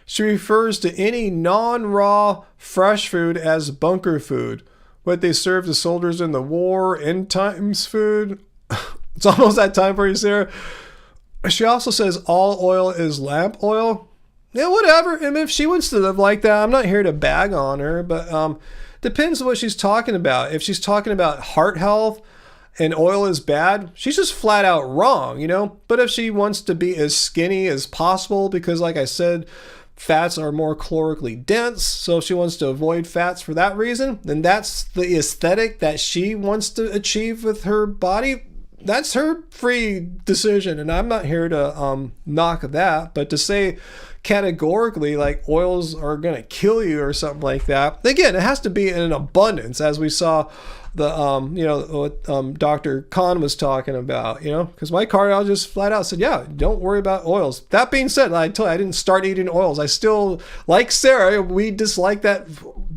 Speaker 1: She refers to any non-raw fresh food as bunker food. What they serve to soldiers in the war, end times food. It's almost that time for you, Sarah. She also says all oil is lamp oil. Yeah, whatever. I mean, if she wants to live like that, I'm not here to bag on her, but depends on what she's talking about. If she's talking about heart health and oil is bad, she's just flat out wrong, you know? But if she wants to be as skinny as possible, because like I said, fats are more calorically dense, so if she wants to avoid fats for that reason, then that's the aesthetic that she wants to achieve with her body. That's her free decision, and I'm not here to knock that. But to say categorically like oils are gonna kill you or something like that, again, it has to be in an abundance, as we saw the what Dr. Khan was talking about, you know, because my cardiologist flat out said, yeah, don't worry about oils. That being said, I told you I didn't start eating oils. I still, like Sarah, we dislike that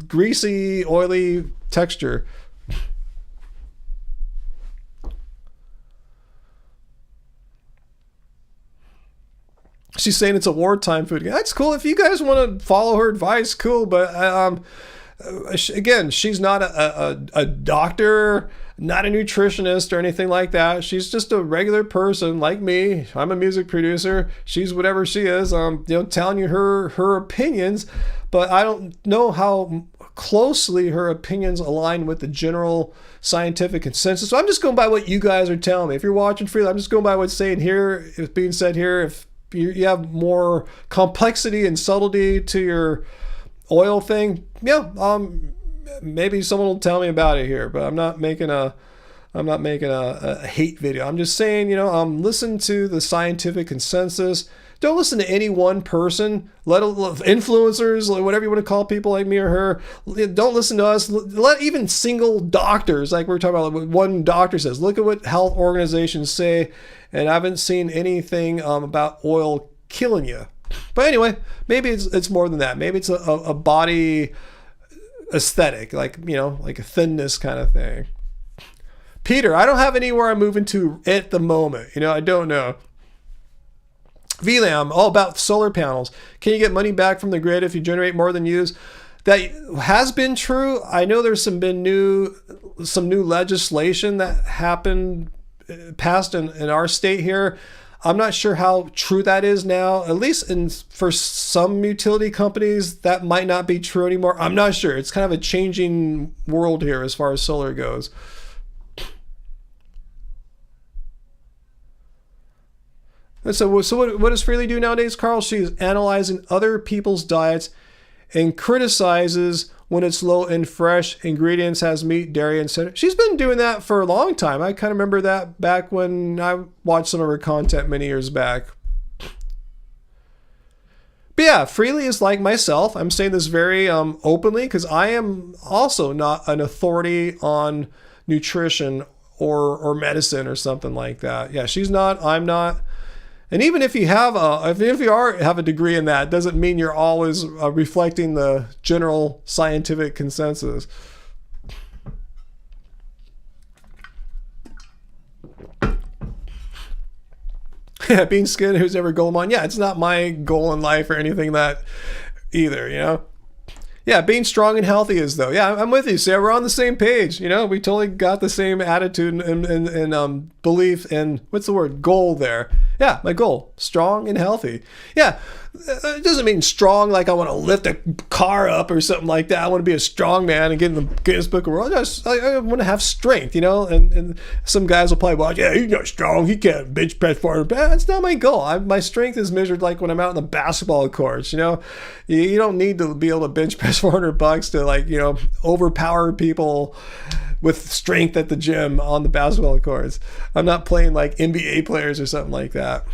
Speaker 1: greasy, oily texture. She's saying it's a wartime food. That's cool. If you guys want to follow her advice, cool. But again, she's not a doctor, not a nutritionist or anything like that. She's just a regular person like me. I'm a music producer. She's whatever she is. Telling you her opinions, but I don't know how closely her opinions align with the general scientific consensus. So I'm just going by what you guys are telling me. If you're watching freely, I'm just going by what's saying here. It's being said here. If you have more complexity and subtlety to your oil thing, maybe someone will tell me about it here, but I'm not making a hate video. I'm just saying, listen to the scientific consensus. Don't listen to any one person, let influencers, whatever you want to call people like me or her. Don't listen to us. Let even single doctors, like we're talking about, what one doctor says. Look at what health organizations say, and I haven't seen anything about oil killing you. But anyway, maybe it's more than that. Maybe it's a body aesthetic, like a thinness kind of thing. Peter, I don't have anywhere I'm moving to at the moment. I don't know. VLAM, all about solar panels. Can you get money back from the grid if you generate more than you use? That has been true. I know there's some new legislation that happened, passed in our state here. I'm not sure how true that is now. At least for some utility companies, that might not be true anymore. I'm not sure. It's kind of a changing world here as far as solar goes. So what does Freely do nowadays, Carl? She's analyzing other people's diets and criticizes when it's low in fresh ingredients, has meat, dairy, etc. She's been doing that for a long time. I kind of remember that back when I watched some of her content many years back. But yeah, Freely is like myself. I'm saying this very openly because I am also not an authority on nutrition or medicine or something like that. Yeah, she's not. I'm not. And even if you have have a degree in that, doesn't mean you're always reflecting the general scientific consensus. Yeah, being skinny, who's ever goal in mind? Yeah, it's not my goal in life or anything that either, Yeah, being strong and healthy is though. Yeah, I'm with you, Sarah. We're on the same page. We totally got the same attitude and belief and what's the word? Goal there. Yeah, my goal, strong and healthy. Yeah, it doesn't mean strong like I want to lift a car up or something like that. I want to be a strong man and get in the Guinness Book of World. I want to have strength, and some guys will probably watch, yeah, he's not strong. He can't bench press 400 pounds. That's not my goal. My strength is measured like when I'm out on the basketball courts, You don't need to be able to bench press $400 to overpower people with strength at the gym on the basketball courts. I'm not playing like NBA players or something like that.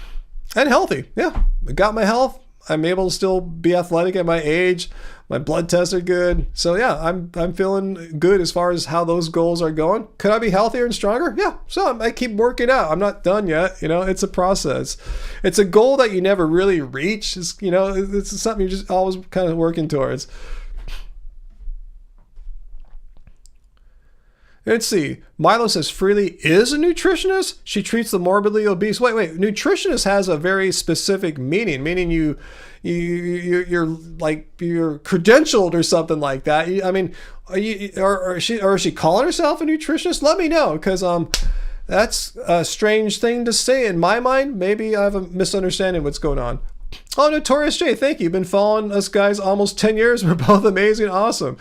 Speaker 1: And healthy. Yeah, I got my health. I'm able to still be athletic at my age. My blood tests are good. So yeah, I'm feeling good as far as how those goals are going. Could I be healthier and stronger? Yeah. So I keep working out. I'm not done yet. You know, it's a process. It's a goal that you never really reach. It's, you know, it's something you're just always kind of working towards. Let's see. Milo says Freely is a nutritionist. She treats the morbidly obese. Wait. Nutritionist has a very specific meaning. Meaning you're like you're credentialed or something like that. I mean, is she calling herself a nutritionist? Let me know, because that's a strange thing to say in my mind. Maybe I have a misunderstanding what's going on. Oh, Notorious J, thank you. You've been following us guys almost 10 years. We're both amazing, awesome.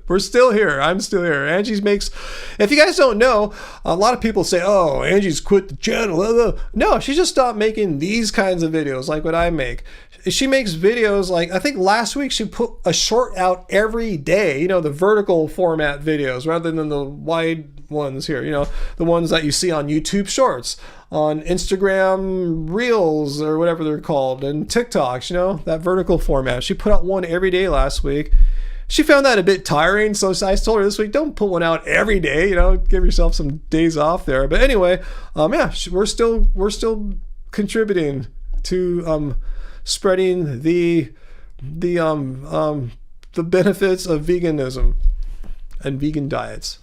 Speaker 1: We're still here. I'm still here. Angie's makes, if you guys don't know, a lot of people say, oh, Angie's quit the channel. No, she just stopped making these kinds of videos like what I make. She makes videos like, I think last week she put a short out every day, you know, the vertical format videos rather than the wide ones here, you know, the ones that you see on YouTube Shorts, on Instagram Reels or whatever they're called, and TikToks, you know, that vertical format. She put out one every day last week. She found that a bit tiring, so I told her this week, don't put one out every day, you know, give yourself some days off there. But anyway, yeah, we're still contributing to spreading the benefits of veganism and vegan diets.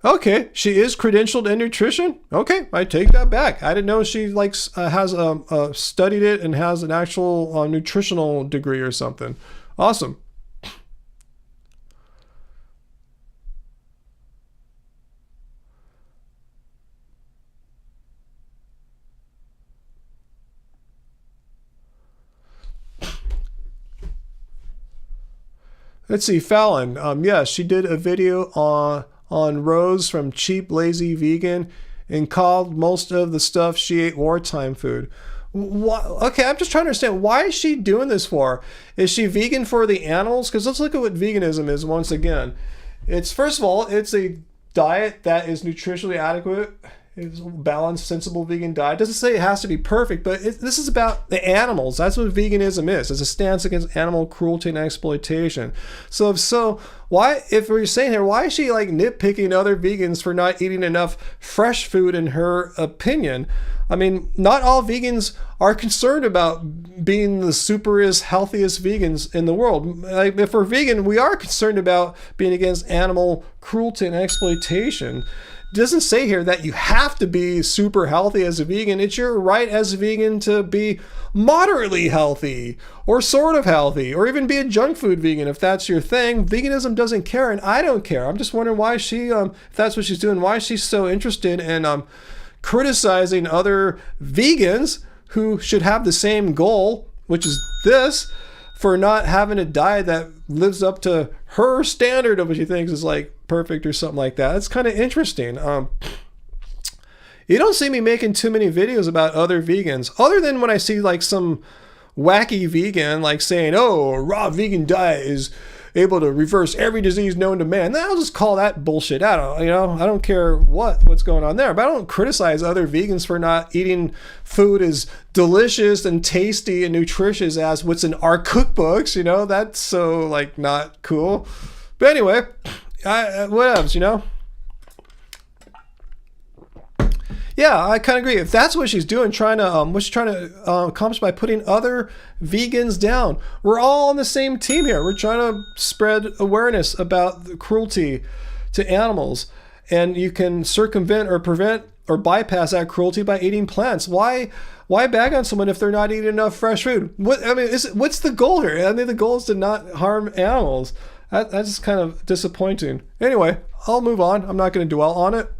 Speaker 1: Okay, she is credentialed in nutrition. Okay, I take that back. I didn't know she has studied it and has an actual nutritional degree or something. Awesome. Let's see, Fallon. Yes, she did a video on Rose from Cheap Lazy Vegan and called most of the stuff she ate wartime food. Okay, I'm just trying to understand, why is she doing this for? Is she vegan for the animals? Because let's look at what veganism is once again. It's, first of all, it's a diet that is nutritionally adequate. It's a balanced, sensible vegan diet. It doesn't say it has to be perfect, but this is about the animals. That's what veganism is. It's a stance against animal cruelty and exploitation. So why, if we're saying here, why is she like nitpicking other vegans for not eating enough fresh food in her opinion? I mean, not all vegans are concerned about being the superest, healthiest vegans in the world. Like, if we're vegan, we are concerned about being against animal cruelty and exploitation. It doesn't say here that you have to be super healthy as a vegan. It's your right as a vegan to be moderately healthy or sort of healthy, or even be a junk food vegan if that's your thing. Veganism doesn't care, and I don't care. I'm just wondering why she, if that's what she's doing, why she's so interested in criticizing other vegans who should have the same goal, which is this, for not having a diet that lives up to her standard of what she thinks is like perfect or something like that. It's kind of interesting. You don't see me making too many videos about other vegans, other than when I see like some wacky vegan like saying, oh, a raw vegan diet is able to reverse every disease known to man. Then I'll just call that bullshit out. You know, I don't care what's going on there, but I don't criticize other vegans for not eating food as delicious and tasty and nutritious as what's in our cookbooks. You know, that's so like not cool. But anyway, what else, you know? Yeah, I kind of agree. If that's what she's doing, what she's trying to accomplish by putting other vegans down, we're all on the same team here. We're trying to spread awareness about the cruelty to animals, and you can circumvent or prevent or bypass that cruelty by eating plants. Why bag on someone if they're not eating enough fresh food? What's the goal here? I mean, the goal is to not harm animals. That's kind of disappointing. Anyway, I'll move on. I'm not going to dwell on it.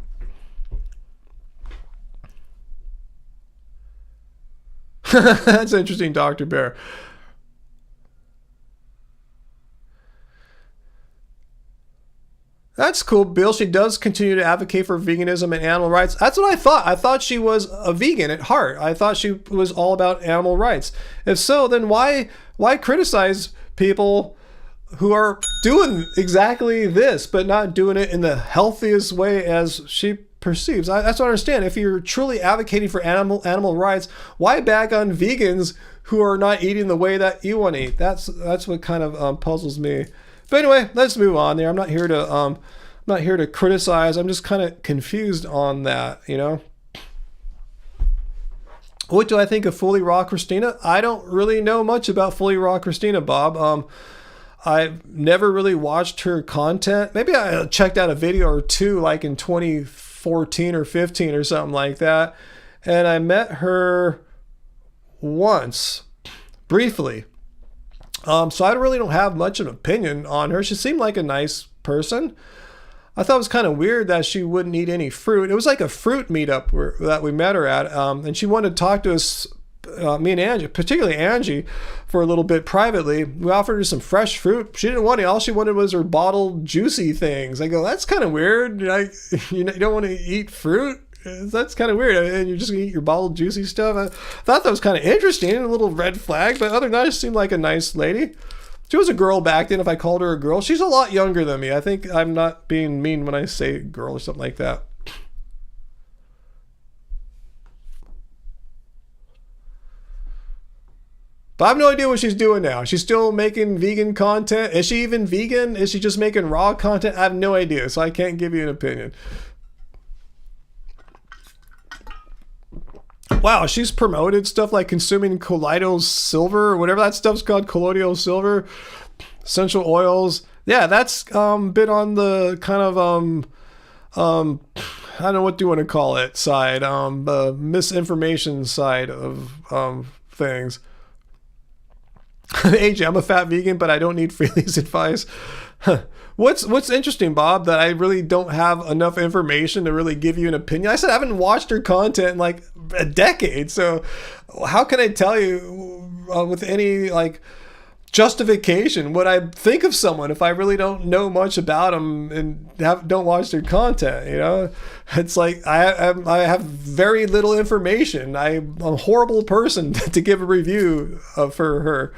Speaker 1: That's interesting, Dr. Bear. That's cool, Bill. She does continue to advocate for veganism and animal rights. That's what I thought. I thought she was a vegan at heart. I thought she was all about animal rights. If so, then why criticize people who are doing exactly this, but not doing it in the healthiest way as she perceives. That's what I understand. If you're truly advocating for animal rights, why bag on vegans who are not eating the way that you want to eat? That's what kind of puzzles me. But anyway, let's move on there. I'm not here to criticize. I'm just kind of confused on that, you know. What do I think of Fully Raw Christina? I don't really know much about Fully Raw Christina, Bob. I've never really watched her content. Maybe I checked out a video or two like in 2014 or 15 or something like that. And I met her once, briefly. So I really don't have much of an opinion on her. She seemed like a nice person. I thought it was kind of weird that she wouldn't eat any fruit. It was like a fruit meetup that we met her at. And she wanted to talk to us, me and Angie, particularly Angie, for a little bit privately. We offered her some fresh fruit. She didn't want it. All she wanted was her bottled juicy things. I go, that's kind of weird. You don't want to eat fruit? That's kind of weird. And you're just going to eat your bottled juicy stuff? I thought that was kind of interesting, a little red flag. But other than that, she seemed like a nice lady. She was a girl back then, if I called her a girl. She's a lot younger than me. I think I'm not being mean when I say girl or something like that. But I have no idea what she's doing now. She's still making vegan content. Is she even vegan? Is she just making raw content? I have no idea, so I can't give you an opinion. Wow, she's promoted stuff like consuming colloidal silver, or whatever that stuff's called, colloidal silver, essential oils. Yeah, that's been on the kind of I don't know what do you want to call it side, the misinformation side of things. AJ, I'm a fat vegan, but I don't need Freely's advice. What's interesting, Bob, that I really don't have enough information to really give you an opinion. I said I haven't watched her content in like a decade, so how can I tell you with any like justification what I think of someone if I really don't know much about them and don't watch their content? You know, it's like I have very little information. I'm a horrible person to give a review for her.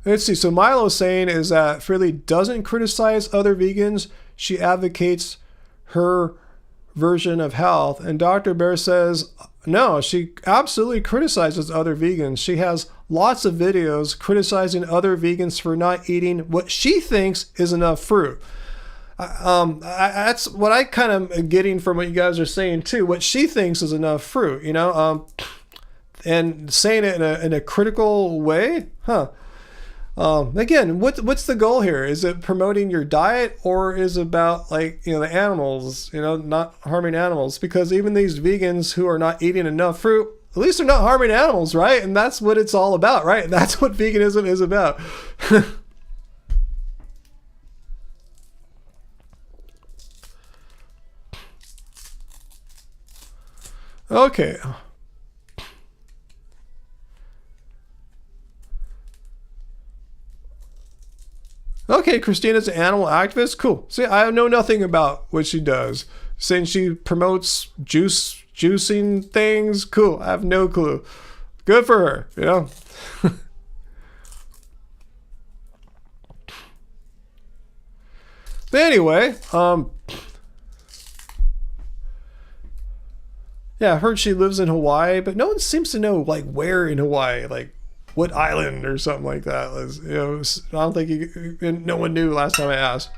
Speaker 1: Let's see. So Milo's saying is that Freely doesn't criticize other vegans. She advocates her version of health. And Dr. Bear says, no, she absolutely criticizes other vegans. She has lots of videos criticizing other vegans for not eating what she thinks is enough fruit. That's what I kind of am getting from what you guys are saying too. What she thinks is enough fruit, you know, and saying it in a critical way, huh? Again, what's the goal here? Is it promoting your diet, or is it about, like, you know, the animals, you know, not harming animals? Because even these vegans who are not eating enough fruit, at least they're not harming animals, right? And that's what it's all about, right? That's what veganism is about. Okay. Okay, Christina's an animal activist. Cool. See, I know nothing about what she does. Saying she promotes juicing things. Cool. I have no clue. Good for her, you know? But anyway, yeah, I heard she lives in Hawaii, but no one seems to know, like, where in Hawaii, like, what island or something like that. You know, I don't think no one knew last time I asked.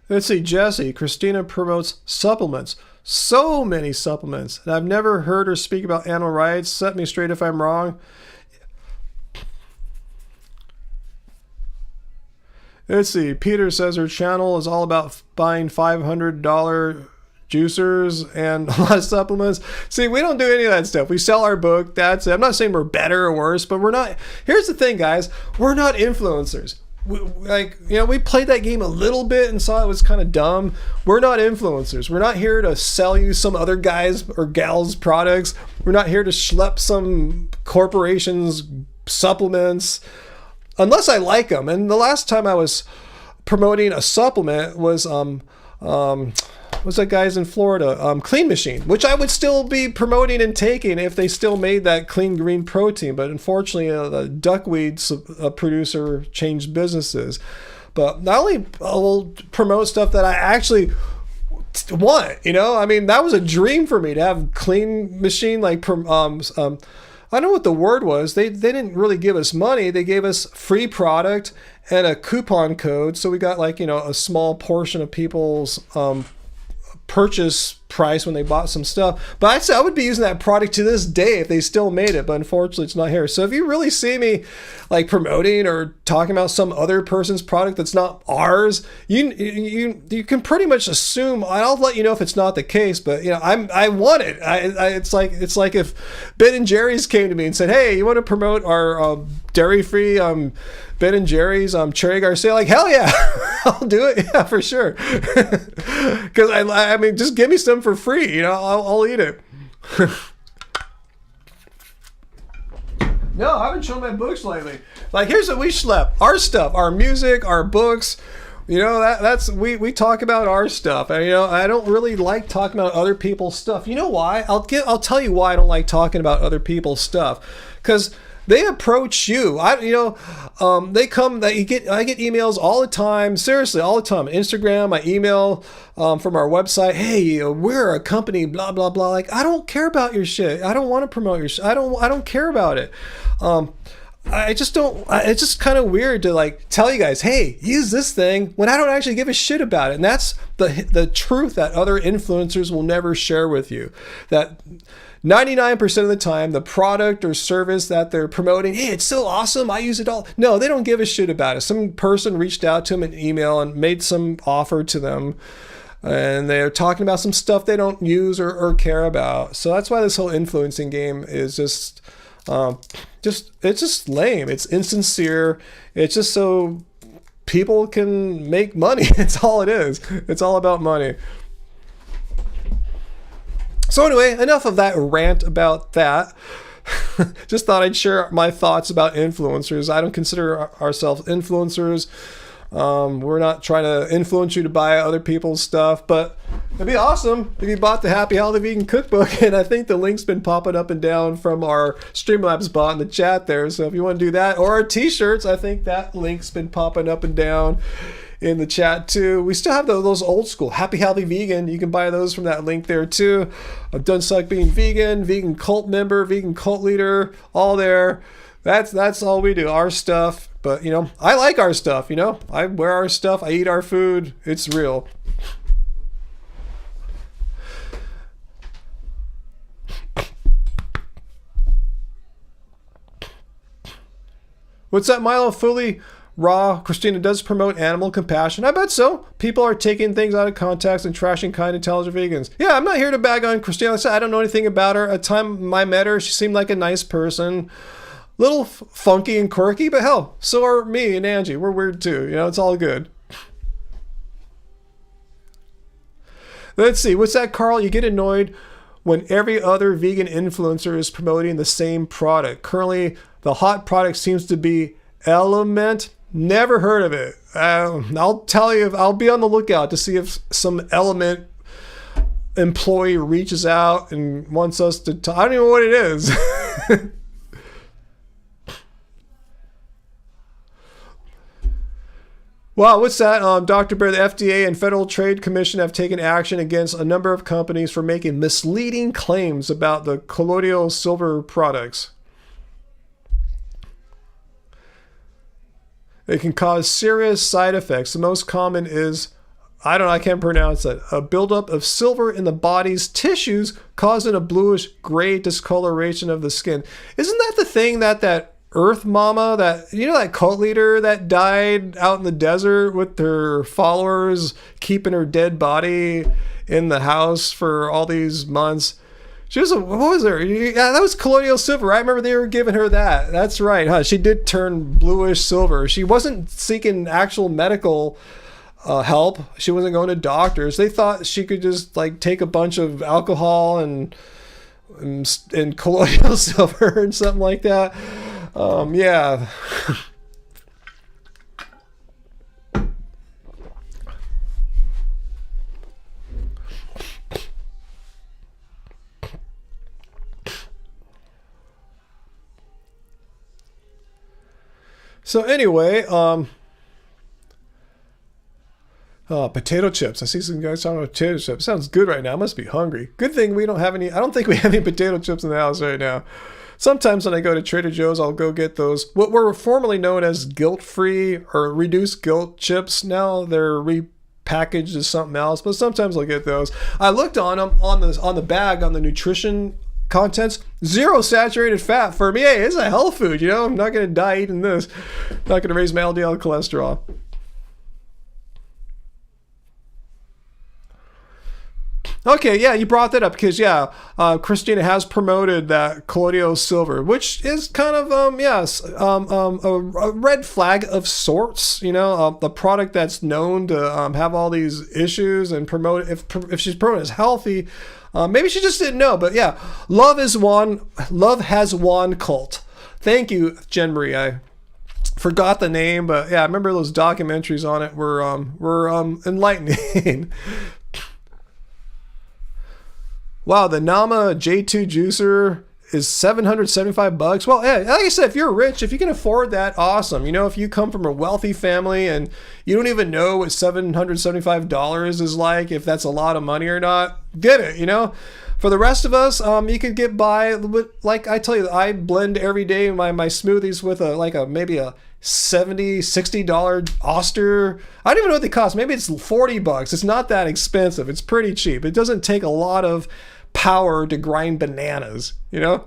Speaker 1: Let's see, Jesse. Christina promotes supplements. So many supplements. And I've never heard her speak about animal rights. Set me straight if I'm wrong. Let's see. Peter says her channel is all about buying $500 juicers and a lot of supplements. See, we don't do any of that stuff. We sell our book. That's it. I'm not saying we're better or worse, but we're not. Here's the thing, guys. We're not influencers. we played that game a little bit and saw it was kind of dumb. We're not influencers. We're not here to sell you some other guys or gals products. We're not here to schlep some corporations supplements unless I like them. And the last time I was promoting a supplement was what's that guy's in Florida? Clean Machine, which I would still be promoting and taking if they still made that clean green protein. But unfortunately, the duckweed producer changed businesses. But not only I will promote stuff that I actually want, I mean, that was a dream for me to have Clean Machine, like, I don't know what the word was. They didn't really give us money. They gave us free product and a coupon code. So we got a small portion of people's purchase price when they bought some stuff. But I'd say I would be using that product to this day if they still made it, but unfortunately it's not here. So if you really see me like promoting or talking about some other person's product that's not ours, you can pretty much assume. I'll let you know if it's not the case, but I want it. It's like if Ben and Jerry's came to me and said, "Hey, you want to promote our dairy-free Ben and Jerry's Cherry Garcia?" Like, hell yeah, I'll do it. Yeah, for sure. Because I mean, just give me some for free. I'll eat it. No, I haven't shown my books lately. Like, here's what we schlep: our stuff, our music, our books. That's we talk about our stuff. And I don't really like talking about other people's stuff. You know why? I'll tell you why I don't like talking about other people's stuff. Because they approach you. They come. I get emails all the time. Seriously, all the time. Instagram, I email from our website. Hey, we're a company. Blah blah blah. Like, I don't care about your shit. I don't want to promote your shit. I don't care about it. I just don't. It's just kind of weird to like tell you guys, hey, use this thing when I don't actually give a shit about it. And that's the truth that other influencers will never share with you. That 99% of the time, the product or service that they're promoting, hey, it's so awesome, I use it all. No, they don't give a shit about it. Some person reached out to them in email and made some offer to them, and they're talking about some stuff they don't use or care about. So that's why this whole influencing game is just it's just lame. It's insincere. It's just so people can make money. It's all it is. It's all about money. So anyway, enough of that rant about that. Just thought I'd share my thoughts about influencers. I don't consider ourselves influencers. We're not trying to influence you to buy other people's stuff, but it'd be awesome if you bought the Happy Healthy Vegan Cookbook, and I think the link's been popping up and down from our Streamlabs bot in the chat there. So if you want to do that, or our t-shirts, I think that link's been popping up and down in the chat too. We still have those old school Happy Healthy Vegan. You can buy those from that link there too. I've done suck being vegan, vegan cult member, vegan cult leader, all there. That's all we do, our stuff. But I like our stuff. I wear our stuff, I eat our food. It's real. What's that, Milo? Fully raw. Christina does promote animal compassion. I bet so. People are taking things out of context and trashing kind, intelligent vegans. Yeah, I'm not here to bag on Christina. Like I said, I don't know anything about her. At the time I met her, she seemed like a nice person. Little funky and quirky, but hell, so are me and Angie. We're weird too. It's all good. Let's see. What's that, Carl? You get annoyed when every other vegan influencer is promoting the same product. Currently, the hot product seems to be Element. Never heard of it. I'll tell you, I'll be on the lookout to see if some Element employee reaches out and wants us to I don't even know what it is. Wow, what's that? Dr. Bear, the FDA and Federal Trade Commission have taken action against a number of companies for making misleading claims about the colloidal silver products. It can cause serious side effects. The most common is, I can't pronounce it, a buildup of silver in the body's tissues, causing a bluish gray discoloration of the skin. Isn't that the thing that Earth Mama, that cult leader that died out in the desert with her followers keeping her dead body in the house for all these months? She was what was her? Yeah, that was colloidal silver. I remember they were giving her that. That's right, huh? She did turn bluish silver. She wasn't seeking actual medical help. She wasn't going to doctors. They thought she could just like take a bunch of alcohol and colloidal silver and something like that. Yeah. So anyway, potato chips. I see some guys talking about potato chips. Sounds good right now. I must be hungry. Good thing we don't have any. I don't think we have any potato chips in the house right now. Sometimes when I go to Trader Joe's, I'll go get those, what were formerly known as guilt-free or reduced guilt chips. Now they're repackaged as something else, but sometimes I'll get those. I looked on them on the bag on the nutrition contents, 0 saturated fat. For me, hey, it's a health food, you know. I'm not going to die eating this. Not going to raise my LDL cholesterol. Okay, yeah, you brought that up because, yeah, Christina has promoted that colloidal silver, which is kind of, a red flag of sorts, you know, a product that's known to have all these issues and promote, if she's promoted as healthy, maybe she just didn't know, but yeah, love has won cult. Thank you, Jen Marie. I forgot the name, but yeah, I remember those documentaries on it were enlightening. Wow, the Nama J2 juicer is $775. Well, yeah, like I said, if you're rich, if you can afford that, awesome. You know, if you come from a wealthy family and you don't even know what $775 is like, if that's a lot of money or not, get it, you know? For the rest of us, you could get by with, like I tell you, I blend every day my smoothies with maybe a $70, $60 Oster. I don't even know what they cost. Maybe it's $40. It's not that expensive. It's pretty cheap. It doesn't take a lot of power to grind bananas, you know?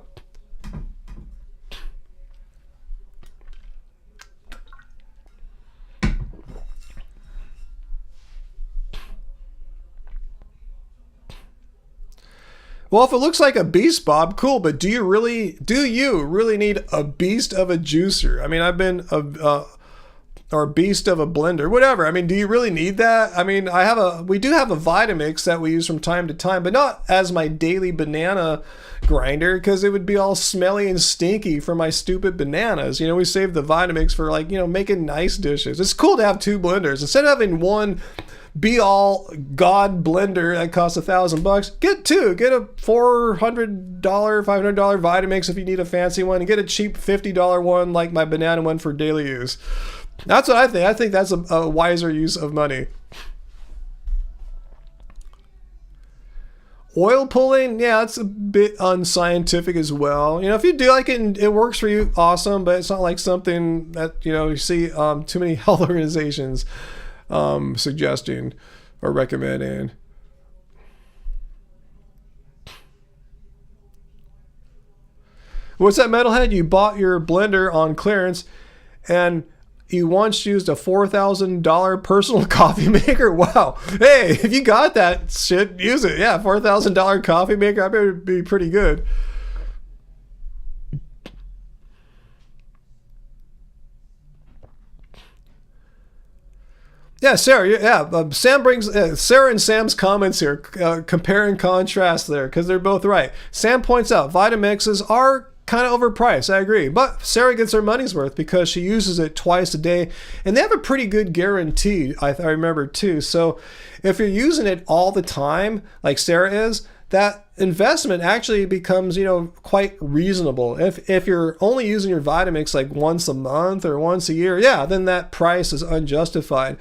Speaker 1: Well, if it looks like a beast, Bob, cool, but do you really need a beast of a juicer? I mean, I've been or a beast of a blender, whatever. I mean, do you really need that? I mean, we do have a Vitamix that we use from time to time, but not as my daily banana grinder, because it would be all smelly and stinky for my stupid bananas. You know, we save the Vitamix for, like, you know, making nice dishes. It's cool to have 2 blenders. Instead of having one be-all god blender that costs $1,000, get 2. Get a $400, $500 Vitamix if you need a fancy one, and get a cheap $50 one like my banana one for daily use. That's what I think. I think that's a wiser use of money. Oil pulling, yeah, it's a bit unscientific as well. You know, if you do like it and it works for you, awesome, but it's not like something that, you know, you see too many health organizations suggesting or recommending. What's that, metalhead? You bought your blender on clearance and you once used a $4,000 personal coffee maker? Wow. Hey, if you got that shit, use it. Yeah, $4,000 coffee maker, I bet it'd be pretty good. Yeah, Sarah. Yeah, Sam brings Sarah and Sam's comments here, compare and contrast there, because they're both right. Sam points out Vitamixes are kind of overpriced. I agree, but Sarah gets her money's worth because she uses it twice a day, and they have a pretty good guarantee. I remember too. So if you're using it all the time, like Sarah is, that investment actually becomes, you know, quite reasonable. If you're only using your Vitamix like once a month or once a year, yeah, then that price is unjustified.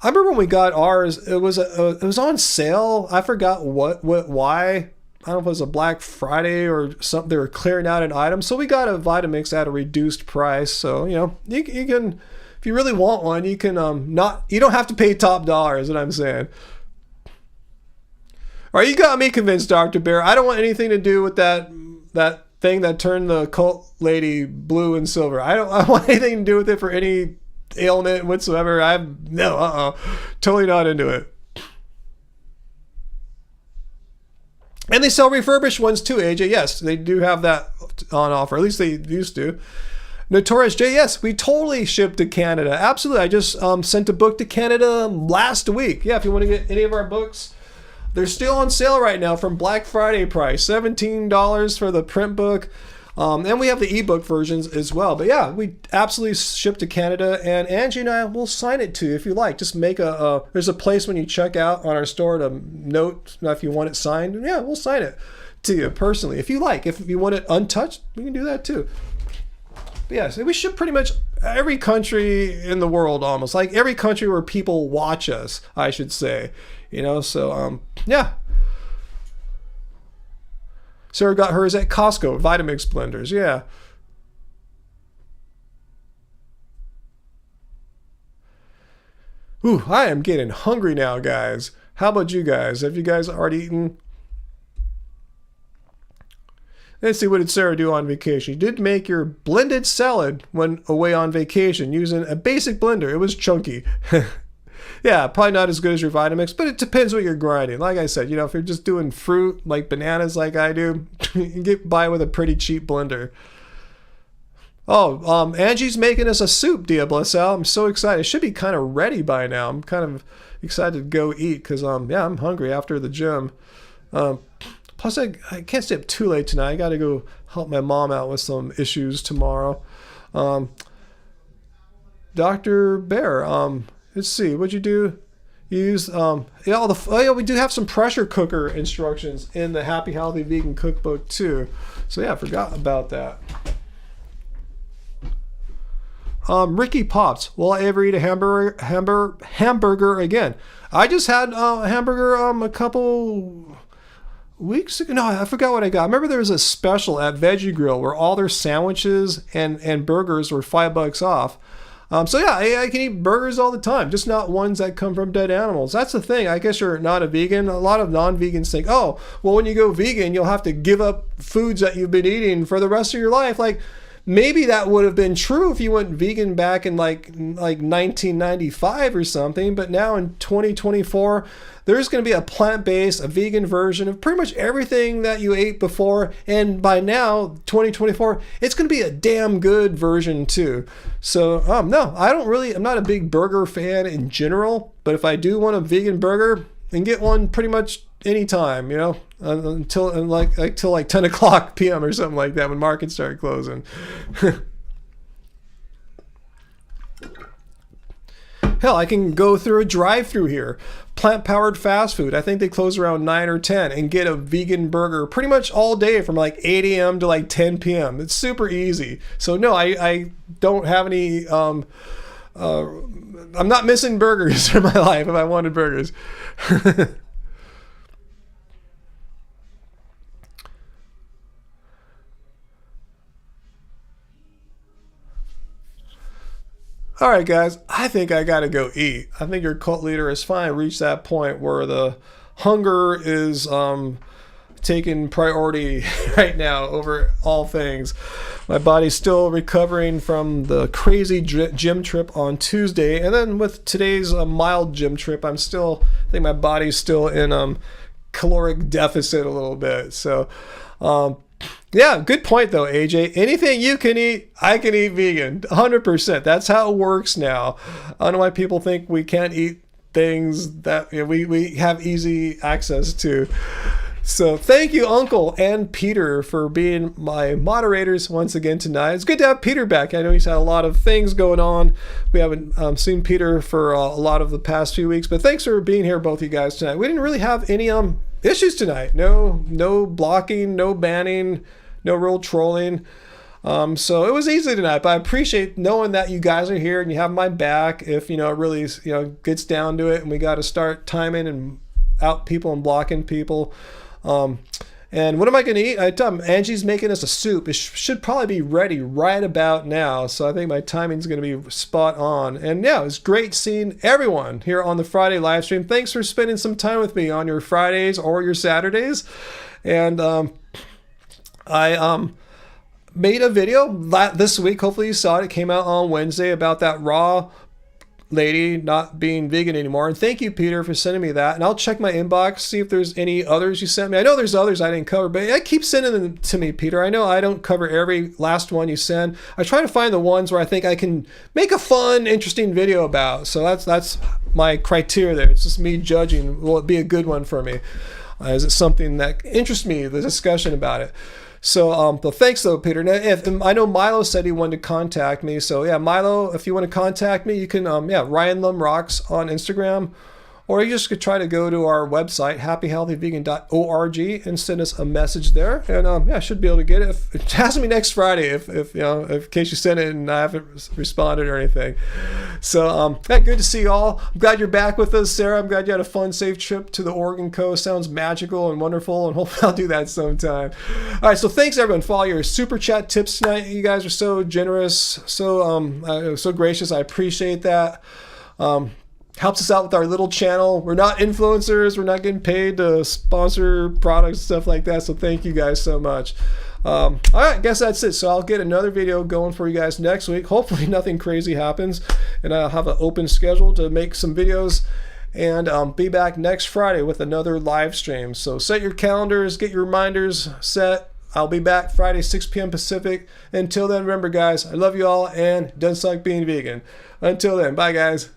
Speaker 1: I remember when we got ours, it was on sale. I forgot why. I don't know if it was a Black Friday or something. They were clearing out an item, so we got a Vitamix at a reduced price. So, you know, you can, if you really want one, you can you don't have to pay top dollar, is what I'm saying. All right, you got me convinced, Dr. Bear. I don't want anything to do with that thing that turned the cult lady blue and silver. I don't want anything to do with it for any ailment whatsoever. Totally not into it. And they sell refurbished ones too, AJ. Yes, they do have that on offer. At least they used to. Notorious J, yes, we totally ship to Canada. Absolutely. I just sent a book to Canada last week. Yeah, if you want to get any of our books, they're still on sale right now from Black Friday price. $17 for the print book. And we have the ebook versions as well. But yeah, we absolutely ship to Canada. And Angie and I will sign it to you if you like. Just make there's a place when you check out on our store to note if you want it signed. And yeah, we'll sign it to you personally if you like. If you want it untouched, we can do that too. But yeah, so we ship pretty much every country in the world almost. Like every country where people watch us, I should say. You know, so yeah. Sarah got hers at Costco, Vitamix blenders, yeah. Ooh, I am getting hungry now, guys. How about you guys? Have you guys already eaten? Let's see, what did Sarah do on vacation? She did make your blended salad when away on vacation using a basic blender. It was chunky. Yeah, probably not as good as your Vitamix, but it depends what you're grinding. Like I said, you know, if you're just doing fruit like bananas like I do, you can get by with a pretty cheap blender. Oh, Angie's making us a soup, Diablo. I'm so excited. It should be kind of ready by now. I'm kind of excited to go eat because, yeah, I'm hungry after the gym. Plus, I can't stay up too late tonight. I got to go help my mom out with some issues tomorrow. Dr. Bear, let's see, what'd you do? You use, we do have some pressure cooker instructions in the Happy Healthy Vegan Cookbook too. So yeah, I forgot about that. Ricky Pops, will I ever eat a hamburger again? I just had a hamburger a couple weeks ago. No, I forgot what I got. I remember there was a special at Veggie Grill where all their sandwiches and burgers were $5 off. So yeah, I can eat burgers all the time, just not ones that come from dead animals. That's the thing. I guess you're not a vegan. A lot of non-vegans think, oh, well, when you go vegan, you'll have to give up foods that you've been eating for the rest of your life. Like, maybe that would have been true if you went vegan back in like 1995 or something, but now in 2024, there's going to be a plant-based, a vegan version of pretty much everything that you ate before, and by now, 2024, it's going to be a damn good version too. So, no, I'm not a big burger fan in general, but if I do want a vegan burger, then get one pretty much anytime, you know, until like 10 o'clock p.m. or something like that when markets start closing. Hell, I can go through a drive-through here, plant-powered fast food. I think they close around 9 or 10 and get a vegan burger pretty much all day from like 8 a.m. to like 10 p.m. It's super easy. So no, I don't have any, I'm not missing burgers in my life if I wanted burgers. All right, guys, I think I got to go eat. I think your cult leader has finally reached that point where the hunger is taking priority right now over all things. My body's still recovering from the crazy gym trip on Tuesday. And then with today's mild gym trip, I think my body's still in caloric deficit a little bit. So, yeah, good point though, AJ. Anything you can eat, I can eat vegan. 100%. That's how it works now. I don't know why people think we can't eat things that we have easy access to. So thank you, Uncle and Peter, for being my moderators once again tonight. It's good to have Peter back. I know he's had a lot of things going on. We haven't seen Peter for a lot of the past few weeks, but thanks for being here, both of you guys, tonight. We didn't really have any issues tonight. No blocking, no banning, no real trolling. So it was easy tonight, but I appreciate knowing that you guys are here and you have my back if, it really, gets down to it and we got to start timing and out people and blocking people. And what am I going to eat? I tell them Angie's making us a soup. It should probably be ready right about now. So I think my timing's going to be spot on. And yeah, it was great seeing everyone here on the Friday live stream. Thanks for spending some time with me on your Fridays or your Saturdays. And I made a video this week. Hopefully you saw it. It came out on Wednesday about that raw lady not being vegan anymore. And thank you, Peter, for sending me that. And I'll check my inbox, see if there's any others you sent me. I know there's others I didn't cover, but I keep sending them to me, Peter. I know I don't cover every last one you send. I try to find the ones where I think I can make a fun, interesting video about. So that's my criteria there. It's just me judging, will it be a good one for me? Is it something that interests me, the discussion about it? So, but thanks though, Peter. Now, I know Milo said he wanted to contact me. So yeah, Milo, if you want to contact me, you can, Ryan Lum Rocks on Instagram, or you just could try to go to our website, happyhealthyvegan.org, and send us a message there. And I should be able to get it. Ask me next Friday if in case you sent it and I haven't responded or anything. So good to see you all. I'm glad you're back with us, Sarah. I'm glad you had a fun, safe trip to the Oregon coast. Sounds magical and wonderful, and hopefully I'll do that sometime. All right, so thanks everyone for all your super chat tips tonight. You guys are so generous, so gracious. I appreciate that. Helps us out with our little channel. We're not influencers. We're not getting paid to sponsor products, stuff like that. So thank you guys so much. All right, I guess that's it. So I'll get another video going for you guys next week. Hopefully nothing crazy happens, and I'll have an open schedule to make some videos, and be back next Friday with another live stream. So set your calendars, get your reminders set. I'll be back Friday, 6 p.m. Pacific. Until then, remember guys, I love you all, and doesn't suck being vegan. Until then, bye guys.